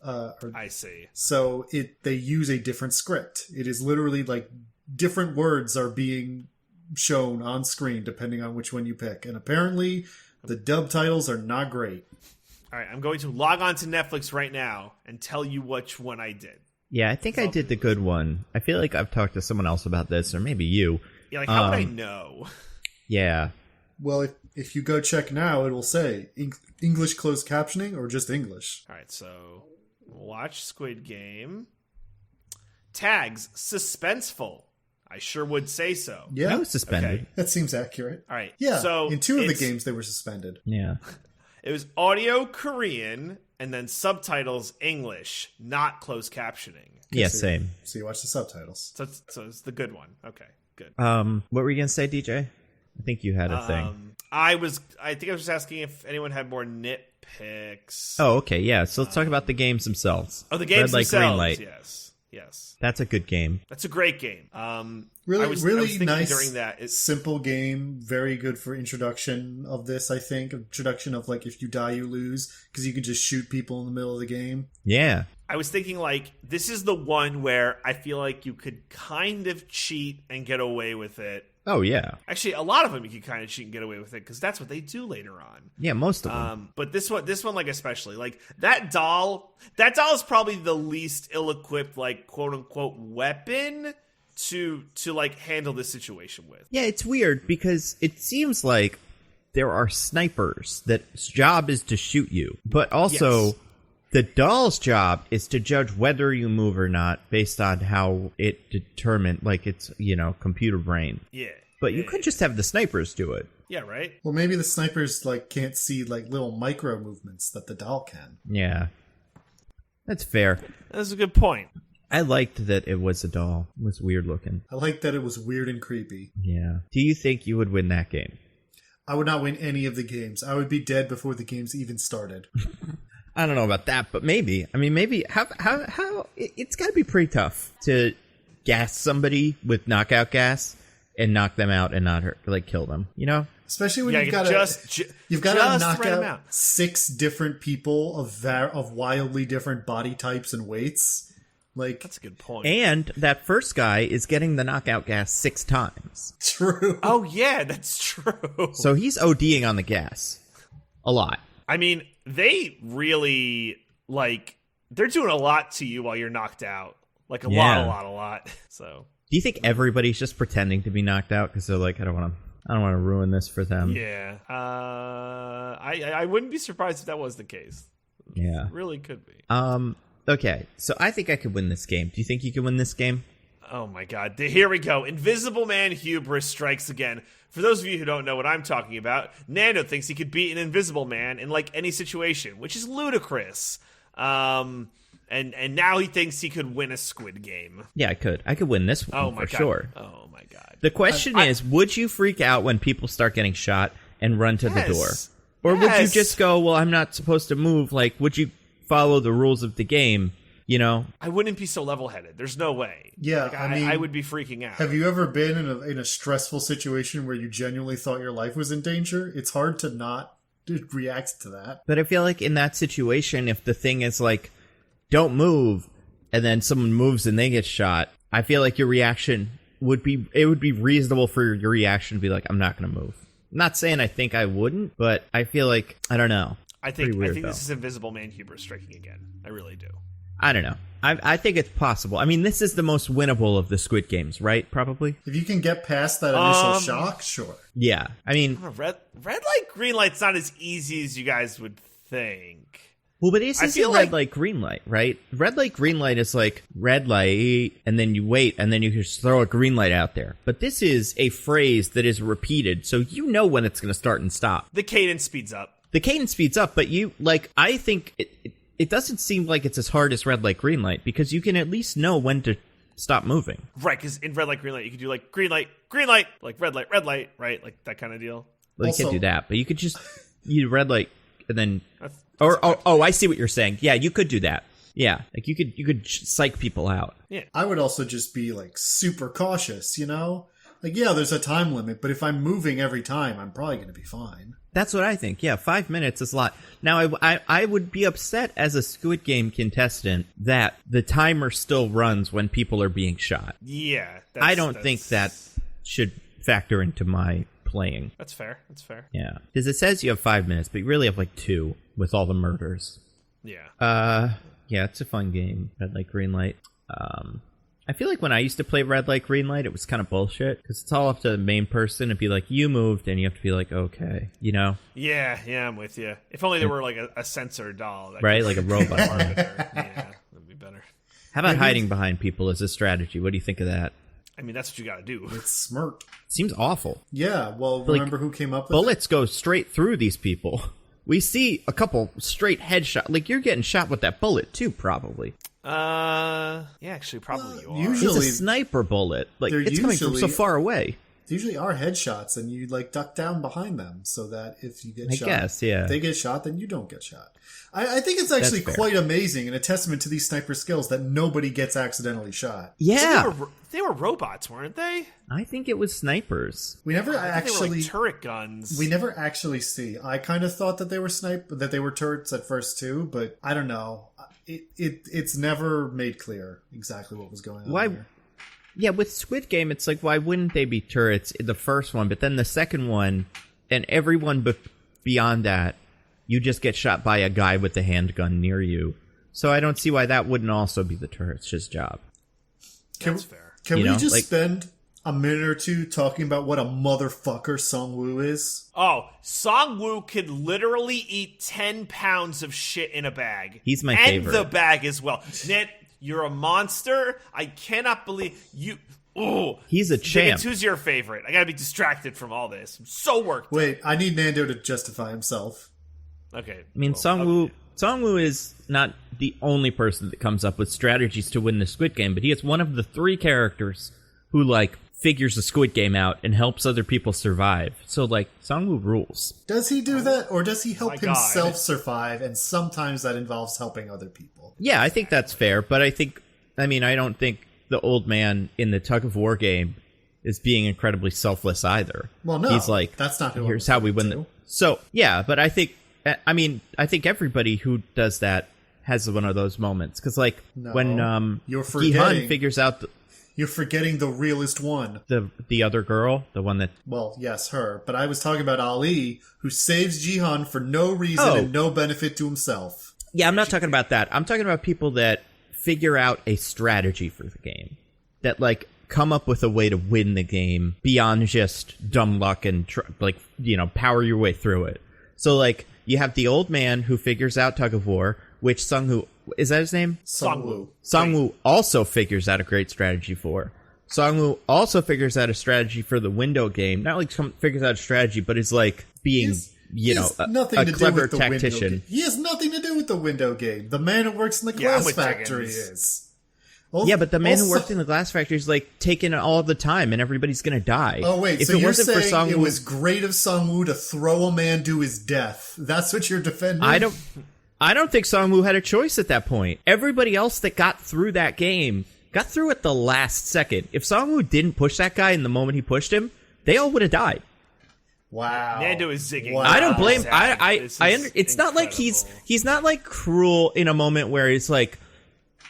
I see. So they use a different script. It is literally like different words are being shown on screen depending on which one you pick. And apparently the dub titles are not great. All right, I'm going to log on to Netflix right now and tell you which one I did. Yeah, I think I did the good one. I feel like I've talked to someone else about this, or maybe you. Yeah, like how would I know? Yeah. Well, if you go check now, it will say English closed captioning or just English. All right, so watch Squid Game. Tags suspenseful. I sure would say so. Yeah, I was suspended. Okay. that seems accurate. All right. Yeah, So in two of the it's- games they were suspended. Yeah. It was audio Korean and then subtitles English, not closed captioning. Yeah, so- same. So you watch the subtitles. So it's the good one. Okay, good. What were you going to say, DJ? I think you had a thing. I think I was just asking if anyone had more nitpicks. Oh, okay, yeah. So let's talk about the games themselves. Oh, the games Red light, themselves. green light. Yes. That's a good game. That's a great game. Really, I was thinking nice, during that. simple game. Very good for introduction of this, I think. Introduction of, like, if you die, you lose. Because you can just shoot people in the middle of the game. Yeah. I was thinking, like, this is the one where I feel like you could kind of cheat and get away with it. Oh, yeah. Actually, a lot of them you can kind of cheat and get away with it because that's what they do later on. Yeah, most of them. But this one, like, especially, like, that doll is probably the least ill-equipped, like, quote-unquote weapon to like handle this situation with. Yeah, it's weird because it seems like there are snipers that's job is to shoot you, but also Yes. the doll's job is to judge whether you move or not based on how it determined, like it's, computer brain. Yeah. But you could just have the snipers do it. Yeah, right? Well, maybe the snipers, like, can't see, like, little micro movements that the doll can. Yeah. That's fair. That's a good point. I liked that it was a doll. It was weird looking. I like that it was weird and creepy. Yeah. Do you think you would win that game? I would not win any of the games. I would be dead before the games even started. I don't know about that, but maybe. I mean, maybe how it's got to be pretty tough to gas somebody with knockout gas and knock them out and not hurt, like kill them. Especially when Yeah, you've got to knock right 'em out 6 different people of wildly different body types and weights. Like, That's a good point. And that first guy is getting the knockout gas 6 times. true. Oh, yeah, that's true. So he's ODing on the gas. A lot. I mean, they really, like, they're doing a lot to you while you're knocked out. Like, a lot. So, Do you think everybody's just pretending to be knocked out because they're like, I don't want to ruin this for them? yeah. I wouldn't be surprised if that was the case. Yeah. It really could be. Okay, so I think I could win this game. Do you think you can win this game? Oh my god. Here we go. Invisible Man hubris strikes again. For those of you who don't know what I'm talking about, Nando thinks he could beat an Invisible Man in, like, any situation, which is ludicrous. And now he thinks he could win a Squid Game. Yeah, I could. I could win this one for sure. Oh my god. The question is, would you freak out when people start getting shot and run to the door? Or would you Yes. just go, well, I'm not supposed to move? Like, would you follow the rules of the game, I wouldn't be so level-headed. There's no way. Yeah, Like, I mean, I would be freaking out. Have you ever been in a stressful situation where you genuinely thought your life was in danger? It's hard to not react to that. But I feel like in that situation, if the thing is like, don't move, and then someone moves and they get shot, I feel like your reaction would be reasonable for your reaction to be like, I'm not going to move. I'm not saying I think I wouldn't, but I feel like, I don't know. I think weird, this is Invisible Man hubris striking again. I really do. I don't know. I think it's possible. I mean, this is the most winnable of the Squid Games, right? Probably. If you can get past that initial shock, sure. Yeah. I mean, Red light, green light's not as easy as you guys would think. well, but this is feel red like- light, green light, right? Red light, green light is like red light, and then you wait, and then you just throw a green light out there. But this is a phrase that is repeated, so you know when it's going to start and stop. The cadence speeds up. The cadence speeds up, but I think it doesn't seem like it's as hard as red light, green light, because you can at least know when to stop moving. Right, because in red light, green light, you could do like green light, like red light, right? Like that kind of deal. Well, you Also- can't do that, but you could just red light, and then... That's I see what you're saying. Yeah, you could do that. Yeah, like you could psych people out. I would also just be, like, super cautious, Like, yeah, there's a time limit, but if I'm moving every time, I'm probably going to be fine. That's what I think. Yeah, 5 minutes is a lot. Now, I would be upset as a Squid Game contestant that the timer still runs when people are being shot. Yeah. I don't think that should factor into my playing. That's fair. That's fair. Yeah, because it says you have 5 minutes, but you really have like 2 with all the murders. Yeah. Yeah, it's a fun game. Red light, green light. I feel like when I used to play red light, green light, it was kind of bullshit because it's all up to the main person to be like, you moved, and you have to be like, okay, Yeah, I'm with you. If only there were like a sensor doll, that right, could- like a robot. Yeah, that'd be better. How about hiding behind people as a strategy? What do you think of that? I mean, that's what you got to do. It's smart. Seems awful. Yeah, well, remember who came up with Bullets go straight through these people. We see a couple straight headshot. Like, you're getting shot with that bullet, too, probably. Yeah, actually, probably you are. usually- It's a sniper bullet. Like, they're it's coming from so usually- far away. usually are headshots, and you like duck down behind them so that if you get shot, yeah, they get shot, then you don't get shot. I think it's actually quite amazing and a testament to these sniper skills that nobody gets accidentally shot. Yeah. They were robots, weren't they? I think it was snipers. We never they were like turret guns. We never actually see. I kind of thought that they were turrets at first too, but I don't know. It's never made clear exactly what was going on here. Yeah, with Squid Game, it's like, why wouldn't they be turrets in the first one? But then the second one, and everyone beyond that, you just get shot by a guy with a handgun near you. So I don't see why that wouldn't also be the turret's job. That's fair. Can we just spend a minute or two talking about what a motherfucker Song-woo is? Oh, Song-woo could literally eat 10 pounds of shit in a bag. He's my favorite. And the bag as well. Ned, you're a monster. I cannot believe you... Oh, he's a champ. Diggins, who's your favorite? I gotta be distracted from all this. I'm so worked Wait, I need Nando to justify himself. Okay. I mean, Song-woo is not the only person that comes up with strategies to win the Squid Game, but he is one of the 3 characters who, like, figures the Squid Game out and helps other people survive. So, like, Song-woo rules. Does he do that, or does he help himself survive, and sometimes that involves helping other people? Yeah, I think that's fair, but I don't think the old man in the tug-of-war game is being incredibly selfless either. Well, no. He's like, that's not who here's how we win. So, yeah, but I think everybody who does that has one of those moments. Because, like, when Gi-hun figures out... You're forgetting the realest one. The other girl? The one that... Well, yes, her. But I was talking about Ali, who saves Gi-hun for no reason and no benefit to himself. Yeah, I'm not talking about that. I'm talking about people that figure out a strategy for the game. That, like, come up with a way to win the game beyond just dumb luck and, power your way through it. So, like, you have the old man who figures out tug-of-war, which Sung-woo... Is that his name? Song-woo. Song-woo also figures out a great strategy for. Song-woo also figures out a strategy for the window game. Not like figures out a strategy, but is like being, a clever tactician. He has nothing to do with the window game. The man who works in the glass factory is. Yeah, but the man who worked in the glass factory is like taking all the time, and everybody's gonna die. Oh wait, if so it you're wasn't saying for Song-woo, it was great of Song-woo to throw a man to his death? That's what you're defending? I don't think Song-woo had a choice at that point. Everybody else that got through that game got through at the last second. If Song-woo didn't push that guy in the moment he pushed him, they all would have died. Wow. Nando is zigging. Wow. I don't blame. It's not like he's not like cruel in a moment where he's like,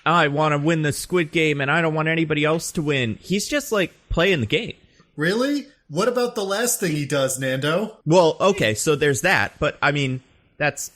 I want to win the Squid Game and I don't want anybody else to win. He's just like playing the game. Really? What about the last thing he does, Nando? Well, okay, so there's that, but I mean, that's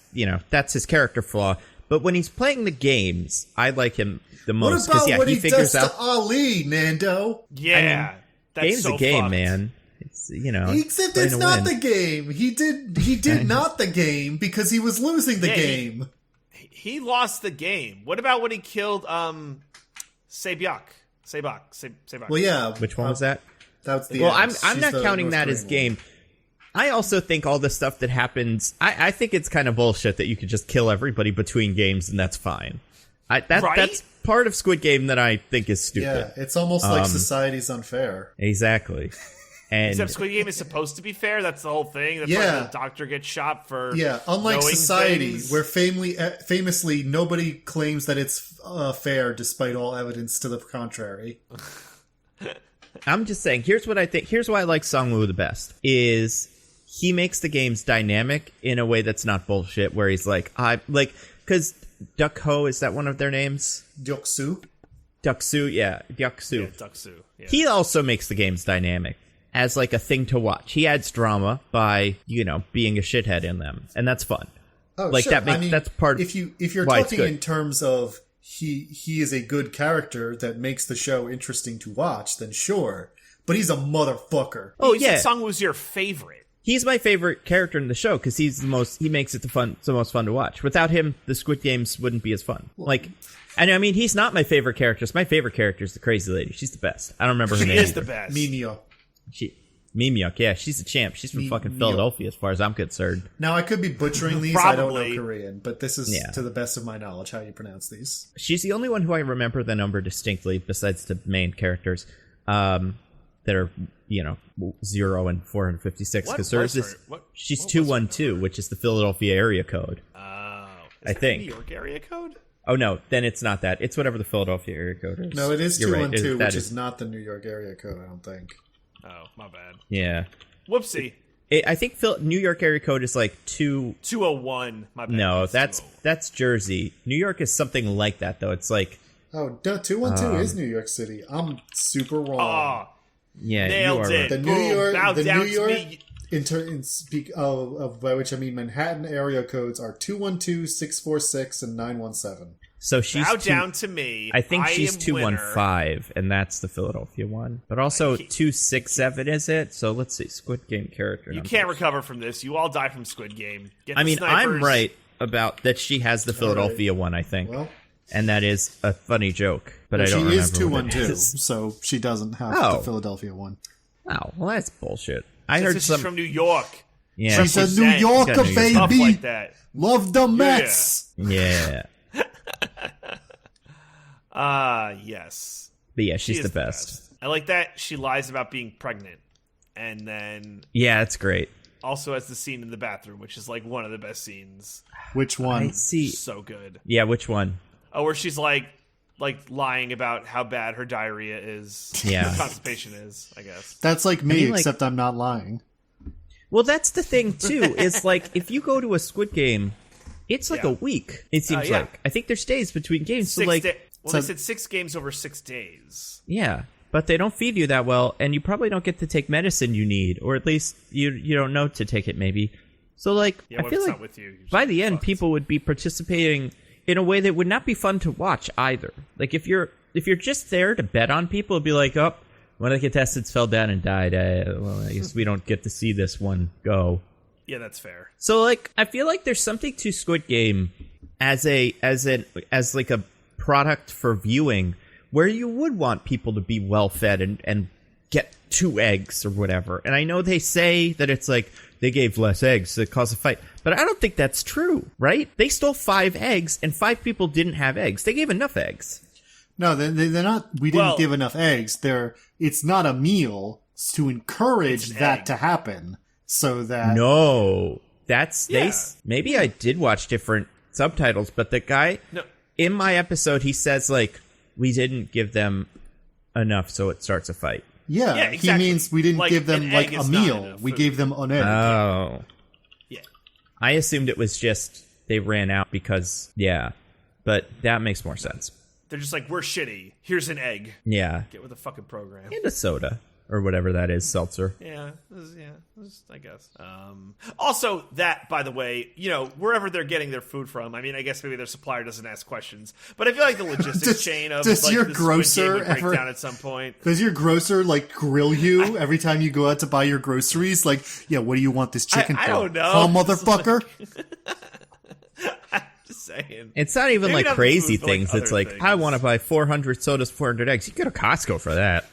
his character flaw. But when he's playing the games, I like him the most. What about what he figures does out to Ali, Nando? Yeah, that's game's so a game, fucked. Man. It's except it's not the game. He did not the game because he was losing the game. He lost the game. What about when he killed Sebak? Well, yeah. Which one was that? That's the. Well, end. I'm not counting that as game. I also think all the stuff that happens, I think it's kind of bullshit that you could just kill everybody between games and that's fine. That's part of Squid Game that I think is stupid. Yeah, it's almost like society's unfair. Exactly. And except Squid Game is supposed to be fair. That's the whole thing. That's why the doctor gets shot for unlike society, things. where famously nobody claims that it's fair despite all evidence to the contrary. I'm just saying, here's what I think. Here's why I like Song-woo the best, is he makes the games dynamic in a way that's not bullshit, where he's like, because Duck-ho, is that one of their names? Duck-soo? Duck-soo, yeah. Duck-soo. Yeah, Duck-soo. Yeah. He also makes the games dynamic as like a thing to watch. He adds drama by, being a shithead in them, and that's fun. Oh, like sure. That's part. If you're talking in terms of he is a good character that makes the show interesting to watch, then sure. But he's a motherfucker. Oh yeah, Song was your favorite. He's my favorite character in the show because he's the most. He makes it the most fun to watch. Without him, the Squid Games wouldn't be as fun. And I mean, he's not my favorite character. My favorite character is the crazy lady. She's the best. I don't remember her name. She is the best. Mimyuk, yeah, she's a champ. She's from fucking Philadelphia, as far as I'm concerned. Now, I could be butchering these. I don't know Korean, but this is, to the best of my knowledge, how you pronounce these. She's the only one who I remember the number distinctly, besides the main characters. The that are 0 and 456 because hers is she's 212, which is the Philadelphia area code. Oh, I think New York area code. Oh no, then it's not that. It's whatever the Philadelphia area code is. No, it is You're 212, right. which is not the New York area code. I don't think. Oh, my bad. Yeah. Whoopsie. I think New York area code is like 201. My bad. No, that's Jersey. New York is something like that though. It's like 212 is New York City. I'm super wrong. Oh, yeah, nailed it. The New York, speak of by which I mean Manhattan area codes are 212, 646, and 917. So she's bow down to me. I think she's am 215, and that's the Philadelphia one. But also 267 is it? So let's see, Squid Game character. You can't recover from this. You all die from Squid Game. I mean, I'm right about that. She has the Philadelphia one, I think. Well, and that is a funny joke, but I don't remember. She is 212, so she doesn't have the Philadelphia one. Oh, well, that's bullshit. I heard she's from New York. Yeah, she's a New Yorker, baby. Stuff like that. Love the Mets. Yeah. Yes. But yeah, she's the best. I like that she lies about being pregnant, and then it's great. Also has the scene in the bathroom, which is like one of the best scenes. Which one? I see. So good. Yeah, which one? Oh, where she's like lying about how bad her diarrhea is. Yeah. Her constipation is, I guess. That's like me, except I'm not lying. Well, that's the thing too. Is like if you go to a Squid Game, it's like a week. It seems like. I think there's days between games. They said 6 games over 6 days. Yeah, but they don't feed you that well, and you probably don't get to take medicine you need, or at least you don't know to take it. Maybe. So I feel like with you, by the end, people would be participating in a way that would not be fun to watch either. Like if you're just there to bet on people, it'd be like, oh, one of the contestants fell down and died. Well, I guess we don't get to see this one go. Yeah, that's fair. So I feel like there's something to Squid Game as like a product for viewing where you would want people to be well fed and get 2 eggs or whatever. And I know they say that it's like they gave less eggs to cause a fight, but I don't think that's true, right? They stole 5 eggs and 5 people didn't have eggs. They gave enough eggs. No, they're not. We didn't give enough eggs. It's not a meal to encourage that to happen. So that maybe I did watch different subtitles, but the guy in my episode, he says we didn't give them enough, so it starts a fight. Yeah, exactly. He means we didn't give them a meal. We gave them an egg. Oh, yeah. I assumed it was just they ran out because but that makes more sense. They're just like, we're shitty. Here's an egg. Yeah, get with the fucking program. And a soda. Or whatever that is, seltzer. Yeah, I guess. Also, that, by the way, wherever they're getting their food from, I mean, I guess maybe their supplier doesn't ask questions, but I feel like the logistics chain of does your the grocer would break down at some point. Does your grocer grill you every time you go out to buy your groceries? What do you want this chicken for? I don't know. Oh, motherfucker. I'm just saying. It's not even maybe crazy things. It's things. I want to buy 400 sodas, 400 eggs. You go to Costco for that.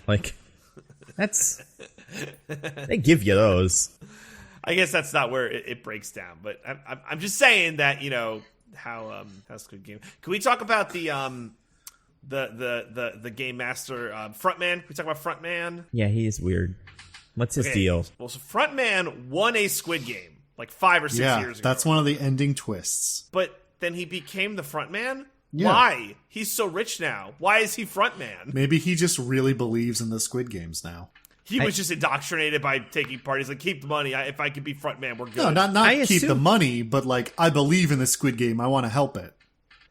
They give you those. I guess that's not where it breaks down, but I'm just saying that how Squid Game. Can we talk about the game master Frontman? Can we talk about Frontman? Yeah, he is weird. What's his deal? Well, so Frontman won a Squid Game 5 or 6 years ago. That's one of the ending twists. But then he became the Frontman. Yeah. Why? He's so rich now. Why is he frontman? Maybe he just really believes in the Squid Games now. He was just indoctrinated by taking part. He's like, keep the money. If I could be frontman, we're good. No, not keep the money, but I believe in the Squid Game. I want to help it.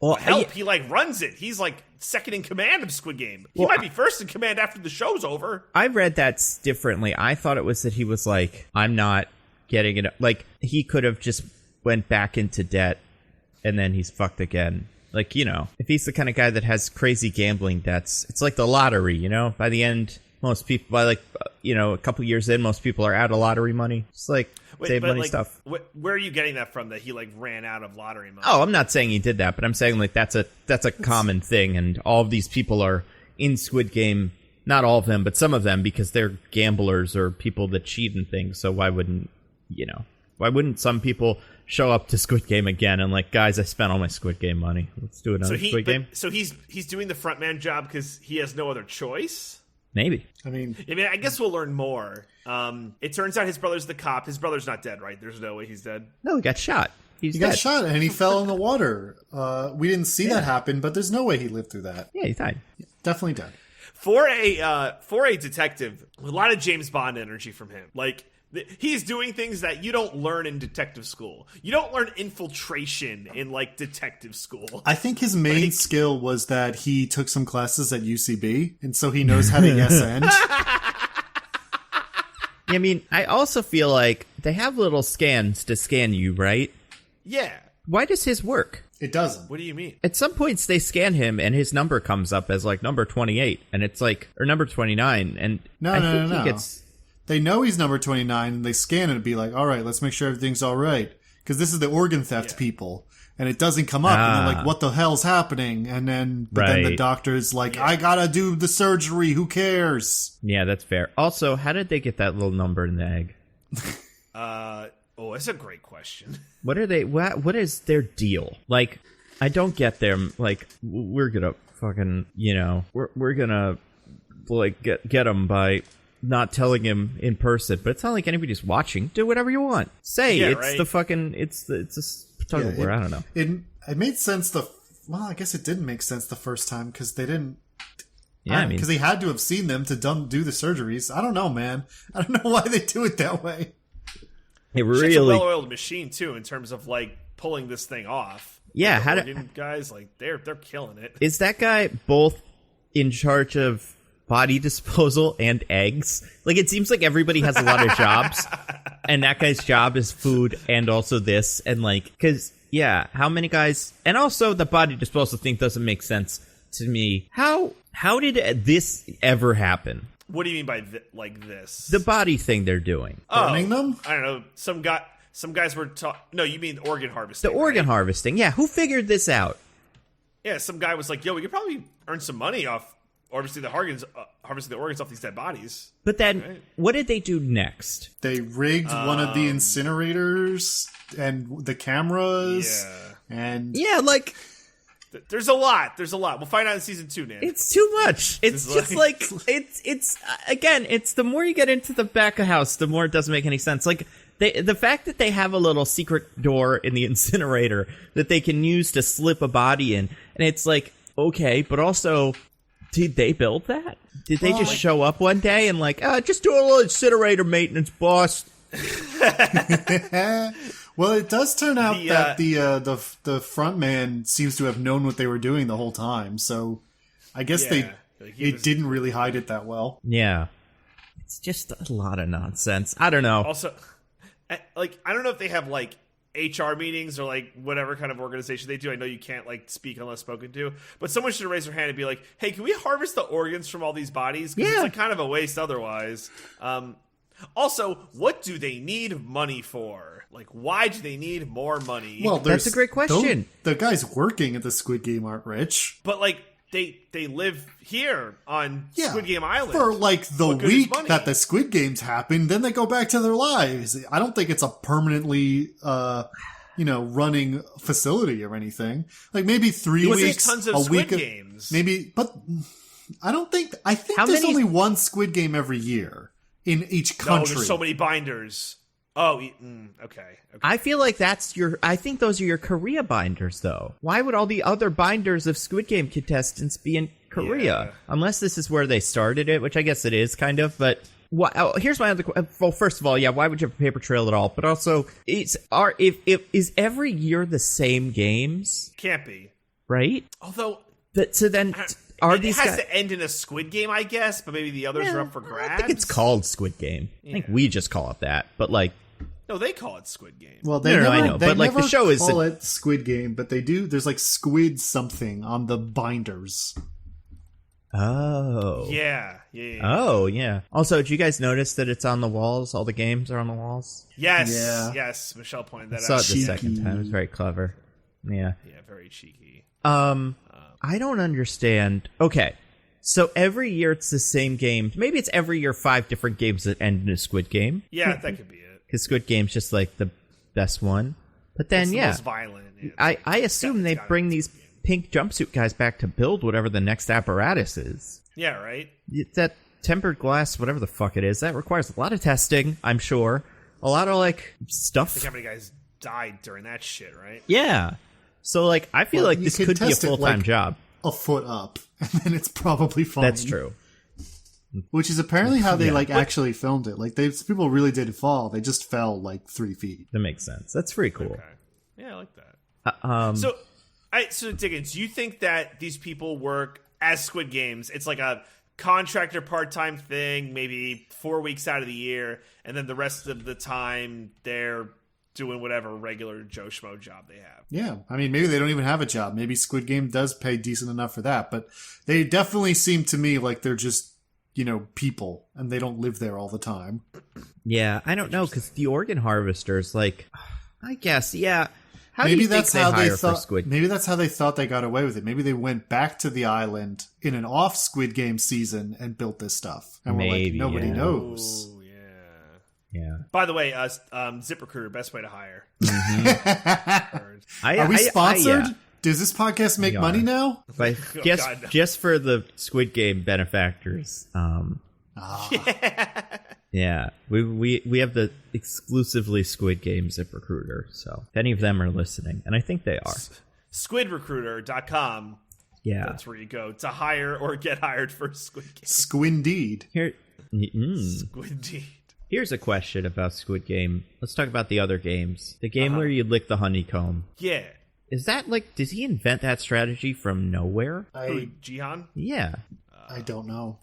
Well, help. He runs it. He's second in command of Squid Game. He might be first in command after the show's over. I read that differently. I thought it was that he was I'm not getting it. He could have just went back into debt and then he's fucked again. If he's the kind of guy that has crazy gambling debts, it's like the lottery, by the end, most people, by a couple years in, most people are out of lottery money. It's save money stuff. Where are you getting that from, that he ran out of lottery money? Oh, I'm not saying he did that, but I'm saying that's a common thing. And all of these people are in Squid Game, not all of them, but some of them, because they're gamblers or people that cheat and things. So why wouldn't some people show up to Squid Game again and guys, I spent all my Squid Game money. Let's do another Squid Game. So he's doing the frontman job because he has no other choice? Maybe. I mean, I guess we'll learn more. It turns out his brother's the cop. His brother's not dead, right? There's no way he's dead. No, he got shot. He got shot and he fell in the water. We didn't see that happen, but there's no way he lived through that. Yeah, he died. Definitely dead. For a detective, a lot of James Bond energy from him. Like, he's doing things that you don't learn in detective school. You don't learn infiltration in, like, detective school. I think his main skill was that he took some classes at UCB, and so he knows how to yes and. I mean, I also feel like they have little scans to scan you, right? Yeah. Why does his work? It doesn't. What do you mean? At some points, they scan him, and his number comes up as, like, number 28, and it's like, or number 29, and No. he gets... They know he's number 29, and they scan it and be like, all right, let's make sure everything's all right. Because this is the organ theft people. And it doesn't come up, and they're like, what the hell's happening? And then, then the doctor's like, I gotta do the surgery, who cares? Yeah, that's fair. Also, how did they get that little number in the egg? That's a great question. What are they, what is their deal? Like, I don't get them, like, we're gonna fucking, we're gonna, like, get them by not telling him in person, but it's not like anybody's watching. Do whatever you want. Say the fucking, it's a tug of war. I don't know. It made sense I guess it didn't make sense the first time because they didn't. Yeah, because he had to have seen them to do the surgeries. I don't know, man. I don't know why they do it that way. It really It's a well-oiled machine too, in terms of like pulling this thing off. Yeah, how guys like they're killing it. Is that guy both in charge of body disposal and eggs? Like, it seems like everybody has a lot of jobs, and that guy's job is food and also this, and like, because how many guys? And also the body disposal thing doesn't make sense to me. How did this ever happen? What do you mean by this? The body thing they're doing. Burning them? I don't know. Some guys were No, you mean organ harvesting. The organ harvesting. Yeah, who figured this out? Yeah, some guy was like, "Yo, we could probably earn some money off harvesting the organs off these dead bodies." But then, what did they do next? They rigged one of the incinerators and the cameras. Yeah. And like. There's a lot. We'll find out in season 2, Nan. It's too much. It's just like it's again. It's the more you get into the back of house, the more it doesn't make any sense. Like the fact that they have a little secret door in the incinerator that they can use to slip a body in, and it's like, okay, but also, did they build that? Did they just show up one day and like, just do a little incinerator maintenance, boss? Well, it does turn out that the front man seems to have known what they were doing the whole time. So I guess it didn't really hide it that well. Yeah, it's just a lot of nonsense. I don't know. Also, like, I don't know if they have like HR meetings or like whatever kind of organization they do. I know you can't like speak unless spoken to, but someone should raise their hand and be like, "Hey, can we harvest the organs from all these bodies? Because it's like kind of a waste otherwise." Also, what do they need money for? Like, why do they need more money? Well, that's a great question. The guys working at the Squid Game aren't rich. But, like, they live here on Squid Game Island. For, like, the week that the Squid Games happen, then they go back to their lives. I don't think it's a permanently, running facility or anything. Like, maybe 3 weeks, tons of a Squid week. Games. Maybe, but I think there's only one Squid Game every year. In each country. No, there's so many binders. Oh, okay. I feel like I think those are your Korea binders, though. Why would all the other binders of Squid Game contestants be in Korea? Yeah. Unless this is where they started it, which I guess it is, kind of, but... here's my other question. Well, first of all, why would you have a paper trail at all? But also, is every year the same games? Can't be. Right? Although... So then... It has to end in a Squid Game, I guess, but maybe the others are up for grabs. I think it's called Squid Game. I think we just call it that, but like... No, they call it Squid Game. Well, they I know, but like the show is... They call it Squid Game, but they do... There's like squid something on the binders. Oh. Yeah. Oh, yeah. Also, did you guys notice that it's on the walls? All the games are on the walls? Yes. Yeah. Yes, Michelle pointed that out. I saw it the second time. It was very clever. Yeah. Yeah, very cheeky. I don't understand. Okay, so every year it's the same game. Maybe it's every year 5 different games that end in a Squid Game. Yeah, that could be it. Because Squid Game's just like the best one. But then, it's the most violent. I assume they bring these pink jumpsuit guys back to build whatever the next apparatus is. Yeah, right? That tempered glass, whatever the fuck it is, that requires a lot of testing, I'm sure. A lot of, like, stuff. Think how many guys died during that shit, right? Yeah. So, like, I feel like this could be a full-time job. A foot up, and then it's probably fine. That's true. Which is apparently how they actually filmed it. Like people really did fall. They just fell like 3 feet. That makes sense. That's pretty cool. Okay. Yeah, I like that. So Diggins, do you think that these people work as Squid Games? It's like a contractor part-time thing, maybe 4 weeks out of the year, and then the rest of the time they're doing whatever regular Joe Schmo job they have. Yeah, I mean, maybe they don't even have a job. Maybe Squid Game does pay decent enough for that, but they definitely seem to me like they're just, people, and they don't live there all the time. Yeah, I don't know, because the organ harvesters, like, I guess, yeah. How maybe do you that's think how they hire they thought. for Squid? Maybe that's how they thought they got away with it. Maybe they went back to the island in an off Squid Game season and built this stuff, and maybe, we're like, nobody knows. Ooh, yeah. Yeah. By the way, ZipRecruiter, best way to hire. Mm-hmm. Are we sponsored? Does this podcast make money now? But just for the Squid Game benefactors. Yeah. We have the exclusively Squid Game ZipRecruiter. So if any of them are listening, and I think they are. SquidRecruiter.com. Yeah. That's where you go to hire or get hired for Squid Game. Squindeed. Squindeed. Here's a question about Squid Game. Let's talk about the other games. The game where you lick the honeycomb. Yeah. Is that like, does he invent that strategy from nowhere? Who, Jihan? Yeah. I don't know.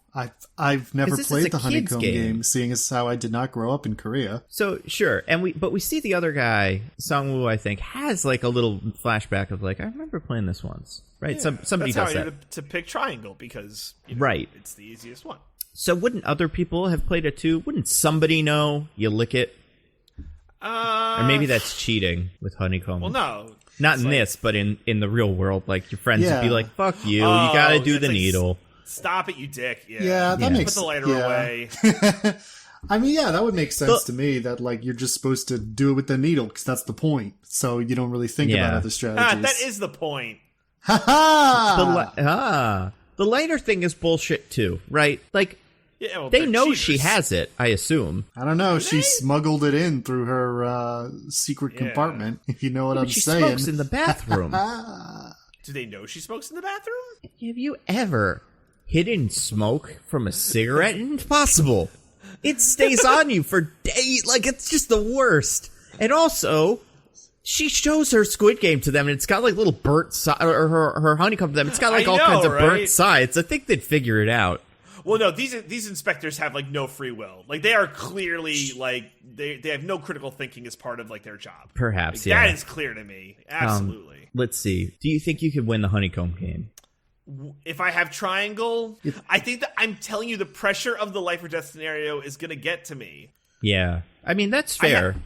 I've never played the honeycomb game, seeing as how I did not grow up in Korea. So sure, but we see the other guy, Sungwoo, I think, has like a little flashback of like, I remember playing this once, right? Yeah, Somebody that's does how that. To pick triangle because right, it's the easiest one. So wouldn't other people have played it too? Wouldn't somebody know you lick it? Or maybe that's cheating with honeycomb. Well, no. Not in this, but in the real world. Like, your friends would be like, fuck you, you gotta do the needle. Stop it, you dick. Yeah, that makes sense. Put the lighter away. I mean, yeah, that would make sense to me, that, like, you're just supposed to do it with the needle, because that's the point. So you don't really think about other strategies. That is the point. Ha-ha! The lighter thing is bullshit, too, right? Like, they know cheaters. She has it, I assume. I don't know. She smuggled it in through her secret compartment, if you know what I'm saying. She smokes in the bathroom. Do they know she smokes in the bathroom? Have you ever hidden smoke from a cigarette? Impossible. It stays on you for days. Like, it's just the worst. And also, she shows her Squid Game to them, and it's got like little burnt or her honeycomb to them. It's got like all kinds of burnt sides. I think they'd figure it out. Well, no, these inspectors have like no free will. Like, they are clearly like they have no critical thinking as part of like their job. Perhaps, That is clear to me. Absolutely. Let's see. Do you think you could win the honeycomb game? If I have triangle, I think that I'm telling you, the pressure of the life or death scenario is going to get to me. Yeah, I mean that's fair.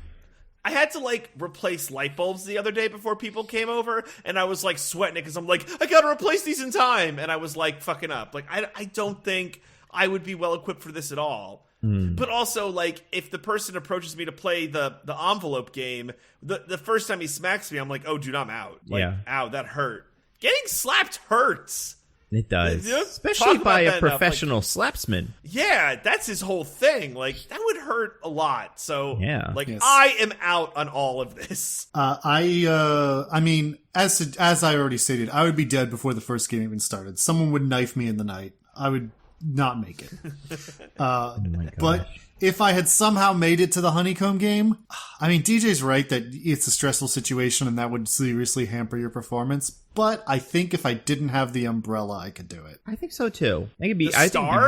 I had to like replace light bulbs the other day before people came over, and I was like sweating it because I'm like, I gotta replace these in time, and I was like fucking up. Like, I don't think I would be well equipped for this at all. But also, like, if the person approaches me to play the envelope game, the first time he smacks me, I'm like, oh dude, I'm out. Like, ow, that hurt. Getting slapped hurts. It does. Especially by a professional slapsman. Yeah, that's his whole thing. Like, that would hurt a lot. So, yes. I am out on all of this. I mean, as I already stated, I would be dead before the first game even started. Someone would knife me in the night. I would not make it. But if I had somehow made it to the honeycomb game, I mean, DJ's right that it's a stressful situation and that would seriously hamper your performance. But I think if I didn't have the umbrella, I could do it. I think so too. I think it'd be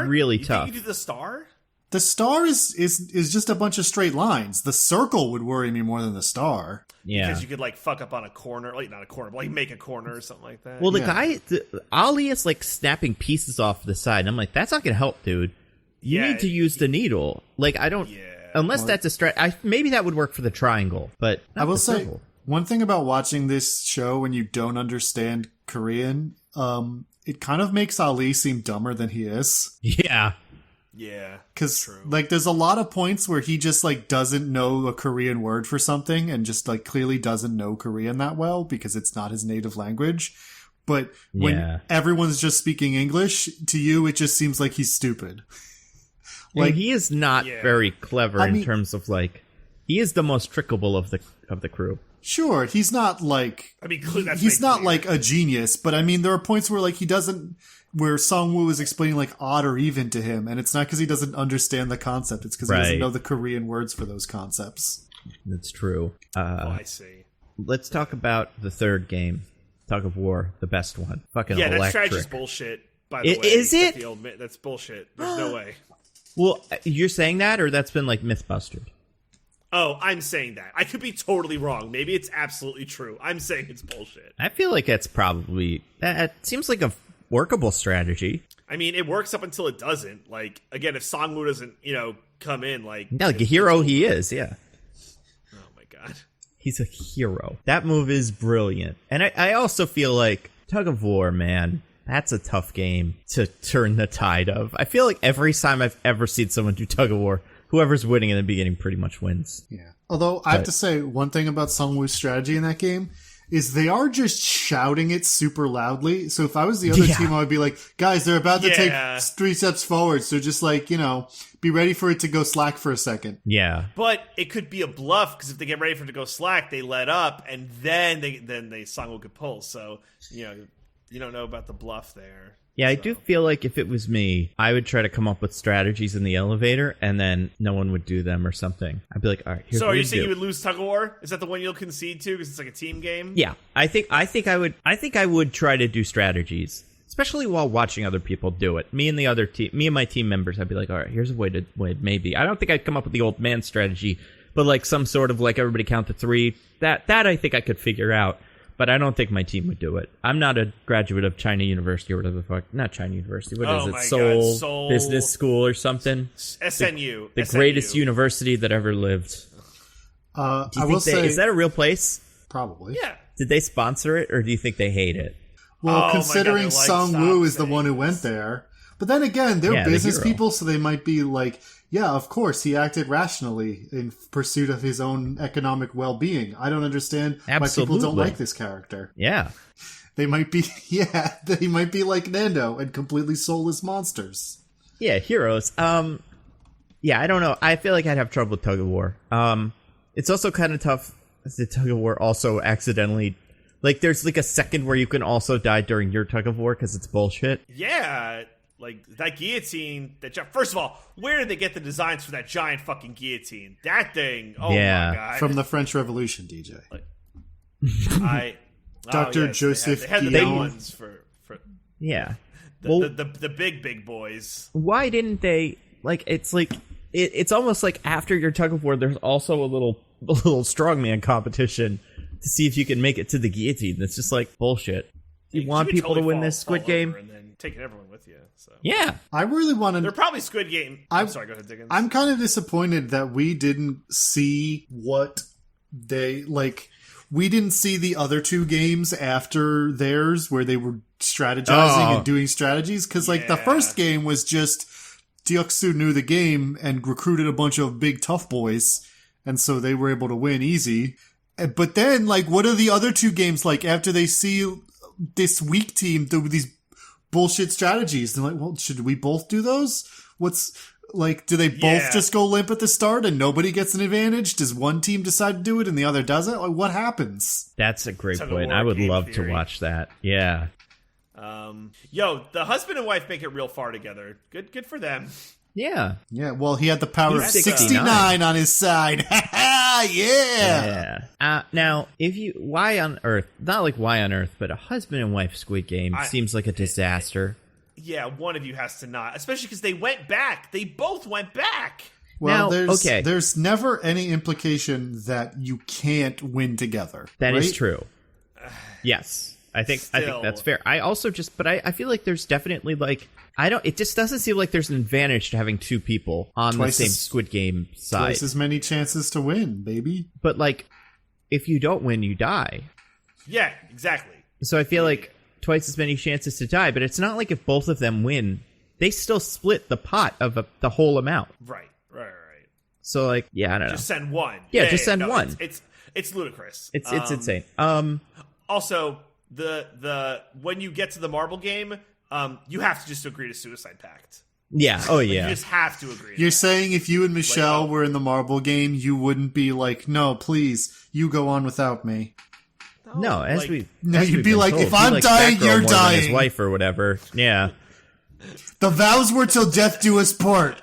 really tough. Think you do the star? The star is just a bunch of straight lines. The circle would worry me more than the star. Yeah, because you could like fuck up on a corner, like not a corner, but like make a corner or something like that. Well, Ali is like snapping pieces off the side, and I'm like, that's not gonna help, dude. You need to use the needle. Like, I don't, unless that's a stretch. Maybe that would work for the triangle, but I will say one thing about watching this show when you don't understand Korean, it kind of makes Ali seem dumber than he is. Yeah. Yeah. Because, like, there's a lot of points where he just, like, doesn't know a Korean word for something and just, like, clearly doesn't know Korean that well because it's not his native language. But when everyone's just speaking English, to you, it just seems like he's stupid. Like, he is not Yeah. very clever in terms of, like, he is the most trickable of the crew. Sure, he's not like that's he's made not clear. like a genius, but I mean there are points where like he doesn't where Song-woo is explaining like odd or even to him, and it's not because he doesn't understand the concept, it's because he doesn't Right. know the Korean words for those concepts. That's true. I see. Let's talk about the third game, Tug of War, the best one. Fucking Yeah, that electric. strategy's bullshit. By the way, Is it? That's bullshit. There's no way. Well, you're saying that, or that's been like myth-busted? Oh, I'm saying that. I could be totally wrong. Maybe it's absolutely true. I'm saying it's bullshit. I feel like that's probably that seems like a workable strategy. I mean, it works up until it doesn't. Like, again, if Song-woo doesn't, come in, like... Yeah, like a hero he is, yeah. Oh, my God. He's a hero. That move is brilliant. And I also feel like Tug of War, man, that's a tough game to turn the tide of. I feel like every time I've ever seen someone do Tug of War, whoever's winning in the beginning pretty much wins. Yeah. Although I have to say one thing about Song-woo's strategy in that game is they are just shouting it super loudly. So if I was the other team, I would be like, guys, they're about to take 3 steps forward. So just like, be ready for it to go slack for a second. Yeah. But it could be a bluff, because if they get ready for it to go slack, they let up, and then they Song-woo could pull. So, you don't know about the bluff there. Yeah, I do feel like if it was me, I would try to come up with strategies in the elevator, and then no one would do them or something. I'd be like, all right, here's So what are you we saying do. you would lose Tug of War? Is that the one you'll concede to, because it's like a team game? Yeah, I think I would try to do strategies, especially while watching other people do it. Me and my team members, I'd be like, all right, here's a way to maybe. I don't think I'd come up with the old man strategy, but like some sort of like everybody count to 3. That I think I could figure out. But I don't think my team would do it. I'm not a graduate of China University or whatever the fuck. Not China University. What is it? Seoul Business School or something? SNU. The greatest university that ever lived. I will say... Is that a real place? Probably. Yeah. Did they sponsor it, or do you think they hate it? Well, considering God, Song-woo is the one who went there. But then again, they're business people, so they might be like, yeah, of course, he acted rationally in pursuit of his own economic well-being. I don't understand why people don't like this character. Yeah. They might be, they might be like Nando and completely soulless monsters. Yeah, heroes. Yeah, I don't know. I feel like I'd have trouble with Tug of War. It's also kind of tough. The Tug of War also accidentally... Like, there's like a second where you can also die during your Tug of War because it's bullshit. Yeah, like that guillotine. First of all, where did they get the designs for that giant fucking guillotine? That thing. Oh my God. From the French Revolution, DJ. Dr. Joseph They had the Guillaume. big ones for Yeah. the big boys. Why didn't they... Like, it's almost like after your Tug of War, there's also a little strongman competition to see if you can make it to the guillotine. That's just like bullshit. You want people to win this Squid Game? And then taking everyone with you. So. Yeah. I really want to... They're probably Squid Game. I'm sorry, go ahead, Diggins. I'm kind of disappointed that we didn't see what they... Like, we didn't see the other 2 games after theirs where they were strategizing and doing strategies. Because, like, the first game was just... Deoksu knew the game and recruited a bunch of big tough boys. And so they were able to win easy. But then, like, what are the other 2 games like after they see this weak team do these bullshit strategies? They're like, well, should we both do those? Do they both just go limp at the start and nobody gets an advantage? Does one team decide to do it and the other doesn't? Like, what happens? That's a great point. I would love to watch that. Yeah. The husband and wife make it real far together. Good for them. Yeah. Yeah, well, he had the power of He's 69 on his side. Yeah. Now, why on earth, not like why on earth, but a husband and wife Squid Game seems like a disaster. Yeah, one of you has to not. Especially because they went back. They both went back. Well, now, there's never any implication that you can't win together. That is true. Yes. I think that's fair. I also I feel like there's definitely like, it just doesn't seem like there's an advantage to having 2 people on the same Squid Game side. Twice as many chances to win, baby. But like, if you don't win, you die. Yeah, exactly. So I feel like twice as many chances to die, but it's not like if both of them win, they still split the pot of the whole amount. Right. So like, yeah, I don't know. Just send one. Yeah, just send one. It's ludicrous. It's insane. Also, the when you get to the marble game, you have to just agree to Suicide Pact. Yeah. Oh, You yeah. just have to agree. You're saying if you and Michelle were in the marble game, you wouldn't be like, no, please, you go on without me. No, you'd be like, if I'm he likes dying, Batgirl you're more than his dying. wife or whatever. Yeah. The vows were till death do us part.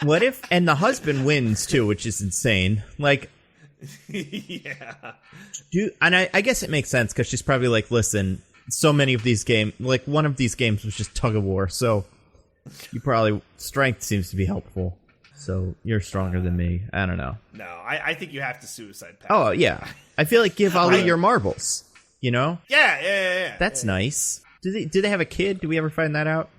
What if, and the husband wins too, which is insane. Like, Yeah. and I guess it makes sense because she's probably like, listen, so many of these games, like one of these games was just tug of war, so you probably, strength seems to be helpful. So you're stronger than me. I don't know. No, I think you have to suicide pact. Oh, yeah. I feel like give Ali your marbles, you know? Yeah. That's nice. Do they have a kid? Do we ever find that out?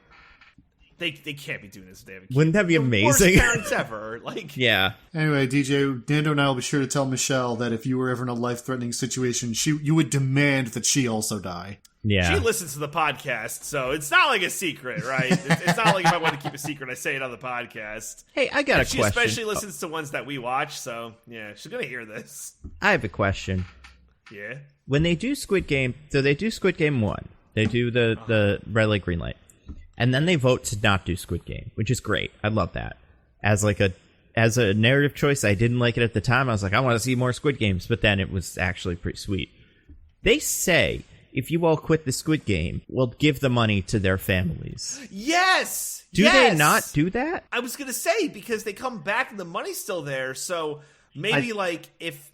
They can't be doing this if they have a kid. Wouldn't that be amazing? The worst parents ever. Like, Yeah. Anyway, DJ, Nando and I will be sure to tell Michelle that if you were ever in a life-threatening situation, you would demand that she also die. Yeah. she listens to the podcast, so it's not like a secret, right? It's not like if I want to keep a secret, I say it on the podcast. Hey, I got a She question. especially listens to ones that we watch, so yeah, she's gonna hear this. I have a question. Yeah. When they do Squid Game, so they do Squid Game 1. They do the red light, green light. And then they vote to not do Squid Game, which is great. I love that. As a narrative choice, I didn't like it at the time. I was like, I want to see more Squid Games, but then it was actually pretty sweet. They say, if you all quit the Squid Game, we'll give the money to their families. Yes. Do they not do that? I was gonna say because they come back and the money's still there, so maybe I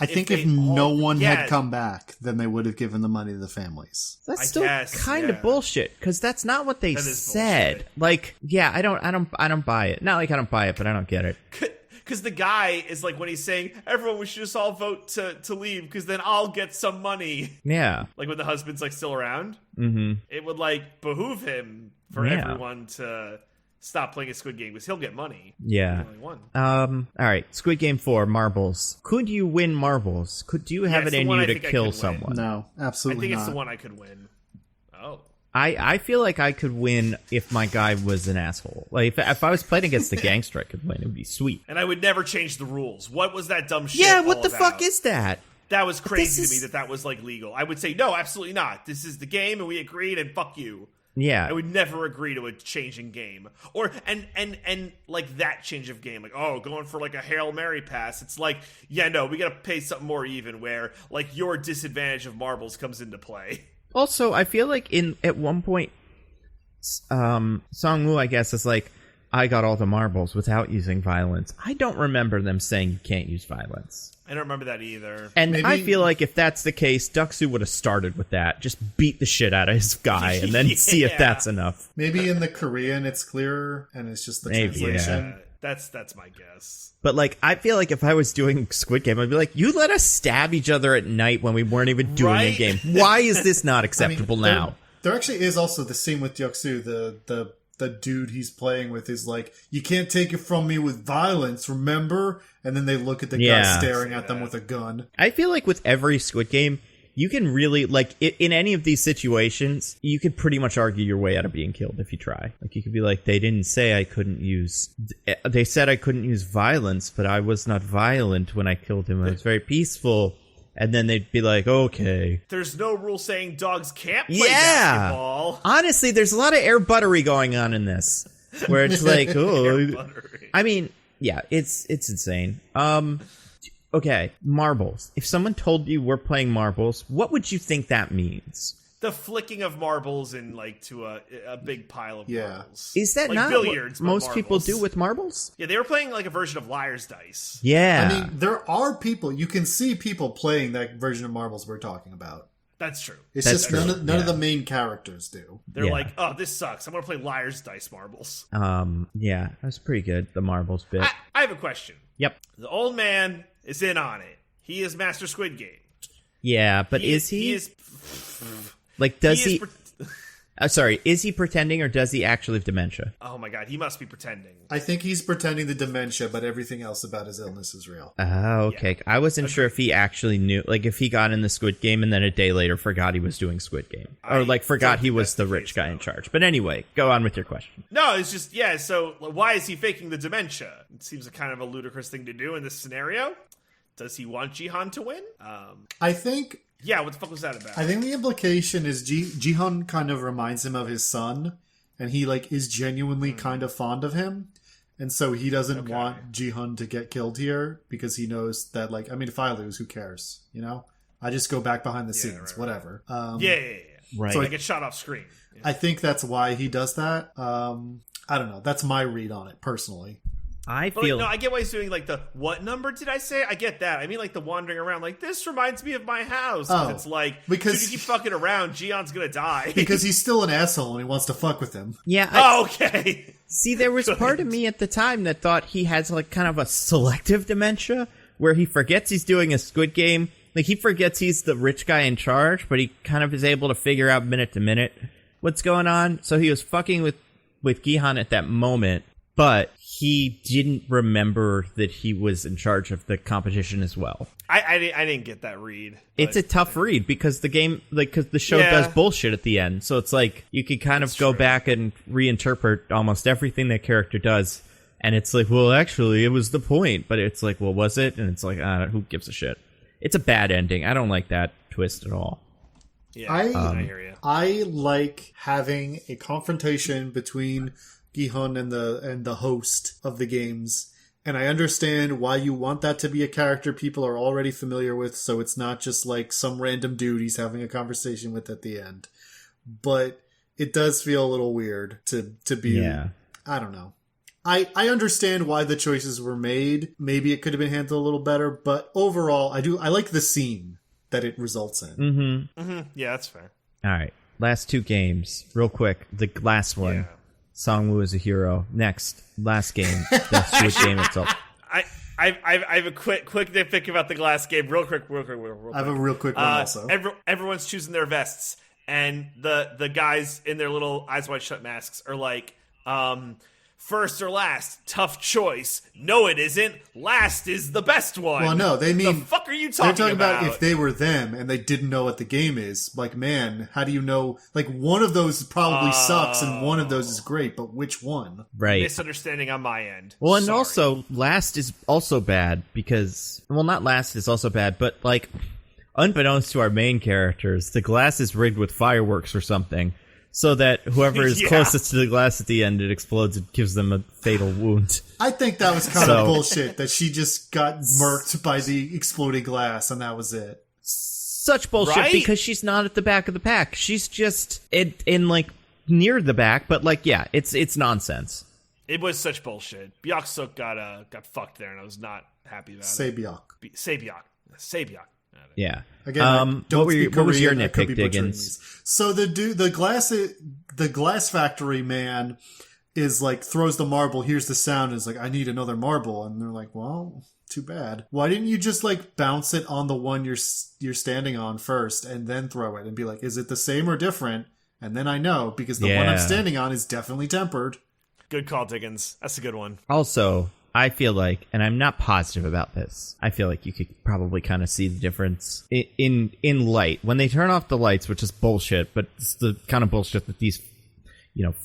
think if no one had come back, then they would have given the money to the families. That's still kind of bullshit because that's not what they said. Bullshit. Like, yeah, I don't buy it. Not like I don't buy it, but I don't get it. Because the guy is like, when he's saying, everyone, we should just all vote to leave because then I'll get some money. Yeah. Like when the husband's like still around, it would like behoove him for everyone to stop playing a Squid Game because he'll get money. Yeah. He only won. All right. Squid Game 4, marbles. Could you win marbles? Do you have it in you to kill someone? No, absolutely I think not. it's the one I could win. Oh. I feel like I could win if my guy was an asshole. Like, if I was playing against the gangster, I could win. It would be sweet. And I would never change the rules. What was that dumb shit? Yeah, what the about? fuck is that? That was crazy to me that was like legal. I would say, no, absolutely not. This is the game and we agreed and fuck you. Yeah. I would never agree to a change in game. Or and like that change of game. Like, oh, going for like a Hail Mary pass. It's like, yeah, no, we gotta pay something more even where like your disadvantage of marbles comes into play. Also, I feel like at one point Song-woo, I guess, is like, I got all the marbles without using violence. I don't remember them saying you can't use violence. I don't remember that either. And I feel like if that's the case, Duxu would have started with that. Just beat the shit out of his guy and then see if that's enough. Maybe in the Korean it's clearer and it's just the translation. Yeah. That's my guess. But like, I feel like if I was doing Squid Game, I'd be like, you let us stab each other at night when we weren't even doing a game. Why is this not acceptable now? There actually is also the scene with Duxu, the dude he's playing with is like, you can't take it from me with violence, remember? And then they look at the guy staring at them with a gun. I feel like with every Squid Game, you can really, like, in any of these situations, you could pretty much argue your way out of being killed if you try. Like, you could be like, they didn't say I couldn't use... They said I couldn't use violence, but I was not violent when I killed him. I was very peaceful. And then they'd be like, okay. There's no rule saying dogs can't play basketball. Honestly, there's a lot of air buttery going on in this. Where it's like, oh. I mean, yeah, it's insane. Okay, marbles. If someone told you we're playing marbles, what would you think that means? The flicking of marbles in like to a big pile of marbles. Is that like not billiards, what most marbles. People do with marbles? Yeah, they were playing like a version of Liar's Dice. Yeah. I mean, there are people, you can see people playing that version of marbles we're talking about. That's true. It's just none of the main characters do. They're like, oh, this sucks. I'm going to play Liar's Dice marbles. Yeah, that's pretty good, the marbles bit. I have a question. Yep. The old man is in on it. He is Master Squid Game. Yeah, but is he? He is... Like, does he... sorry, is he pretending or does he actually have dementia? Oh my god, he must be pretending. I think he's pretending the dementia, but everything else about his illness is real. Oh, okay. Yeah. I wasn't sure if he actually knew, like if he got in the Squid Game and then a day later forgot he was doing Squid Game. Or like forgot he was the rich guy in charge. But anyway, go on with your question. No, it's just, yeah, so why is he faking the dementia? It seems a kind of a ludicrous thing to do in this scenario. Does he want Jihan to win? I think... Yeah, what the fuck was that about? I think the implication is Jihan kind of reminds him of his son, and he like is genuinely kind of fond of him. And so he doesn't want Ji-hun to get killed here because he knows that, like, I mean, if I lose, who cares? You know, I just go back behind the scenes, whatever. Right. So I get shot off screen. Yeah. I think that's why he does that. I don't know. That's my read on it personally. I get why he's doing like the what number did I say? I get that. I mean, like the wandering around, like this reminds me of my house. It's like because you keep fucking around, Ji-hun's gonna die because he's still an asshole and he wants to fuck with him. Yeah. Okay. See, there was part of me at the time that thought he has like kind of a selective dementia where he forgets he's doing a Squid Game. Like he forgets he's the rich guy in charge, but he kind of is able to figure out minute to minute what's going on. So he was fucking with Gi-hun at that moment, but he didn't remember that he was in charge of the competition as well. I didn't get that read. It's a tough read because the game, like, because the show does bullshit at the end. So it's like you can kind of go back and reinterpret almost everything that character does. And it's like, well, actually, it was the point. But it's like, well, was it? And it's like, who gives a shit? It's a bad ending. I don't like that twist at all. Yeah, I hear you. I like having a confrontation between Gi-hun and the host of the games, and I understand why you want that to be a character people are already familiar with, so it's not just like some random dude he's having a conversation with at the end. But it does feel a little weird to be. I don't know. I understand why the choices were made. Maybe it could have been handled a little better, but overall, I like the scene that it results in. Yeah, that's fair. All right, last two games, real quick. The last one. Songwoo is a hero. Next, last game, the Squid Game itself. I have a quick nitpick about the glass game. Real quick. I have a real quick one also. Everyone's choosing their vests, and the guys in their little eyes wide shut masks are like, first or last, tough choice. No, it isn't. Last is the best one. Well, no, they mean... The fuck are you talking about? They're talking about if they were them and they didn't know what the game is. Like, man, how do you know... Like, one of those probably sucks and one of those is great, but which one? Right. Misunderstanding on my end. Well, and also, last is also bad because... Well, not last is also bad, but, like, unbeknownst to our main characters, the glass is rigged with fireworks or something. So that whoever is closest to the glass at the end, it explodes and gives them a fatal wound. I think that was kind of bullshit, that she just got murked by the exploding glass, and that was it. Such bullshit, because she's not at the back of the pack. She's just in like, near the back, but, like, yeah, it's nonsense. It was such bullshit. Byuk-suk got fucked there, and I was not happy about Sae-byuk. Sae-byuk. Yeah. Again, what was your nitpick, Diggins? So the glass factory man is like, throws the marble, hears the sound, and is like, I need another marble. And they're like, well, too bad. Why didn't you just like bounce it on the one you're standing on first and then throw it and be like, is it the same or different? And then I know, because the one I'm standing on is definitely tempered. Good call, Diggins. That's a good one. Also, I feel like, and I'm not positive about this, I feel like you could probably kind of see the difference in light. When they turn off the lights, which is bullshit, but it's the kind of bullshit that these,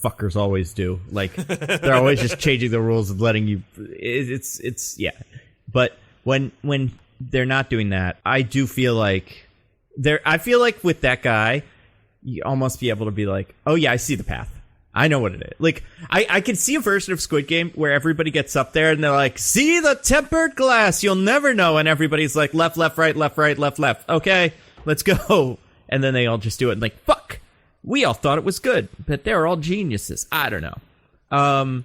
fuckers always do. Like, they're always just changing the rules and letting you... It's yeah. But when they're not doing that, I do feel like... I feel like with that guy, you almost be able to be like, oh yeah, I see the path. I know what it is. Like, I can see a version of Squid Game where everybody gets up there and they're like, see the tempered glass, you'll never know. And everybody's like, left, right, left, right, left. Okay, let's go. And then they all just do it and like, fuck, we all thought it was good, but they're all geniuses. I don't know.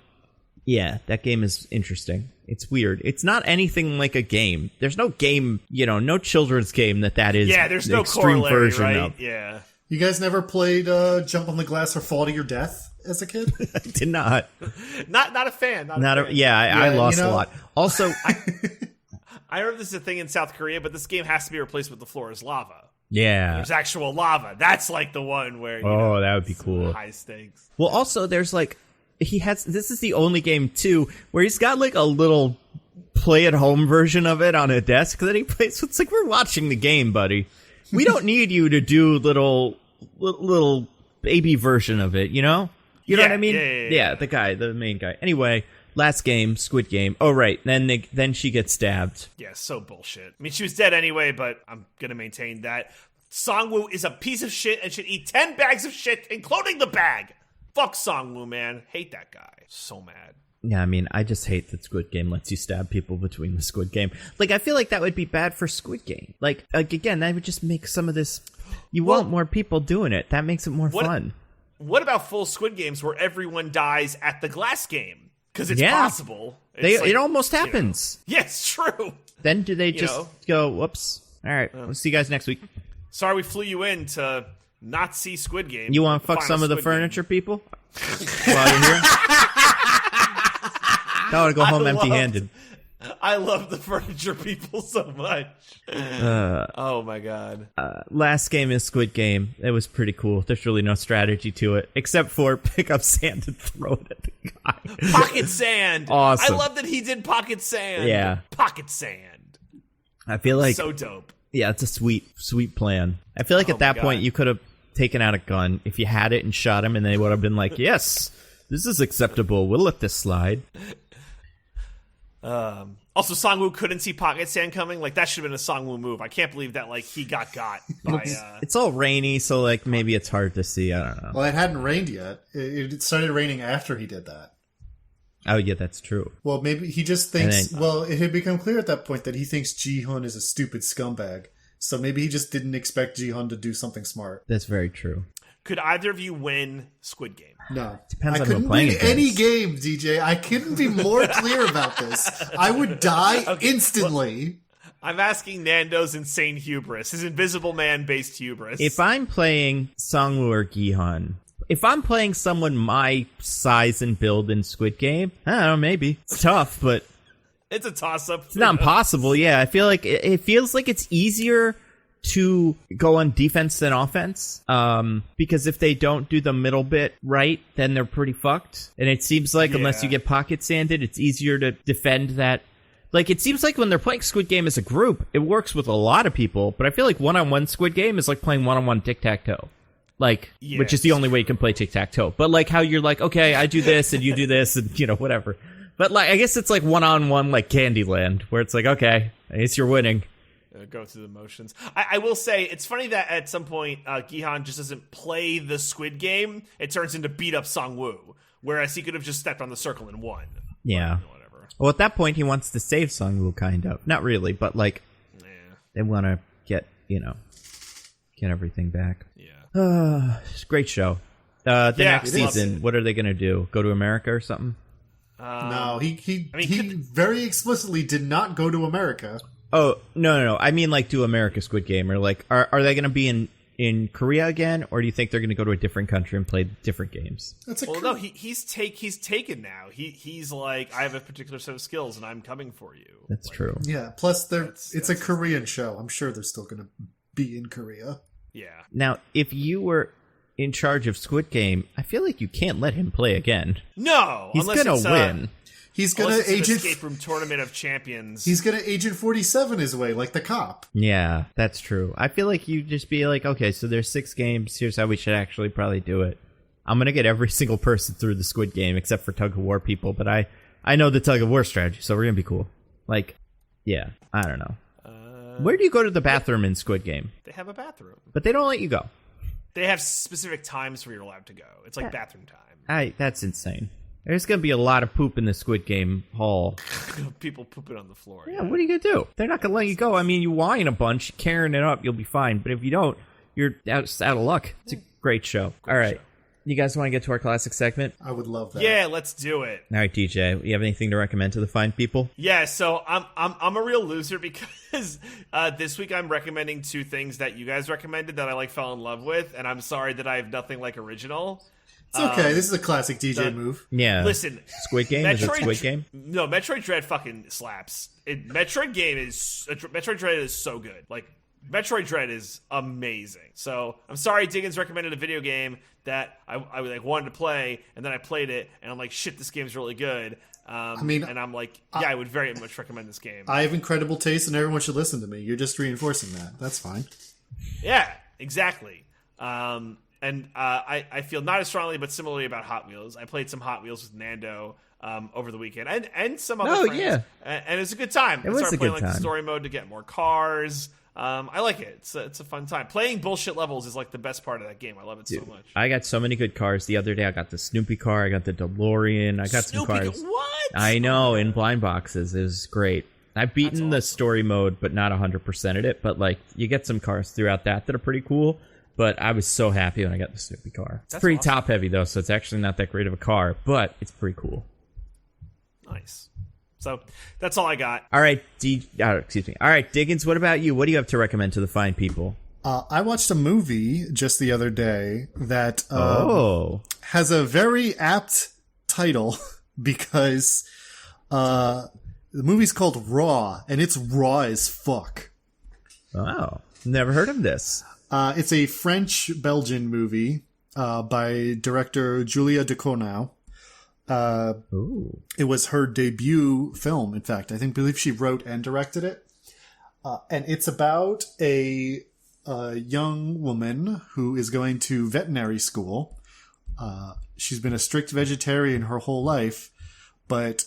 Yeah, that game is interesting. It's weird. It's not anything like a game. There's no game, no children's game that is. Yeah, there's the no extreme version right? of. Yeah. You guys never played Jump on the Glass or Fall to Your Death as a kid? I did not. Not a fan. I lost a lot. Also, I heard this is a thing in South Korea, but this game has to be replaced with the floor is lava. Yeah. There's actual lava. That's like the one where that would be cool. High stakes. Well, also there's like this is the only game too where he's got like a little play at home version of it on a desk that he plays. It's like, we're watching the game, buddy. We don't need you to do little baby version of it, you know? You know what I mean? Yeah, the main guy. Anyway, last game, Squid Game. Oh, right. Then she gets stabbed. Yeah, so bullshit. I mean, she was dead anyway, but I'm going to maintain that. Songwoo is a piece of shit and should eat 10 bags of shit, including the bag. Fuck Songwoo, man. Hate that guy. So mad. Yeah, I mean, I just hate that Squid Game lets you stab people between the Squid Game. Like, I feel like that would be bad for Squid Game. Like again, that would just make some of this... You want more people doing it. That makes it more fun. What about full Squid Games where everyone dies at the glass game? Because it's possible. It almost happens. Yes, true. Then do they just go, whoops. All right, we'll see you guys next week. Sorry we flew you in to not see Squid Game. You want to fuck some of the furniture people while you're here? I want to go home empty-handed. I love the furniture people so much. Oh my god. Last game is Squid Game. It was pretty cool. There's really no strategy to it, except for pick up sand and throw it at the guy. Pocket sand! Awesome. I love that he did pocket sand. Yeah. Pocket sand. I feel like... So dope. Yeah, it's a sweet plan. I feel like at that point you could have taken out a gun if you had it and shot him, and they would have been like, yes, this is acceptable. We'll let this slide. Also, Songwoo couldn't see pocket sand coming. Like, that should have been a Songwoo move. I can't believe that, like, he got by... It's all rainy, so, like, maybe it's hard to see. I don't know. Well, it hadn't rained yet. It started raining after he did that. Oh, yeah, that's true. Well, maybe he just thinks... well, it had become clear at that point that he thinks Ji-hun is a stupid scumbag. So maybe he just didn't expect Ji-hun to do something smart. That's very true. Could either of you win Squid Game? No. Depends I on couldn't who playing win any game, DJ. I couldn't be more clear about this. I would die instantly. Well, I'm asking Nando's insane hubris, his Invisible Man-based hubris. If I'm playing Songwoo or Gi-hun, if I'm playing someone my size and build in Squid Game, I don't know, maybe. It's tough, but... It's a toss-up. It's not impossible, yeah. I feel like it feels like it's easier to go on defense than offense, because if they don't do the middle bit right, then they're pretty fucked. And it seems like unless you get pocket sanded, it's easier to defend that. Like, it seems like when they're playing Squid Game as a group, it works with a lot of people, but I feel like one-on-one Squid Game is like playing one-on-one tic-tac-toe. Like, which is the only way you can play tic-tac-toe. But like how you're like, okay, I do this and you do this and, you know, whatever. But like, I guess it's like one-on-one like Candyland, where it's like, okay, I guess you're winning. Go through the motions. I will say, it's funny that at some point, Gi-hun just doesn't play the Squid Game. It turns into beat up Songwoo, whereas he could have just stepped on the circle and won. Yeah. But, whatever. Well, at that point, he wants to save Songwoo, kind of. Not really, but like, they want to get everything back. Yeah. It's a great show. The next season, what are they going to do? Go to America or something? No, he very explicitly did not go to America. Oh, no. I mean, like, do America Squid Game, or like, are they going to be in Korea again, or do you think they're going to go to a different country and play different games? No, he's taken now. He's like, I have a particular set of skills, and I'm coming for you. That's true. Yeah. Plus, it's a Korean show. I'm sure they're still going to be in Korea. Yeah. Now, if you were in charge of Squid Game, I feel like you can't let him play again. No, he's going to win. He's gonna Escape Room Tournament of Champions. He's gonna Agent 47 his way, like the cop. Yeah, that's true. I feel like you just be like, okay, so there's 6 games. Here's how we should actually probably do it. I'm gonna get every single person through the Squid Game except for tug of war people, but I know the tug of war strategy, so we're gonna be cool. Like, yeah, I don't know. Where do you go to the bathroom in Squid Game? They have a bathroom, but they don't let you go. They have specific times where you're allowed to go. It's like bathroom time. That's insane. There's going to be a lot of poop in the Squid Game hall. People pooping on the floor. Yeah, what are you going to do? They're not going to let you go. I mean, you whine a bunch, carrying it up, you'll be fine. But if you don't, you're out of luck. It's a great show. All right. You guys want to get to our classic segment? I would love that. Yeah, let's do it. All right, DJ, you have anything to recommend to the fine people? Yeah, so I'm a real loser because this week I'm recommending 2 things that you guys recommended that I like fell in love with, and I'm sorry that I have nothing like original. It's okay. This is a classic DJ move. Yeah. Listen, Squid Game? Is it Squid Game? No, Metroid Dread fucking slaps. Metroid Dread is so good. Like, Metroid Dread is amazing. So I'm sorry Diggins recommended a video game that I like wanted to play, and then I played it, and I'm like, shit, this game's really good. And I'm like, yeah, I would very much recommend this game. I have incredible taste, and everyone should listen to me. You're just reinforcing that. That's fine. Yeah, exactly. And I feel not as strongly, but similarly about Hot Wheels. I played some Hot Wheels with Nando over the weekend, and some other friends. Yeah. And it was a good time. It was a started playing good the time. story mode to get more cars. I like it. It's a fun time. Playing bullshit levels is like the best part of that game. I love it so much. I got so many good cars. The other day I got the Snoopy car, I got the DeLorean, I got some cars. What? I know, in blind boxes. It was great. I've beaten the story mode, but not 100%ed it. But like, you get some cars throughout that are pretty cool. But I was so happy when I got the Snoopy car. It's pretty awesome. Top heavy though, so it's actually not that great of a car, but it's pretty cool. Nice. So that's all I got. All right, All right, Diggins, what about you? What do you have to recommend to the fine people? I watched a movie just the other day that has a very apt title because the movie's called Raw, and it's raw as fuck. Wow, never heard of this. It's a French-Belgian movie by director Julia Ducournau. It was her debut film, in fact. I believe she wrote and directed it. And it's about a young woman who is going to veterinary school. She's been a strict vegetarian her whole life, but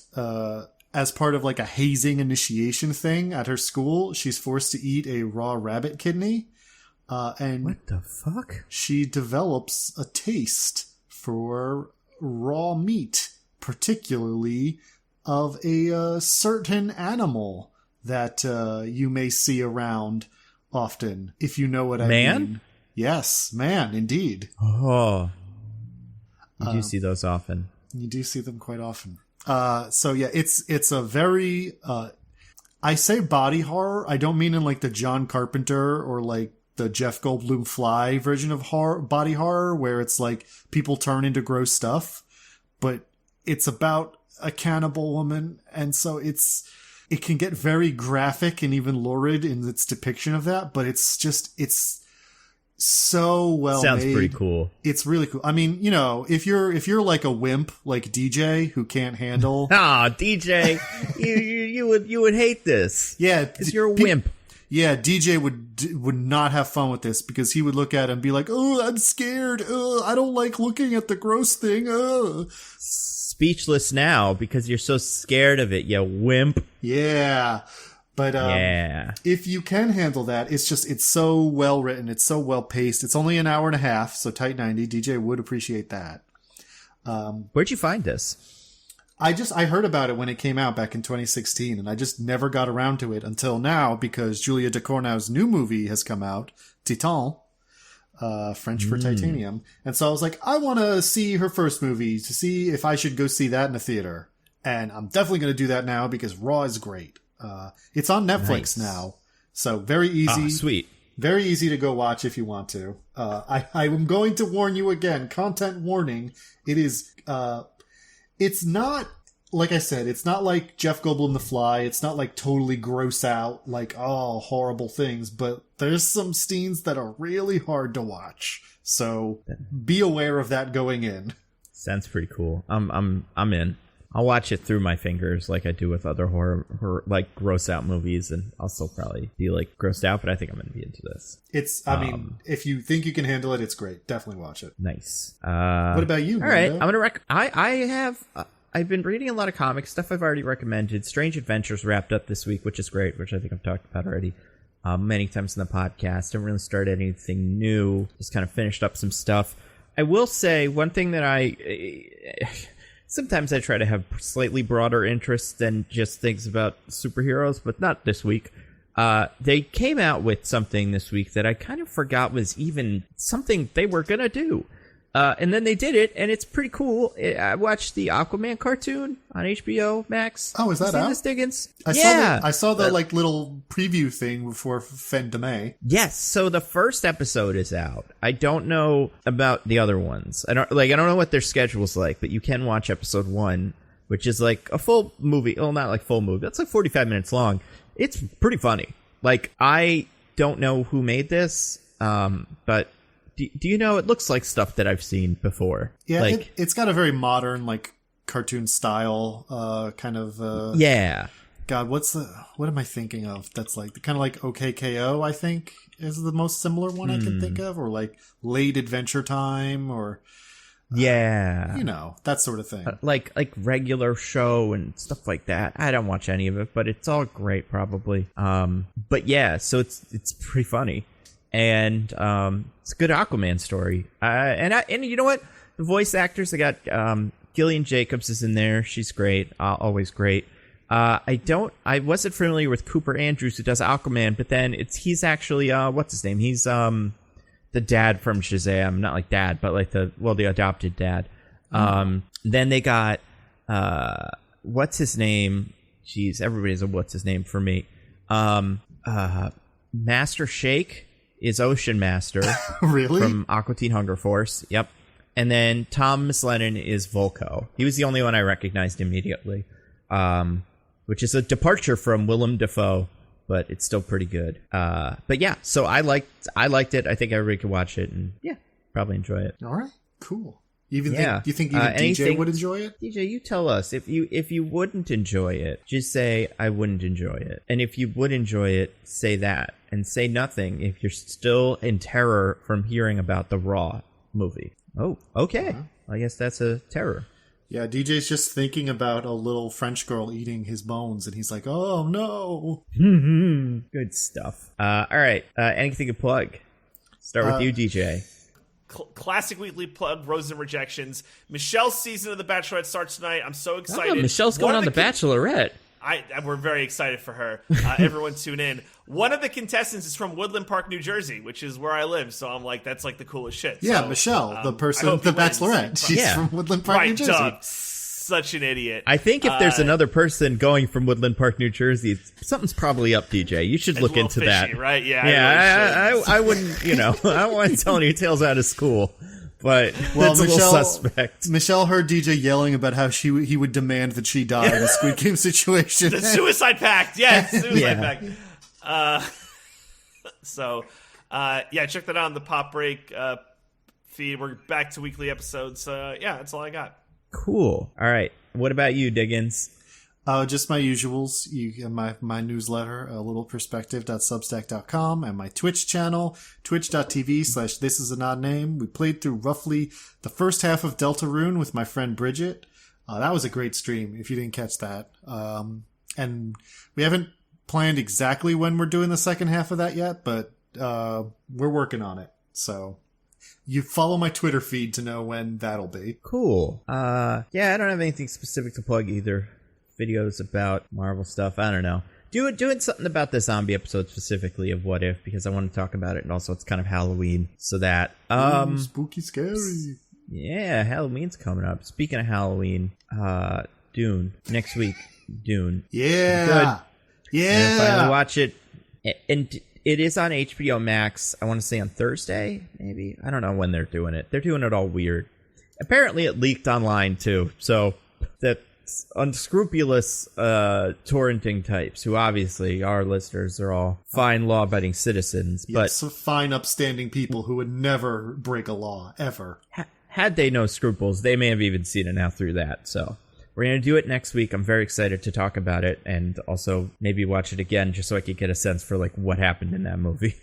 as part of like a hazing initiation thing at her school, she's forced to eat a raw rabbit kidney. And what the fuck? She develops a taste for raw meat, particularly of a certain animal that you may see around often, if you know what I mean. Yes, man, indeed. Oh, you do see those often. You do see them quite often. So yeah, it's a very I say body horror. I don't mean in like the John Carpenter or like the Jeff Goldblum Fly version of body horror, where it's like people turn into gross stuff, but it's about a cannibal woman, and so it can get very graphic and even lurid in its depiction of that, but it's so well Sounds made. Pretty cool. It's really cool. I mean, you know, if you're like a wimp like DJ who can't handle DJ, you would hate this. Yeah, because you're a wimp. Yeah, DJ would not have fun with this because he would look at it and be like, "Oh, I'm scared. I don't like looking at the gross thing." Speechless now because you're so scared of it, you wimp. Yeah, but if you can handle that, it's so well written, it's so well paced. It's only an hour and a half, so tight 90. DJ would appreciate that. Where'd you find this? I heard about it when it came out back in 2016, and I just never got around to it until now because Julia Ducournau's new movie has come out, Titan, French for titanium. And so I was like, I want to see her first movie to see if I should go see that in a theater. And I'm definitely going to do that now because Raw is great. It's on Netflix now, so very easy. Sweet. Very easy to go watch if you want to. I am going to warn you again, content warning. It is... it's not, like I said, it's not like Jeff Goldblum The Fly. It's not like totally gross out, like, oh, horrible things. But there's some scenes that are really hard to watch. So be aware of that going in. Sounds pretty cool. I'm in. I'll watch it through my fingers like I do with other horror like gross out movies, and I'll still probably be like grossed out, but I think I'm going to be into this. I mean, if you think you can handle it, it's great. Definitely watch it. Nice. What about you? All right, I'm going to I've been reading a lot of comic stuff I've already recommended. Strange Adventures wrapped up this week, which is great, which I think I've talked about already many times in the podcast. Haven't really started anything new. Just kind of finished up some stuff. I will say one thing that sometimes I try to have slightly broader interests than just things about superheroes, but not this week. They came out with something this week that I kind of forgot was even something they were going to do. And then they did it, and it's pretty cool. I watched the Aquaman cartoon on HBO Max. Oh, is that out? Diggins? I saw the like little preview thing before Fandome. Yes, so the first episode is out. I don't know about the other ones. I don't know what their schedule's like, but you can watch episode 1, which is like a full movie. Well, not like full movie. It's like 45 minutes long. It's pretty funny. Like, I don't know who made this, but do you know, it looks like stuff that I've seen before. Yeah, like, it's got a very modern, like, cartoon style, kind of... yeah. God, what am I thinking of? That's like, kind of like OKKO, I think, is the most similar one I can think of, or like Late Adventure Time, or... Yeah. That sort of thing. Like regular show and stuff like that. I don't watch any of it, but it's all great probably. But yeah, so it's pretty funny. And it's a good Aquaman story. And you know what? The voice actors, I got Gillian Jacobs is in there. She's great. Always great. I wasn't familiar with Cooper Andrews, who does Aquaman, but then he's actually what's his name? He's the dad from Shazam, not like dad, but like the adopted dad. Then they got what's his name? Jeez, everybody's a what's his name for me. Master Shake is Ocean Master. Really? From Aqua Teen Hunger Force. Yep. And then Tom Mislennon is Volko. He was the only one I recognized immediately. Which is a departure from Willem Dafoe, but it's still pretty good. But yeah, so I liked it. I think everybody could watch it, and yeah, probably enjoy it. All right, cool. Do you think even DJ would enjoy it? DJ, you tell us if you wouldn't enjoy it, just say I wouldn't enjoy it, and if you would enjoy it, say that, and say nothing if you're still in terror from hearing about the Raw movie. Oh, okay. I guess that's a terror. Yeah, DJ's just thinking about a little French girl eating his bones, and he's like, oh, no. Good stuff. All right. Anything to plug? Start with you, DJ. Classic weekly plug, Roses and Rejections. Michelle's season of The Bachelorette starts tonight. I'm so excited. Oh, Michelle's going on The Bachelorette. We're very excited for her. Everyone tune in. One of the contestants is from Woodland Park, New Jersey, which is where I live. So I'm like, that's like the coolest shit. Yeah, so, Michelle, the person, the Bachelorette. She's from Woodland Park, New Jersey. Such an idiot. I think if there's another person going from Woodland Park, New Jersey, something's probably up, DJ. You should look into fishy, that. Right? Yeah. Yeah, I wouldn't, I don't want to tell any tales out of school. But it's a little suspect. Michelle heard DJ yelling about how he would demand that she die in a Squid Game situation. The suicide pact, yes, pact. Check that out on the Pop Break feed. We're back to weekly episodes. That's all I got. Cool. All right. What about you, Diggins? Just my usuals. My newsletter, a little perspective.substack.com, and my Twitch channel, twitch.tv/this is an odd name. We played through roughly the first half of Deltarune with my friend Bridget. That was a great stream, if you didn't catch that. And we haven't planned exactly when we're doing the second half of that yet, but we're working on it. So you follow my Twitter feed to know when that'll be. Cool. I don't have anything specific to plug either. Videos about Marvel stuff. I don't know. Doing something about the zombie episode specifically of What If, because I want to talk about it, and also it's kind of Halloween, so that spooky, scary. Yeah, Halloween's coming up. Speaking of Halloween, Dune next week. Dune. Yeah. Good. Yeah. Finally watch it, and it is on HBO Max. I want to say on Thursday, maybe. I don't know when they're doing it. They're doing it all weird. Apparently, it leaked online too, so that. Unscrupulous torrenting types, who obviously our listeners are all fine law-abiding citizens, but some fine upstanding people who would never break a law ever. Had they no scruples, they may have even seen it now through that. So we're gonna do it next week. I'm very excited to talk about it, and also maybe watch it again just so I could get a sense for like what happened in that movie.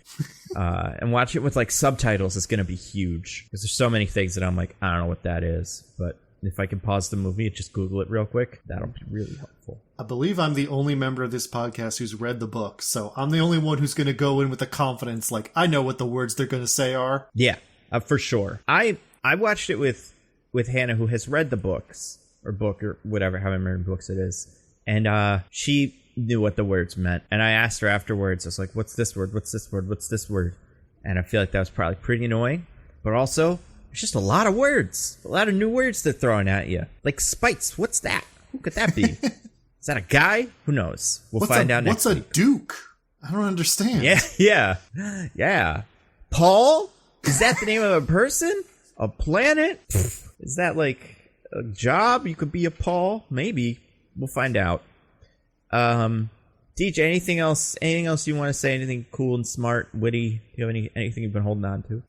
And watch it with like subtitles is gonna be huge, because there's so many things that I'm like, I don't know what that is, but if I can pause the movie and just Google it real quick, that'll be really helpful. I believe I'm the only member of this podcast who's read the book, so I'm the only one who's going to go in with the confidence, like, I know what the words they're going to say are. Yeah, for sure. I watched it with Hannah, who has read the books, or whatever, however many books it is, and she knew what the words meant. And I asked her afterwards, I was like, what's this word? What's this word? What's this word? And I feel like that was probably pretty annoying, but also there's just a lot of words, a lot of new words they're throwing at you. Like spites, what's that? Who could that be? Is that a guy? Who knows? We'll find out next week. What's a duke? I don't understand. Yeah. Paul? Is that the name of a person? A planet? Is that like a job? You could be a Paul? Maybe. We'll find out. DJ, anything else you want to say? Anything cool and smart, witty? Do you have anything you've been holding on to?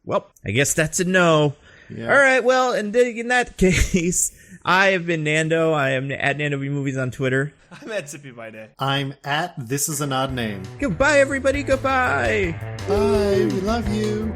Well, I guess that's a no. Yeah. All right, well, and in that case, I have been Nando. I am at Nando B Movies on Twitter. I'm at Zippy by Day. I'm at This Is an Odd Name. Goodbye, everybody. Goodbye. Bye. We love you.